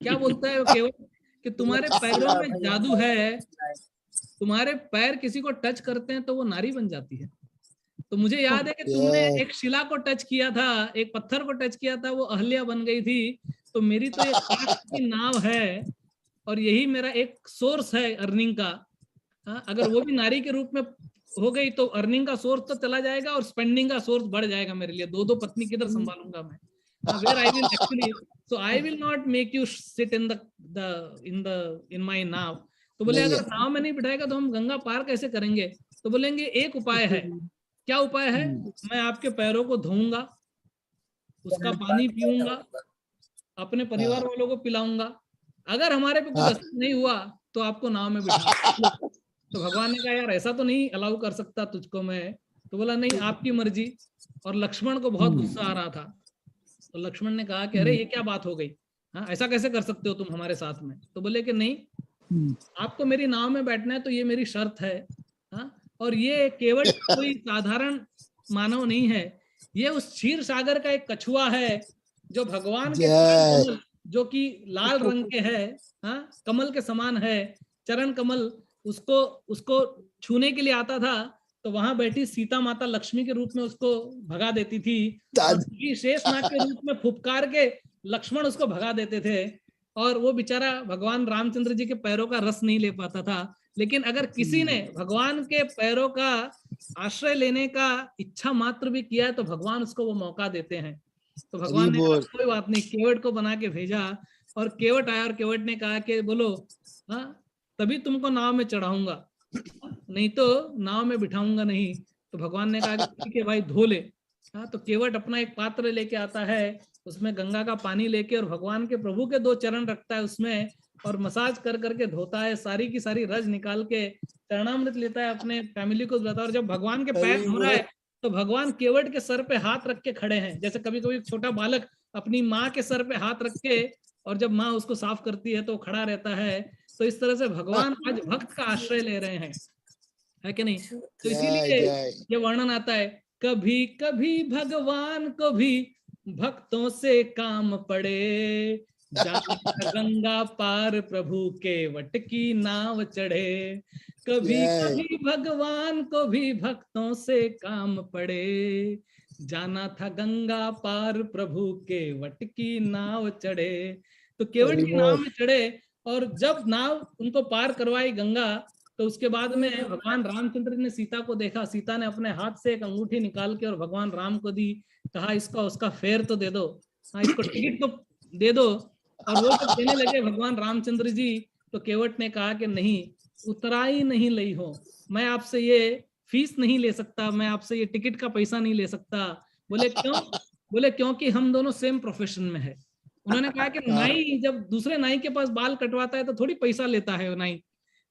क्या बोलता है वो केवट? कि तुम्हारे पैरों में जादू है, तुम्हारे पैर किसी को टच करते हैं तो वो नारी बन जाती है। तो मुझे याद है कि तुमने एक शिला को टच किया था, एक पत्थर को टच किया था, वो अहल्या बन गई थी। तो मेरी तो ये काठ की नाव है, और यही मेरा एक सोर्स है अर्निंग का। हाँ, अगर वो भी नारी के रूप में हो गई तो अर्निंग का सोर्स तो चला जाएगा, और स्पेंडिंग का सोर्स बढ़ जाएगा मेरे लिए। 2 पत्नी किधर संभालूंगा मैं? Where I will actually, so I will not make you sit in in my नाव। तो बोले अगर नाव में नहीं बिठाएगा तो हम गंगा पार कैसे करेंगे? तो बोलेंगे एक उपाय है। क्या उपाय है? मैं आपके पैरों को धोऊंगा, उसका पानी पीऊंगा, अपने परिवार वालों को पिलाऊंगा। अगर हमारे पे कुछ असर नहीं हुआ तो आपको नाव में बिठा। तो भगवान ने कहा यार ऐसा तो नहीं अलाउ कर सकता तुझको मैं। तो बोला नहीं, आपकी मर्जी। और लक्ष्मण को बहुत गुस्सा आ रहा था। तो लक्ष्मण ने कहा कि अरे ये क्या बात हो गई? हाँ, ऐसा कैसे कर सकते हो तुम हमारे साथ में? तो बोले कि नहीं, आपको मेरी नाव में बैठना है तो ये मेरी शर्त है। हाँ, और ये केवट कोई साधारण मानव नहीं है, ये उस क्षीर सागर का एक कछुआ है जो भगवान के चरण कमल, जो कि लाल रंग के है, हाँ, कमल के समान है चरण कमल, उसको छूने के लिए आता था। तो वहां बैठी सीता माता लक्ष्मी के रूप में उसको भगा देती थी, और शेषनाग के रूप में फुफकार के लक्ष्मण उसको भगा देते थे। और वो बेचारा भगवान रामचंद्र जी के पैरों का रस नहीं ले पाता था। लेकिन अगर किसी ने भगवान के पैरों का आश्रय लेने का इच्छा मात्र भी किया है तो भगवान उसको वो मौका देते हैं। तो भगवान ने कहा कोई बात नहीं, केवट को बना के भेजा, और केवट आया, और केवट ने कहा कि बोलो, हाँ, तभी तुमको नाव में चढ़ाऊंगा, नहीं तो नाव में बिठाऊंगा नहीं। तो भगवान ने कहा कि ठीक है भाई, धो ले। हाँ, तो केवट अपना एक पात्र लेके आता है, उसमें गंगा का पानी लेके, और भगवान के प्रभु के 2 चरण रखता है उसमें, और मसाज कर करके धोता है, सारी की सारी रज निकाल के चरणामृत लेता है, अपने फैमिली को बताता है। और जब भगवान के पैर धो रहा है तो भगवान केवट के सर पे हाथ रख के खड़े हैं, जैसे कभी कभी छोटा बालक अपनी माँ के सर पे हाथ रख के, और जब माँ उसको साफ करती है तो खड़ा रहता है। तो इस तरह से भगवान आज भक्त का आश्रय ले रहे हैं, है कि नहीं? तो इसीलिए ये वर्णन आता है, कभी कभी भगवान को भी भक्तों से काम पड़े, जाना गंगा पार प्रभु केवट की नाव चढ़े, कभी कभी भगवान को भी भक्तों से काम पड़े। जाना था गंगा पार प्रभु केवट की नाव चढ़े। तो केवट की नाव में चढ़े, और जब नाव उनको पार करवाई गंगा, तो उसके बाद में भगवान रामचंद्र ने सीता को देखा। सीता ने अपने हाथ से एक अंगूठी निकाल के और भगवान राम को दी। कहा इसका उसका फेयर तो दे दो, हाँ इसको टिकट तो दे दो। और वो जब देने लगे भगवान रामचंद्र जी, तो केवट ने कहा कि नहीं, उतरा ही नहीं लई हो, मैं आपसे ये फीस नहीं ले सकता, मैं आपसे ये टिकट का पैसा नहीं ले सकता। बोले क्यों? बोले क्योंकि हम दोनों सेम प्रोफेशन में है। उन्होंने कहा कि नाई जब दूसरे नाई के पास बाल कटवाता है तो थोड़ी पैसा लेता है नाई,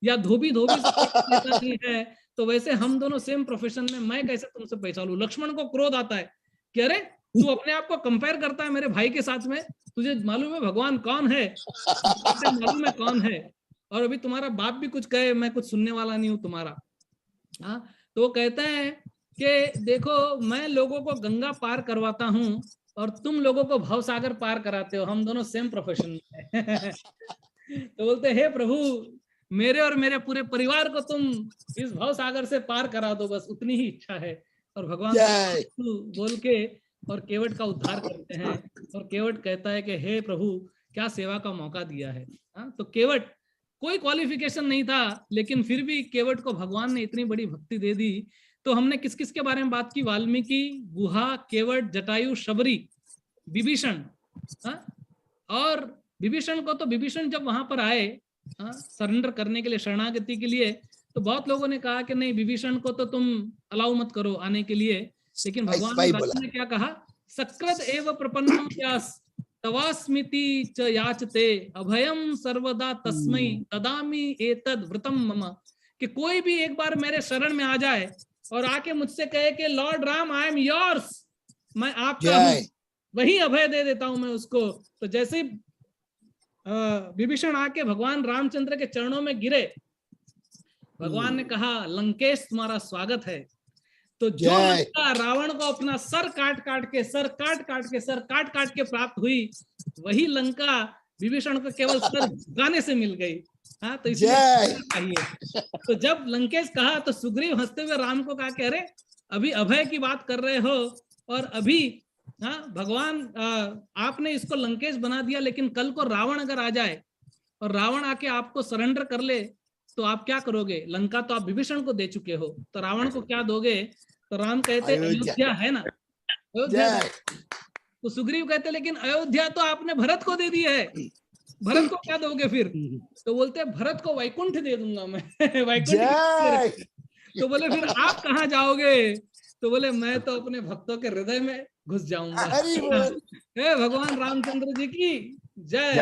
या धोबी से लेता नहीं है, तो वैसे हम दोनों सेम प्रोफेशन में, मैं कैसे तुमसे पैसा लूं। लक्ष्मण को क्रोध आता है कि अरे तू अपने आप को कंपेयर करता है मेरे भाई के साथ में, तुझे मालूम है भगवान कौन है, मालूम है कौन है, और अभी तुम्हारा बाप भी कुछ कहे मैं कुछ सुनने वाला नहीं हूं तुम्हारा। हाँ, तो वो कहते हैं कि देखो मैं लोगों को गंगा पार करवाता हूँ और तुम लोगों को भवसागर पार कराते हो, हम दोनों सेम प्रोफेशन में हैं। तो बोलते हे प्रभु, मेरे और मेरे पूरे परिवार को तुम इस भवसागर से पार करा दो, बस उतनी ही इच्छा है। और भगवान बोल के और केवट का उद्धार करते हैं। और केवट कहता है कि हे प्रभु, क्या सेवा का मौका दिया है। तो केवट कोई क्वालिफिकेशन नहीं था, लेकिन फिर भी केवट को भगवान ने इतनी बड़ी भक्ति दे दी। तो हमने किस किस के बारे में बात की? वाल्मीकि, गुहा, केवट, जटायु, शबरी, विभीषण। और विभीषण को तो विभीषण जब वहां पर आए सरेंडर करने के लिए, शरणागति के लिए, तो बहुत लोगों ने कहा कि नहीं विभीषण को तो तुम अलाउ मत करो आने के लिए। लेकिन भगवान ने क्या कहा? सकृत एव प्रपन्नम यास तवास्मिति च याचते अभयम सर्वदा तस्मै ददामि एतद व्रतम मम। कि कोई भी एक बार मेरे शरण में आ जाए और आके मुझसे कहे कि Lord Ram I am yours, मैं आपका हूं, वही अभय दे देता हूं मैं उसको। तो जैसे विभीषण आके भगवान रामचंद्र के चरणों में गिरे, भगवान ने कहा लंकेश तुम्हारा स्वागत है। तो जो लंका रावण को अपना सर काट काट के प्राप्त हुई, वही लंका विभीषण को केवल सर झुकाने से मिल गई। हाँ, तो इसलिए तो जब लंकेश कहा तो सुग्रीव हंसते हुए राम को कहा कि अरे अभी अभय की बात कर रहे हो, और अभी भगवान आपने इसको लंकेश बना दिया, लेकिन कल को रावण अगर आ जाए और रावण आके आपको सरेंडर कर ले तो आप क्या करोगे? लंका तो आप विभीषण को दे चुके हो, तो रावण को क्या दोगे? तो राम कहते अयोध्या है ना, अयोध्या। तो सुग्रीव कहते लेकिन अयोध्या तो आपने भरत को दे दी है, भरत को क्या दोगे फिर? तो बोलते भरत को वैकुंठ दे दूंगा मैं। वैकुंठ। तो बोले फिर आप कहाँ जाओगे? तो बोले मैं तो अपने भक्तों के हृदय में घुस जाऊंगा। हे भगवान रामचंद्र जी की जय।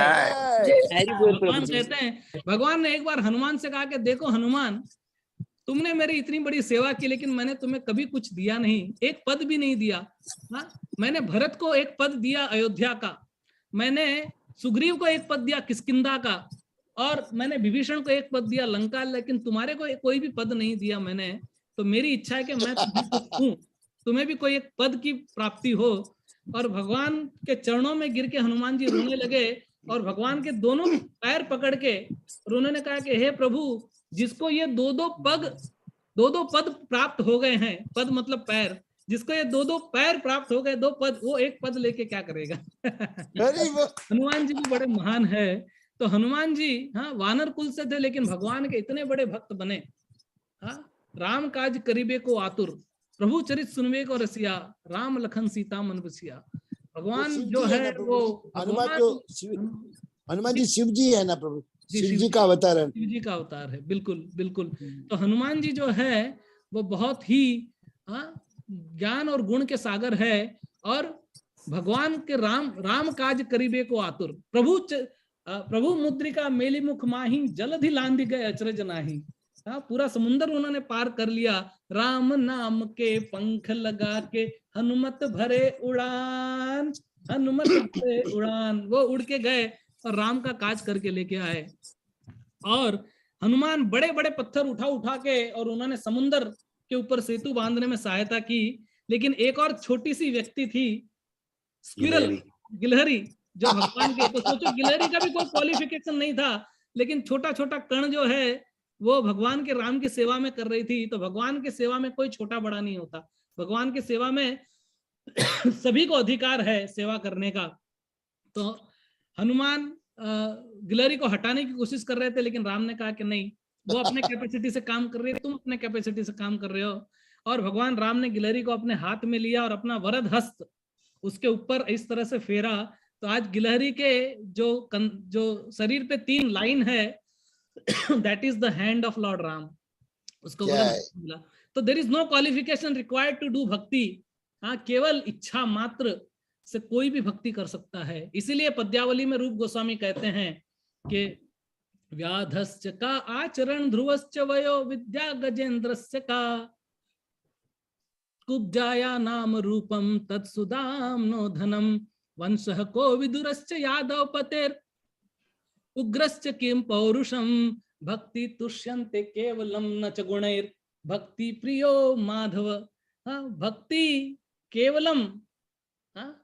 भगवान कहते हैं, भगवान ने एक बार हनुमान से कहा कि देखो हनुमान, तुमने मेरी इतनी बड़ी सेवा की, लेकिन मैंने तुम्हें कभी कुछ दिया नहीं, एक पद भी नहीं दिया। मैंने भरत को एक पद दिया अयोध्या का, मैंने सुग्रीव को एक पद दिया किष्किंधा का, और मैंने विभीषण को एक पद दिया लंका, लेकिन तुम्हारे को कोई भी पद नहीं दिया मैंने। तो मेरी इच्छा है कि मैं तुम्हें भी कोई एक पद की प्राप्ति हो। और भगवान के चरणों में गिर के हनुमान जी रोने लगे, और भगवान के दोनों पैर पकड़ के उन्होंने कहा कि हे प्रभु, जिसको ये दो दो पद प्राप्त हो गए हैं, पद मतलब पैर, जिसको ये दो पैर प्राप्त हो गए, दो पद, वो एक पद लेके क्या करेगा? हनुमान जी भी बड़े महान है। तो हनुमान जी वानर कुल से थे, लेकिन भगवान के इतने बड़े भक्त बने। राम काज करीबे को आतुर, प्रभु चरित सुनवे को रसिया, राम लखन सीता मन बसिया। भगवान जो है वो हनुमान जी शिव जी है ना प्रभु, शिव जी का अवतार है, शिव जी का अवतार है। बिल्कुल बिल्कुल। तो हनुमान जी जो है वो बहुत ही ज्ञान और गुण के सागर है, और भगवान के राम काज करीबे को आतुर, प्रभु मुद्रिका मेली मुख माही, जलधि लांधि गए अचरज नाही। पूरा समुद्र उन्होंने पार कर लिया। राम नाम के पंख लगा के हनुमत भरे उड़ान, हनुमत भरे उड़ान। वो उड़ के गए और राम का काज करके लेके आए। और हनुमान बड़े बड़े पत्थर उठा के और उन्होंने समुद्र के ऊपर सेतु बांधने में सहायता की। लेकिन एक और छोटी सी व्यक्ति थी, स्क्विरल, गिलहरी, जो भगवान के, तो सोचो गिलहरी का भी कोई क्वालिफिकेशन नहीं था, लेकिन छोटा छोटा कण जो है वो भगवान के राम की सेवा में कर रही थी। तो भगवान की सेवा में कोई छोटा बड़ा नहीं होता, भगवान की सेवा में सभी को अधिकार है सेवा करने का। तो हनुमान गिलहरी को हटाने की कोशिश कर रहे थे, लेकिन राम ने कहा कि नहीं, वो अपने कैपेसिटी से काम कर रही है, तुम अपने कैपेसिटी से काम कर रहे हो। और भगवान राम ने गिलहरी को अपने हाथ में लिया और अपना वरद हस्त उसके ऊपर इस तरह से फेरा। तो आज गिलहरी के जो शरीर पे 3 लाइन है, that is the hand of lord Ram, उसको मिला। तो there is no qualification required to do bhakti. हाँ, केवल इच्छा मात्र से कोई भी भक्ति कर सकता है। इसीलिए पद्यावली में रूप गोस्वामी कहते हैं कि व्याधस्य का आचरण ध्रुवश्च वयो विद्या गजेंद्रस्य का कुब्जाया नाम रूपम तत्सुदाम नो धनम वंशः को विदुरश्च यादव पतेर उग्रश्च किम पौरुषम भक्ति तुष्यन्ते केवलम न च गुणैर भक्ति प्रियो माधव। हाँ, भक्ति केवलम, हाँ,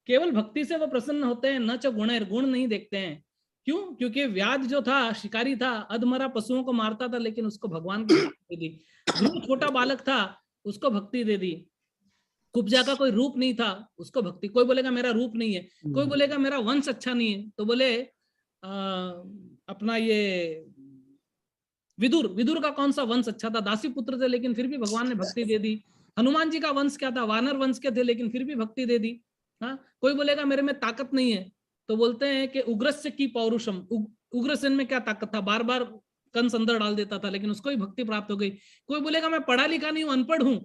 केवल भक्ति से वो प्रसन्न होते हैं, न च गुणैर, गुण नहीं देखते हैं। क्यों? क्योंकि व्याध जो था शिकारी था, अधमरा पशुओं को मारता था, लेकिन उसको भगवान की भक्ति दे दी। ध्रुव छोटा बालक था, उसको भक्ति दे दी। कुब्जा का कोई रूप नहीं था, उसको भक्ति। कोई बोलेगा मेरा रूप नहीं है, कोई बोलेगा मेरा वंश अच्छा नहीं है, तो बोले अपना ये विदुर का कौन सा वंश अच्छा था, दासी पुत्र थे, लेकिन फिर भी भगवान ने भक्ति दे दी। हनुमान जी का वंश क्या था, वानर वंश के थे, लेकिन फिर भी भक्ति दे दी। हाँ, कोई बोलेगा मेरे में ताकत नहीं है, तो बोलते हैं कि उग्रस्य की पौरुषम, उग्रसेन में क्या ताकत था, बार बार कंस अंदर डाल देता था, लेकिन उसको ही भक्ति प्राप्त हो गई। कोई बोलेगा मैं पढ़ा लिखा नहीं हूं, अनपढ़ हूं,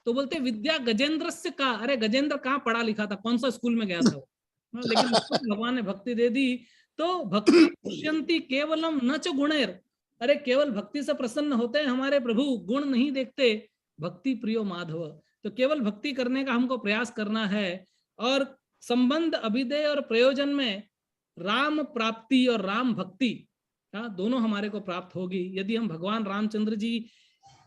तो बोलते विद्या गजेंद्रस्य का। अरे गजेंद्र कहाँ पढ़ा लिखा था, कौन सा स्कूल में गया था, लेकिन उसको भगवान ने भक्ति दे दी। तो भक्ति पुष्यन्ति केवलम न च गुणैर, अरे केवल भक्ति से प्रसन्न होते हैं हमारे प्रभु, गुण नहीं देखते। भक्ति प्रियो माधव, तो केवल भक्ति करने का हमको प्रयास करना है। और संबंध अभिधेय और प्रयोजन में राम प्राप्ति और राम भक्ति, दोनों हमारे को प्राप्त होगी। यदि हम भगवान रामचंद्र जी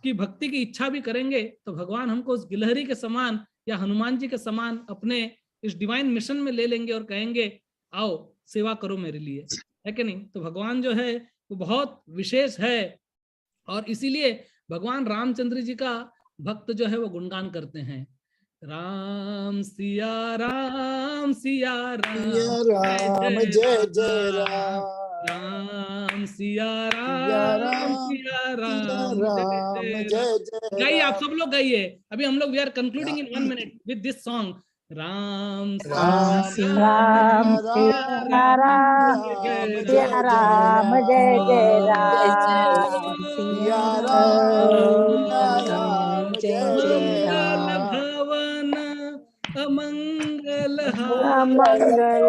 की भक्ति की इच्छा भी करेंगे, तो भगवान हमको उस गिलहरी के समान या हनुमान जी के समान अपने इस डिवाइन मिशन में ले लेंगे और कहेंगे आओ सेवा करो मेरे लिए, है कि नहीं। तो भगवान जो है वो बहुत विशेष है, और इसीलिए भगवान रामचंद्र जी का भक्त जो है वो गुणगान करते हैं, राम सिया राम सिया राम जय जय राम, राम सिया राम सिया राम जय जय। गाइए, आप सब लोग गाइए। अभी हम लोग we are concluding in 1 minute with this song. Ram Ram Ram Siya Ram Siya Ram जय जय राम सिया राम जय जय राम भवन अमंगल प्रभु मंगल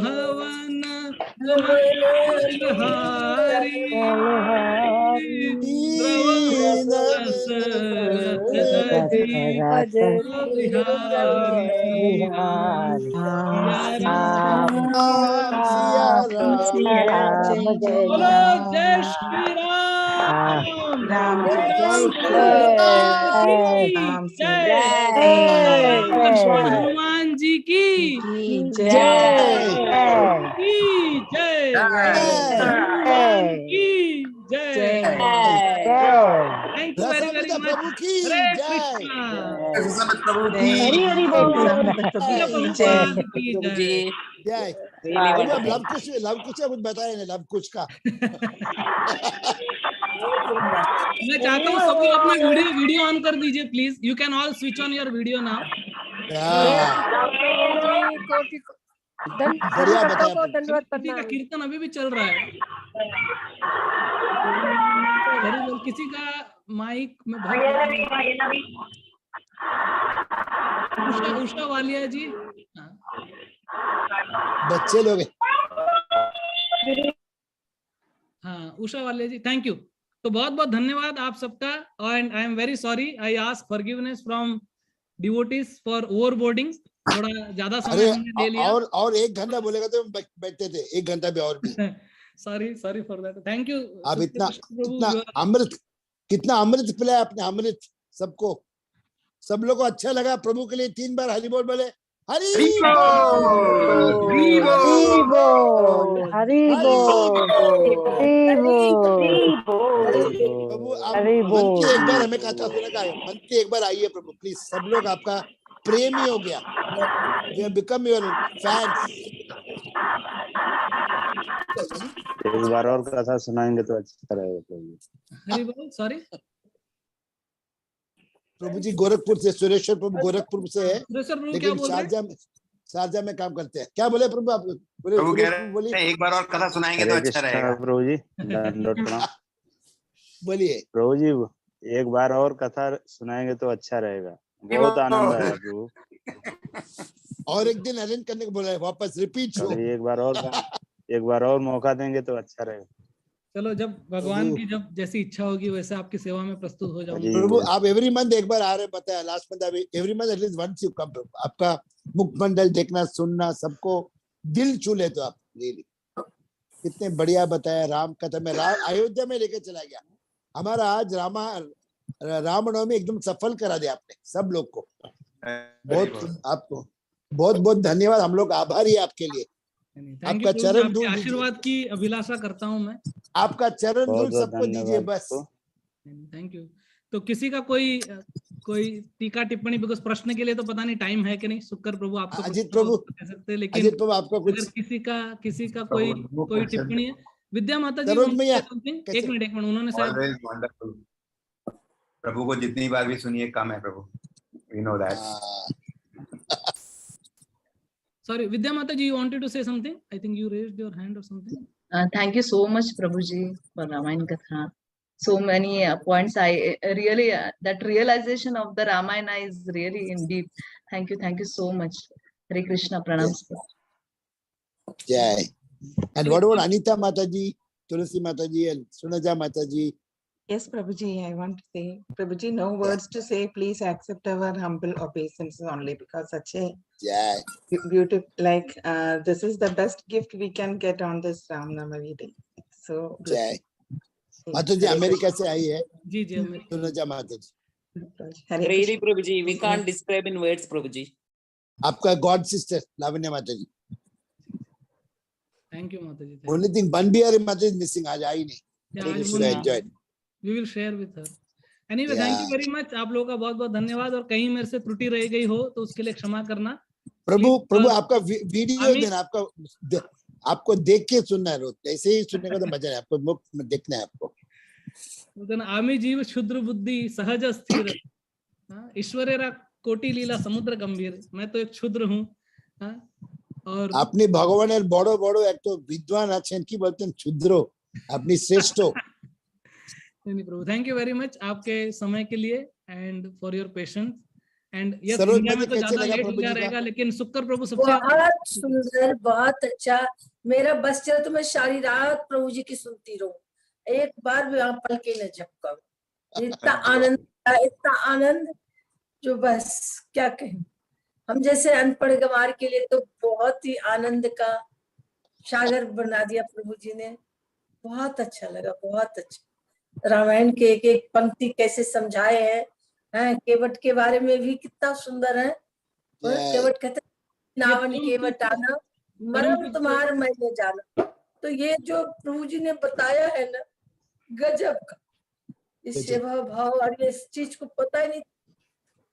भवन बोलो जय श्री राम, लक्ष्मण हनुमान जी की जय, की जय, की जय। Thank you very very much. Hare Krishna. Love कुछ कुछ बताए ना, लव कुछ का मैं चाहता हूँ सब लोग अपना वीडियो ऑन कर दीजिए please. You can all switch on your video now. का कीर्तन अभी भी चल रहा है। किसी का माइक में उषा वालिया जी, हाँ। बच्चे लोग हैं। हाँ, उषा वालिया जी, थैंक यू। तो बहुत बहुत धन्यवाद आप सबका। And I am very sorry, I ask forgiveness from devotees for overboarding. थोड़ा ज्यादा समय हमने ले लिया। और 1 घंटा बोलेगा तो हम बैठते थे 1 घंटा भी और भी। Sorry for that, thank you. आप इतना कितना अमृत पिलाया आपने, अमृत सबको, सब लोग को अच्छा लगा। प्रभु के लिए 3 बार हरि बोल बोले। हरि बोल, हरि बोल, प्रभु आप मन की एक बार हमें कथा सुना का, मन की एक बार आइए प्रभु प्लीज। सब लोग आपका प्रेमी हो गया, we have become your fans. एक बार और कथा सुनाएंगे तो अच्छा रहेगा प्रभु। हरि बोल। सॉरी प्रभु जी गोरखपुर से, सुरेश्वर प्रभु गोरखपुर से है, लेकिन शारजा में काम करते हैं। क्या बोले प्रभु? आप बोलिए। एक बार और कथा सुनाएंगे तो अच्छा रहेगा प्रभु जी। दंडवत प्रणाम। बोलिए प्रभु जी, एक बार और कथा सुनाएंगे तो अच्छा रहेगा, बहुत आनंद आया प्रभु। और एक दिन अरेंज करने को बोला है, वापस रिपीट शो। एक बार और मौका देंगे तो अच्छा रहेगा। चलो, जब भगवान की जब जैसी इच्छा होगी वैसे आपकी सेवा में प्रस्तुत हो जाऊंगा। प्रभु आप एवरी मंथ एक बार आ रहे, बताया लास्ट मंथ, अभी every month at least once you come प्रभु। आपका मुखमंडल देखना सुनना सबको दिल छू ले। तो आप रियली कितने बढ़िया बताया। राम कथा में अयोध्या में लेके चला गया हमारा। आज रामनवमी एकदम सफल करा दिया आपने सब लोग को। बहुत आपको बहुत बहुत धन्यवाद। हम लोग आभारी है आपके लिए। आपका चरण धूल आशीर्वाद की अभिलाषा करता हूं मैं। आपका चरण धूल सबको दीजिए बस। Thank you. तो किसी का कोई टीका टिप्पणी, बिकॉज प्रश्न के लिए तो पता नहीं टाइम है कि नहीं। शुक्र प्रभु आपको अजित प्रभु कह सकते हैं, लेकिन अजित प्रभु आपका कुछ अगर किसी का कोई टिप्पणी है। विद्या माता जी, एक मिनट उन्होंने शायद। प्रभु को जितनी बार भी सुनिए कम है प्रभु, we know that. Sorry, Vidya Mata ji, you wanted to say something? I think you raised your hand or something. Thank you so much, Prabhuji, for Ramayana Katha. So many points. I really that realization of the Ramayana is really indeed. Thank you so much. Hare Krishna, pranams. Jai. And what about Anita Mata ji, Tulsi Mata ji, and Sunaja Mata ji? Yes, Prabhuji, I want to say, Prabhuji, no words to say. Please accept our humble obeisance only, because such a beautiful, like this is the best gift we can get on this Ram Navami day. So, Jai. Mata ji America से आई है। जी जी, सुनजा माता जी। Really, Prabhuji, we can't describe in words, Prabhuji. आपका God sister लावण्य माता जी। Thank you, माता जी। Only thing Banbihari Mata is missing, आज आई नहीं। We should have enjoyed. We will share with her. Anyway, thank you very much। आप लोगों का बहुत बहुत धन्यवाद। और कहीं मेरे से त्रुटि रह गई हो तो उसके लिए क्षमा करना। प्रभु आपका वीडियो देना, आपको देख के सुनना है रोज, ऐसे ही सुनने का तो मजा है। आपको मुख में देखना है आपको। आमी जीव क्षुद्र बुद्धि सहज स्थिर, ईश्वरेरा कोटि लीला समुद्र गंभीर। मैं तो एक क्षुद्र हूँ। और अपनी भगवान बड़ो बड़ो एक तो विद्वान आছেন, কি বলতেন क्षुद्रो, अपनी श्रेष्ठो। नहीं प्रभु, थैंक यू वेरी मच आपके समय के लिए and for your patience. And yes, Saroj India में में तो कैसे ज्यादा लगा लेट हो प्रभु जी गया का? रहेगा, लेकिन शुक्र प्रभु सबसे बहुत सुंदर, बहुत अच्छा। मेरा बस चला तो मैं सारी रात प्रभु जी की सुनती रहूं, एक बार भी वहां पल के न झपकाऊं। इतना आनंद जो बस क्या कहें। हम जैसे अनपढ़ गंवार के लिए तो बहुत ही आनंद का सागर बना दिया प्रभु जी ने। बहुत अच्छा लगा, बहुत अच्छा। रामायण के एक एक पंक्ति कैसे समझाए हैं। केवट के बारे में भी कितना सुंदर है। केवट कहते नावन केवट आना, मरम तुम्हार मैं ले जाना। तो ये जो प्रभु जी ने बताया है ना, गजब का। इस सेवा भाव और इस चीज को पता ही नहीं।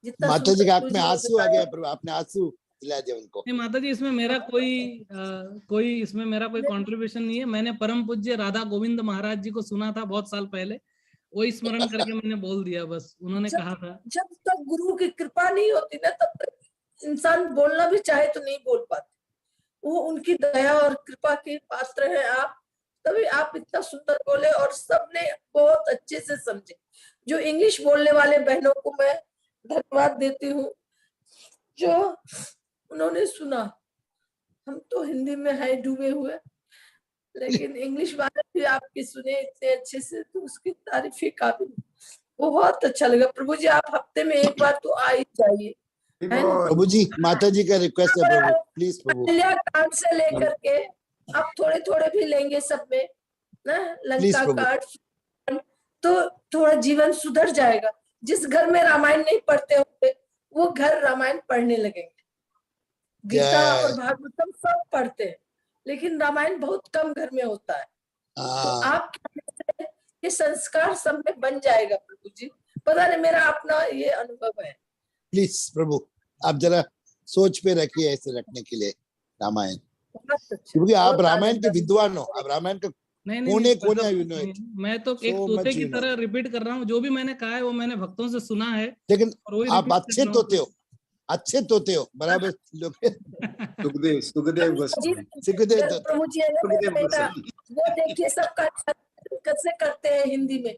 जितना माता जी के आंख में आंसू आ गया प्रभु, आपने आंसू दिला दिया उनको। नहीं माता जी, इसमें मेरा कोई कंट्रीब्यूशन नहीं है। मैंने परम पूज्य राधा गोविंद महाराज जी को सुना था बहुत साल पहले, वही स्मरण करके मैंने बोल दिया बस। उन्होंने कहा था जब तक गुरु की कृपा नहीं होती ना, तब तक इंसान बोलना भी चाहे तो नहीं बोल पाते। वो उनकी दया और कृपा के पात्र है आप, तभी आप इतना सुंदर बोले और सबने बहुत अच्छे से समझे। जो इंग्लिश बोलने वाले बहनों को मैं धन्यवाद देती हूँ जो उन्होंने सुना। हम तो हिंदी में है डूबे हुए, लेकिन इंग्लिश वाले भी आपकी सुने इतने अच्छे से, तो उसकी तारीफ ही काबिल। बहुत अच्छा लगा। प्रभु जी आप हफ्ते में एक बार तो आ ही जाइए, है ना? प्रभु जी, माता जी का रिक्वेस्ट है प्रभु, प्लीज प्रभु, कांड से लेकर के अब थोड़े थोड़े भी लेंगे सब में ना, लंका प्रभु। कांड, तो थोड़ा जीवन सुधर जाएगा। जिस घर में रामायण नहीं पढ़ते होंगे वो घर रामायण पढ़ने लगेंगे। गीता और भागवतम सब पढ़ते हैं, लेकिन रामायण बहुत कम घर में होता है। तो आप ये संस्कार सब में बन जाएगा प्रभु जी। पता नहीं, मेरा अपना ये अनुभव है। प्लीज प्रभु, आप जरा सोच पे रखिए ऐसे रखने के लिए रामायण, क्योंकि आप रामायण के विद्वान हो, आप रामायण का कोने कोने यू नो इट। मैं तो एक तोते की तरह रिपीट कर रहा हूँ, जो भी मैंने कहा है वो मैंने भक्तों से सुना है। लेकिन आप अच्छे तोते हो, अच्छे तोते हो, बराबर लोग। सुखदेव प्रभु जी वो देखिए सबका कैसे करते हैं हिंदी में,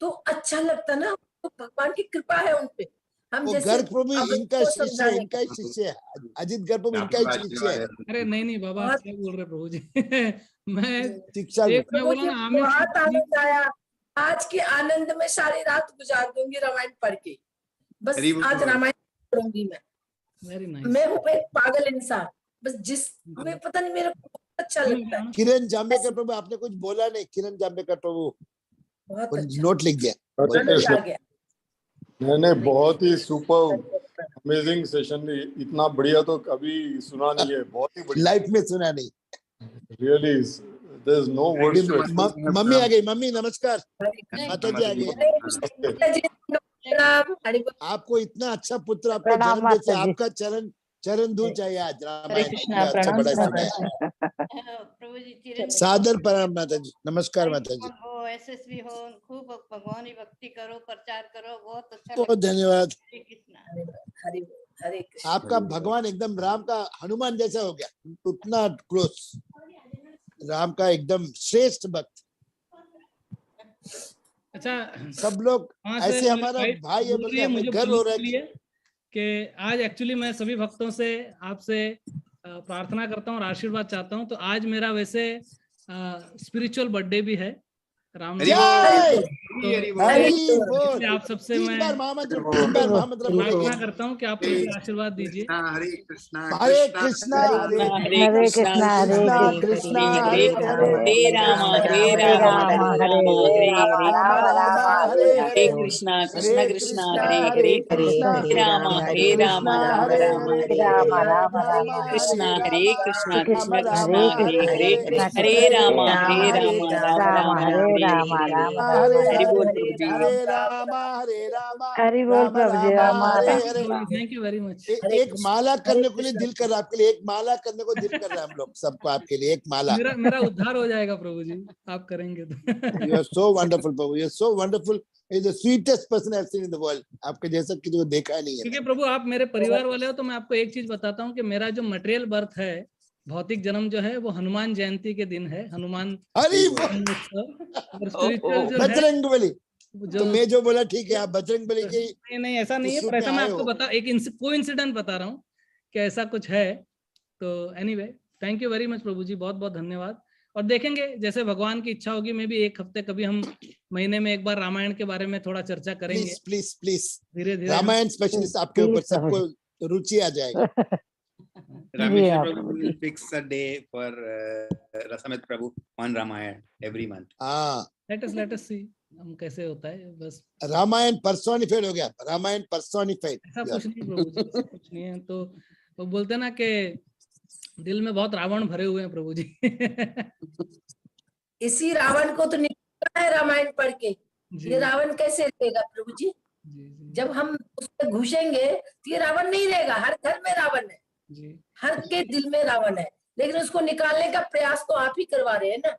तो अच्छा लगता ना, तो भगवान की कृपा है उनपे। हम वो जैसे गर्ग प्रभु इनका शिष्य है, इनका ही शिष्य है, अजित गर्ग प्रभु इनका ही शिष्य है। अरे नहीं बाबा, आप क्या बोल रहे प्रभु जी। मैं शिक्षा बोला ना, बहुत आनंद आया। आज के आनंद में सारी रात गुजार दूंगी रामायण पढ़ के। बस आज रामायण पढ़ूंगी मैं। Very nice. मैं हूँ एक पागल इंसान, बस मैं पता नहीं, मेरे को अच्छा लगता है। किरण जाम्बेकर प्रभु, आपने कुछ बोला नहीं। किरण जाम्बेकर प्रभु बहुत अच्छा, नोट लिख दिया। आनंद आ गया। मैंने बहुत ही सुपर अमेजिंग सेशन, इतना बढ़िया तो कभी सुना नहीं है, बहुत ही बढ़िया लाइफ में सुना नहीं। Really there is no words to express. Mummy आ गई, मम्मी नमस्कार, माता जी आ गई। आपको इतना अच्छा पुत्र आपको जन्म देते, आपका चरण धूल चाहिए आज रामायण। अच्छा बड़ा समय है। सादर प्रणाम माता जी, नमस्कार माता जी। यशस्वी हो, खूब भगवान की भक्ति करो, प्रचार करो, बहुत अच्छा। बहुत धन्यवाद। हरे कृष्ण। आपका भगवान एकदम राम का हनुमान जैसा हो गया, उतना क्लोज, राम का एकदम श्रेष्ठ भक्त। अच्छा, सब लोग ऐसे हमारा भाई है, बोलते हमें गर्व हो रहा है कि आज एक्चुअली मैं सभी भक्तों से आपसे प्रार्थना करता हूँ और आशीर्वाद चाहता हूँ। तो आज मेरा वैसे स्पिरिचुअल बर्थडे भी है, राम जी। तो आप सबसे मैं प्रार्थना करता हूँ कि आप मुझे आशीर्वाद दीजिए। हरे कृष्णा हरे कृष्णा हरे कृष्णा हरे कृष्णा हरे हरे राम हरे राम हरे कृष्णा कृष्ण कृष्ण हरे हरे राम हरे राम राम राम कृष्णा हरे कृष्णा कृष्ण कृष्ण हरे हरे हरे राम राम राम हरे हरि बोल प्रभु जी। हरि बोल प्रभु जी। Thank you very much. एक माला करने को लिए दिल कर रहा है आपके लिए, एक माला करने को दिल कर रहा है हम लोग सबको आपके लिए, एक माला। मेरा उद्धार हो जाएगा प्रभु जी, आप करेंगे तो। You are so wonderful Prabhu, you are so wonderful, you are the sweetest person I have seen in the world। आपके जैसा किसी को देखा नहीं है। क्योंकि प्रभु आप मेरे परिवार वाले हो, तो मैं आपको एक चीज बताता हूँ कि मेरा जो मटेरियल बर्थ है, भौतिक जन्म जो है, वो हनुमान जयंती के दिन है। हनुमान बजरंग बली, तो मैं जो बोला ठीक है, आप बजरंग बली के। नहीं ऐसा नहीं है, पर ऐसा मैं आपको बता एक कोइंसिडेंट बता रहा हूँ कि ऐसा कुछ है। तो anyway, thank you very much प्रभु जी, बहुत बहुत धन्यवाद। और देखेंगे जैसे भगवान की इच्छा होगी, मैं भी एक हफ्ते कभी हम महीने में एक बार रामायण के बारे में थोड़ा चर्चा करेंगे। प्लीज प्लीज धीरे धीरे रामायण स्पेशलिस्ट आपके ऊपर सबको रुचि आ जाएगा। Rameshwar Prabhu will fix a day for Rasamrita Prabhu on Ramayana every month. Let us see हम कैसे होता है। बस रामायण पर्सोनिफाइड हो गया, रामायण पर्सोनिफाइड। ऐसा कुछ नहीं प्रभु जी, ऐसा कुछ नहीं है। तो वो बोलते ना कि दिल में बहुत रावण भरे हुए हैं प्रभु जी। इसी रावण को तो निकला है रामायण पढ़ के। ये रावण कैसे रहेगा प्रभु जी? जब हम उसमें घुसेंगे तो ये रावण नहीं रहेगा। हर घर में रावण है, हर के दिल में रावण है, लेकिन उसको निकालने का प्रयास तो आप ही करवा रहे हैं ना।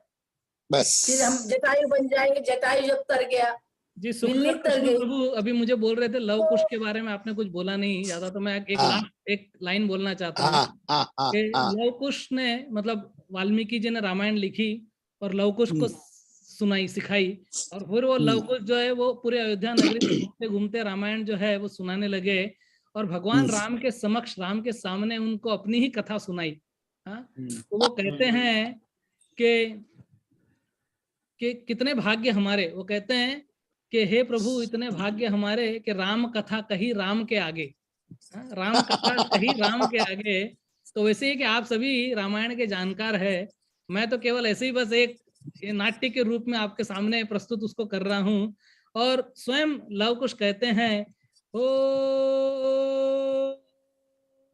बस फिर हम जटायु बन जाएंगे। जटायु जब तर गया, जी प्रभु अभी मुझे बोल रहे थे लव कुश के बारे में, आपने कुछ बोला नहीं ज्यादा, तो मैं एक लाइन बोलना चाहता हूँ कि लव कुश ने, मतलब वाल्मीकि जी ने रामायण लिखी और लव कुश को सुनाई, सिखाई। और फिर वो लव कुश जो है वो पूरे अयोध्या नगरी में घूमते घूमते रामायण जो है वो सुनाने लगे और भगवान राम के समक्ष, राम के सामने उनको अपनी ही कथा सुनाई। हाँ, तो वो कहते हैं कि कितने भाग्य हमारे, वो कहते हैं कि हे प्रभु इतने भाग्य हमारे कि राम कथा कही राम के आगे। हाँ, राम कथा कही राम के आगे। तो वैसे ही कि आप सभी रामायण के जानकार है, मैं तो केवल ऐसे ही बस एक नाट्य के रूप में आपके सामने प्रस्तुत उसको कर रहा हूं। और स्वयं लव कुश कहते हैं, ओ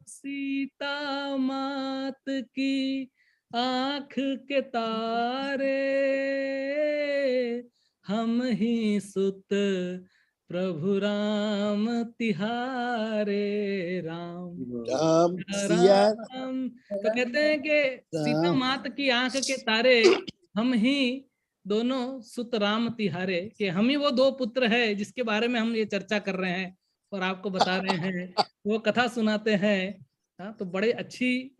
सीता मात की आंख के तारे, हम ही सुत प्रभु राम तिहारे। राम राम सिया राम। तो कहते हैं कि सीता मात की आंख के तारे, हम ही दोनों सुत राम तिहारे, कि हम ही वो दो पुत्र है जिसके बारे में हम ये चर्चा कर रहे हैं और आपको बता रहे हैं, वो कथा सुनाते हैं। हाँ, तो बड़े अच्छी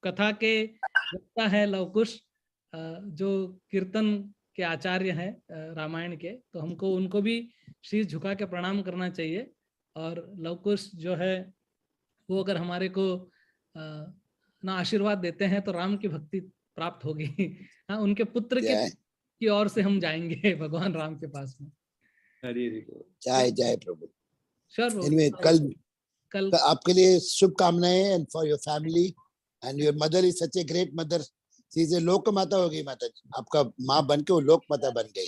कथा के वक्ता है लव कुश, जो कीर्तन के आचार्य हैं रामायण के। तो हमको उनको भी शीश झुका के प्रणाम करना चाहिए। और लव कुश जो है वो अगर हमारे को ना आशीर्वाद देते हैं तो राम की भक्ति प्राप्त होगी। हाँ, उनके पुत्र की ओर से हम जाएंगे भगवान राम के पास में। जय जय प्रभु। Anyway, कल आपके लिए शुभकामनाएं and for your family and your mother is such a great mother. She is a लोक माता हो गई माता जी, आपका माँ बन के वो लोक माता बन गई।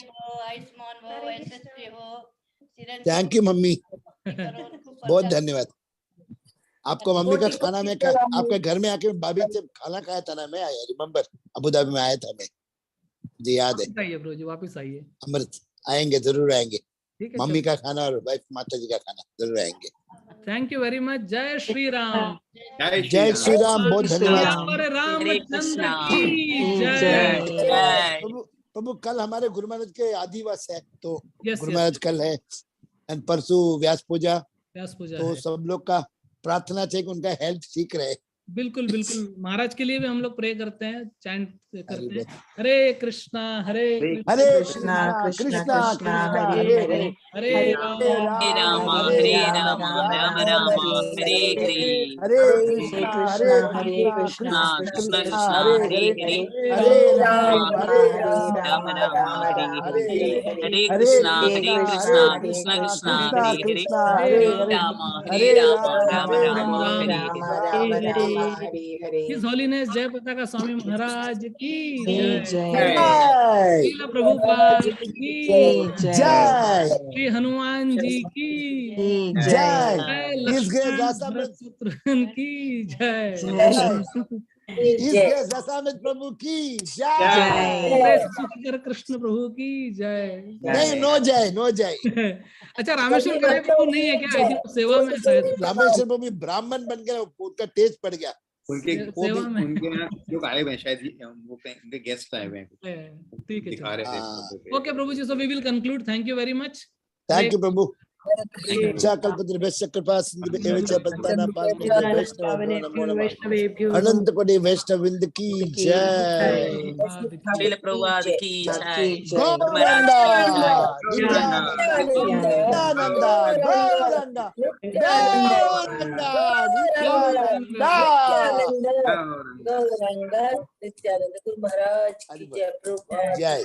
थैंक यू मम्मी, बहुत धन्यवाद। आपको मम्मी का खाना में आपके घर में आके भाभी से खाना खाया था ना, मैं आया रिमेम्बर, अबू धाबी में आया था मैं, जी याद है। आइए ब्रो जी, वापस आइए। अमृत आएंगे, जरूर आएंगे। मम्मी का खाना और वाइफ माता जी का खाना जरूर आएंगे। Thank you very much. जय श्री राम। जय श्री राम, बहुत धन्यवाद। रामचंद्र की जय। प्रभु कल हमारे गुरु महाराज के आदिवास है, तो गुरु महाराज कल है एंड परसों व्यास पूजा। तो सब लोग का प्रार्थना चाहिए कि उनका हेल्थ ठीक रहे। बिल्कुल बिल्कुल, महाराज के लिए भी हम लोग प्रे करते हैं, चैंट करते हैं, हरे कृष्णा हरे कृष्णा कृष्णा कृष्णा हरे हरे हरे राम हरे राम राम राम हरे हरे, हरे कृष्णा हरे कृष्णा कृष्णा कृष्णा हरे हरे, हरे राम राम राम हरे हरे, हरे हरे कृष्णा कृष्णा कृष्णा हरे हरे, हरे राम राम हरे हरे। His Holiness जय पताका स्वामी महाराज की जय जय, श्रील प्रभुपाद की जय, श्री हनुमान जी की जय, लक्ष्मण शत्रुघ्न की जय, दशामित प्रभु की जय, सुखकर कृष्ण प्रभु की जय। नहीं, नो जय, नो जय। अच्छा, रामेश्वर करे प्रभु नहीं है क्या? आई सेवा में शायद रामेश्वर प्रभु ब्राह्मण बन गया, उनका टेस्ट पड़ गया। उनके यहाँ लोग आए हुए हैं शायद, वो उनके गेस्ट आए हुए हैं, ठीक है, दिखा रहे थे। ओके प्रभु जी, so we will conclude. Thank you very much. Thank you प्रभु। कृपा सिंधु अनंत कोटि वैष्णववृंद की जय। श्रील प्रभुपाद की जय। गौरंगा नित्यानंदा गौरंगा नित्यानंद गुरु महाराज की जय। जय।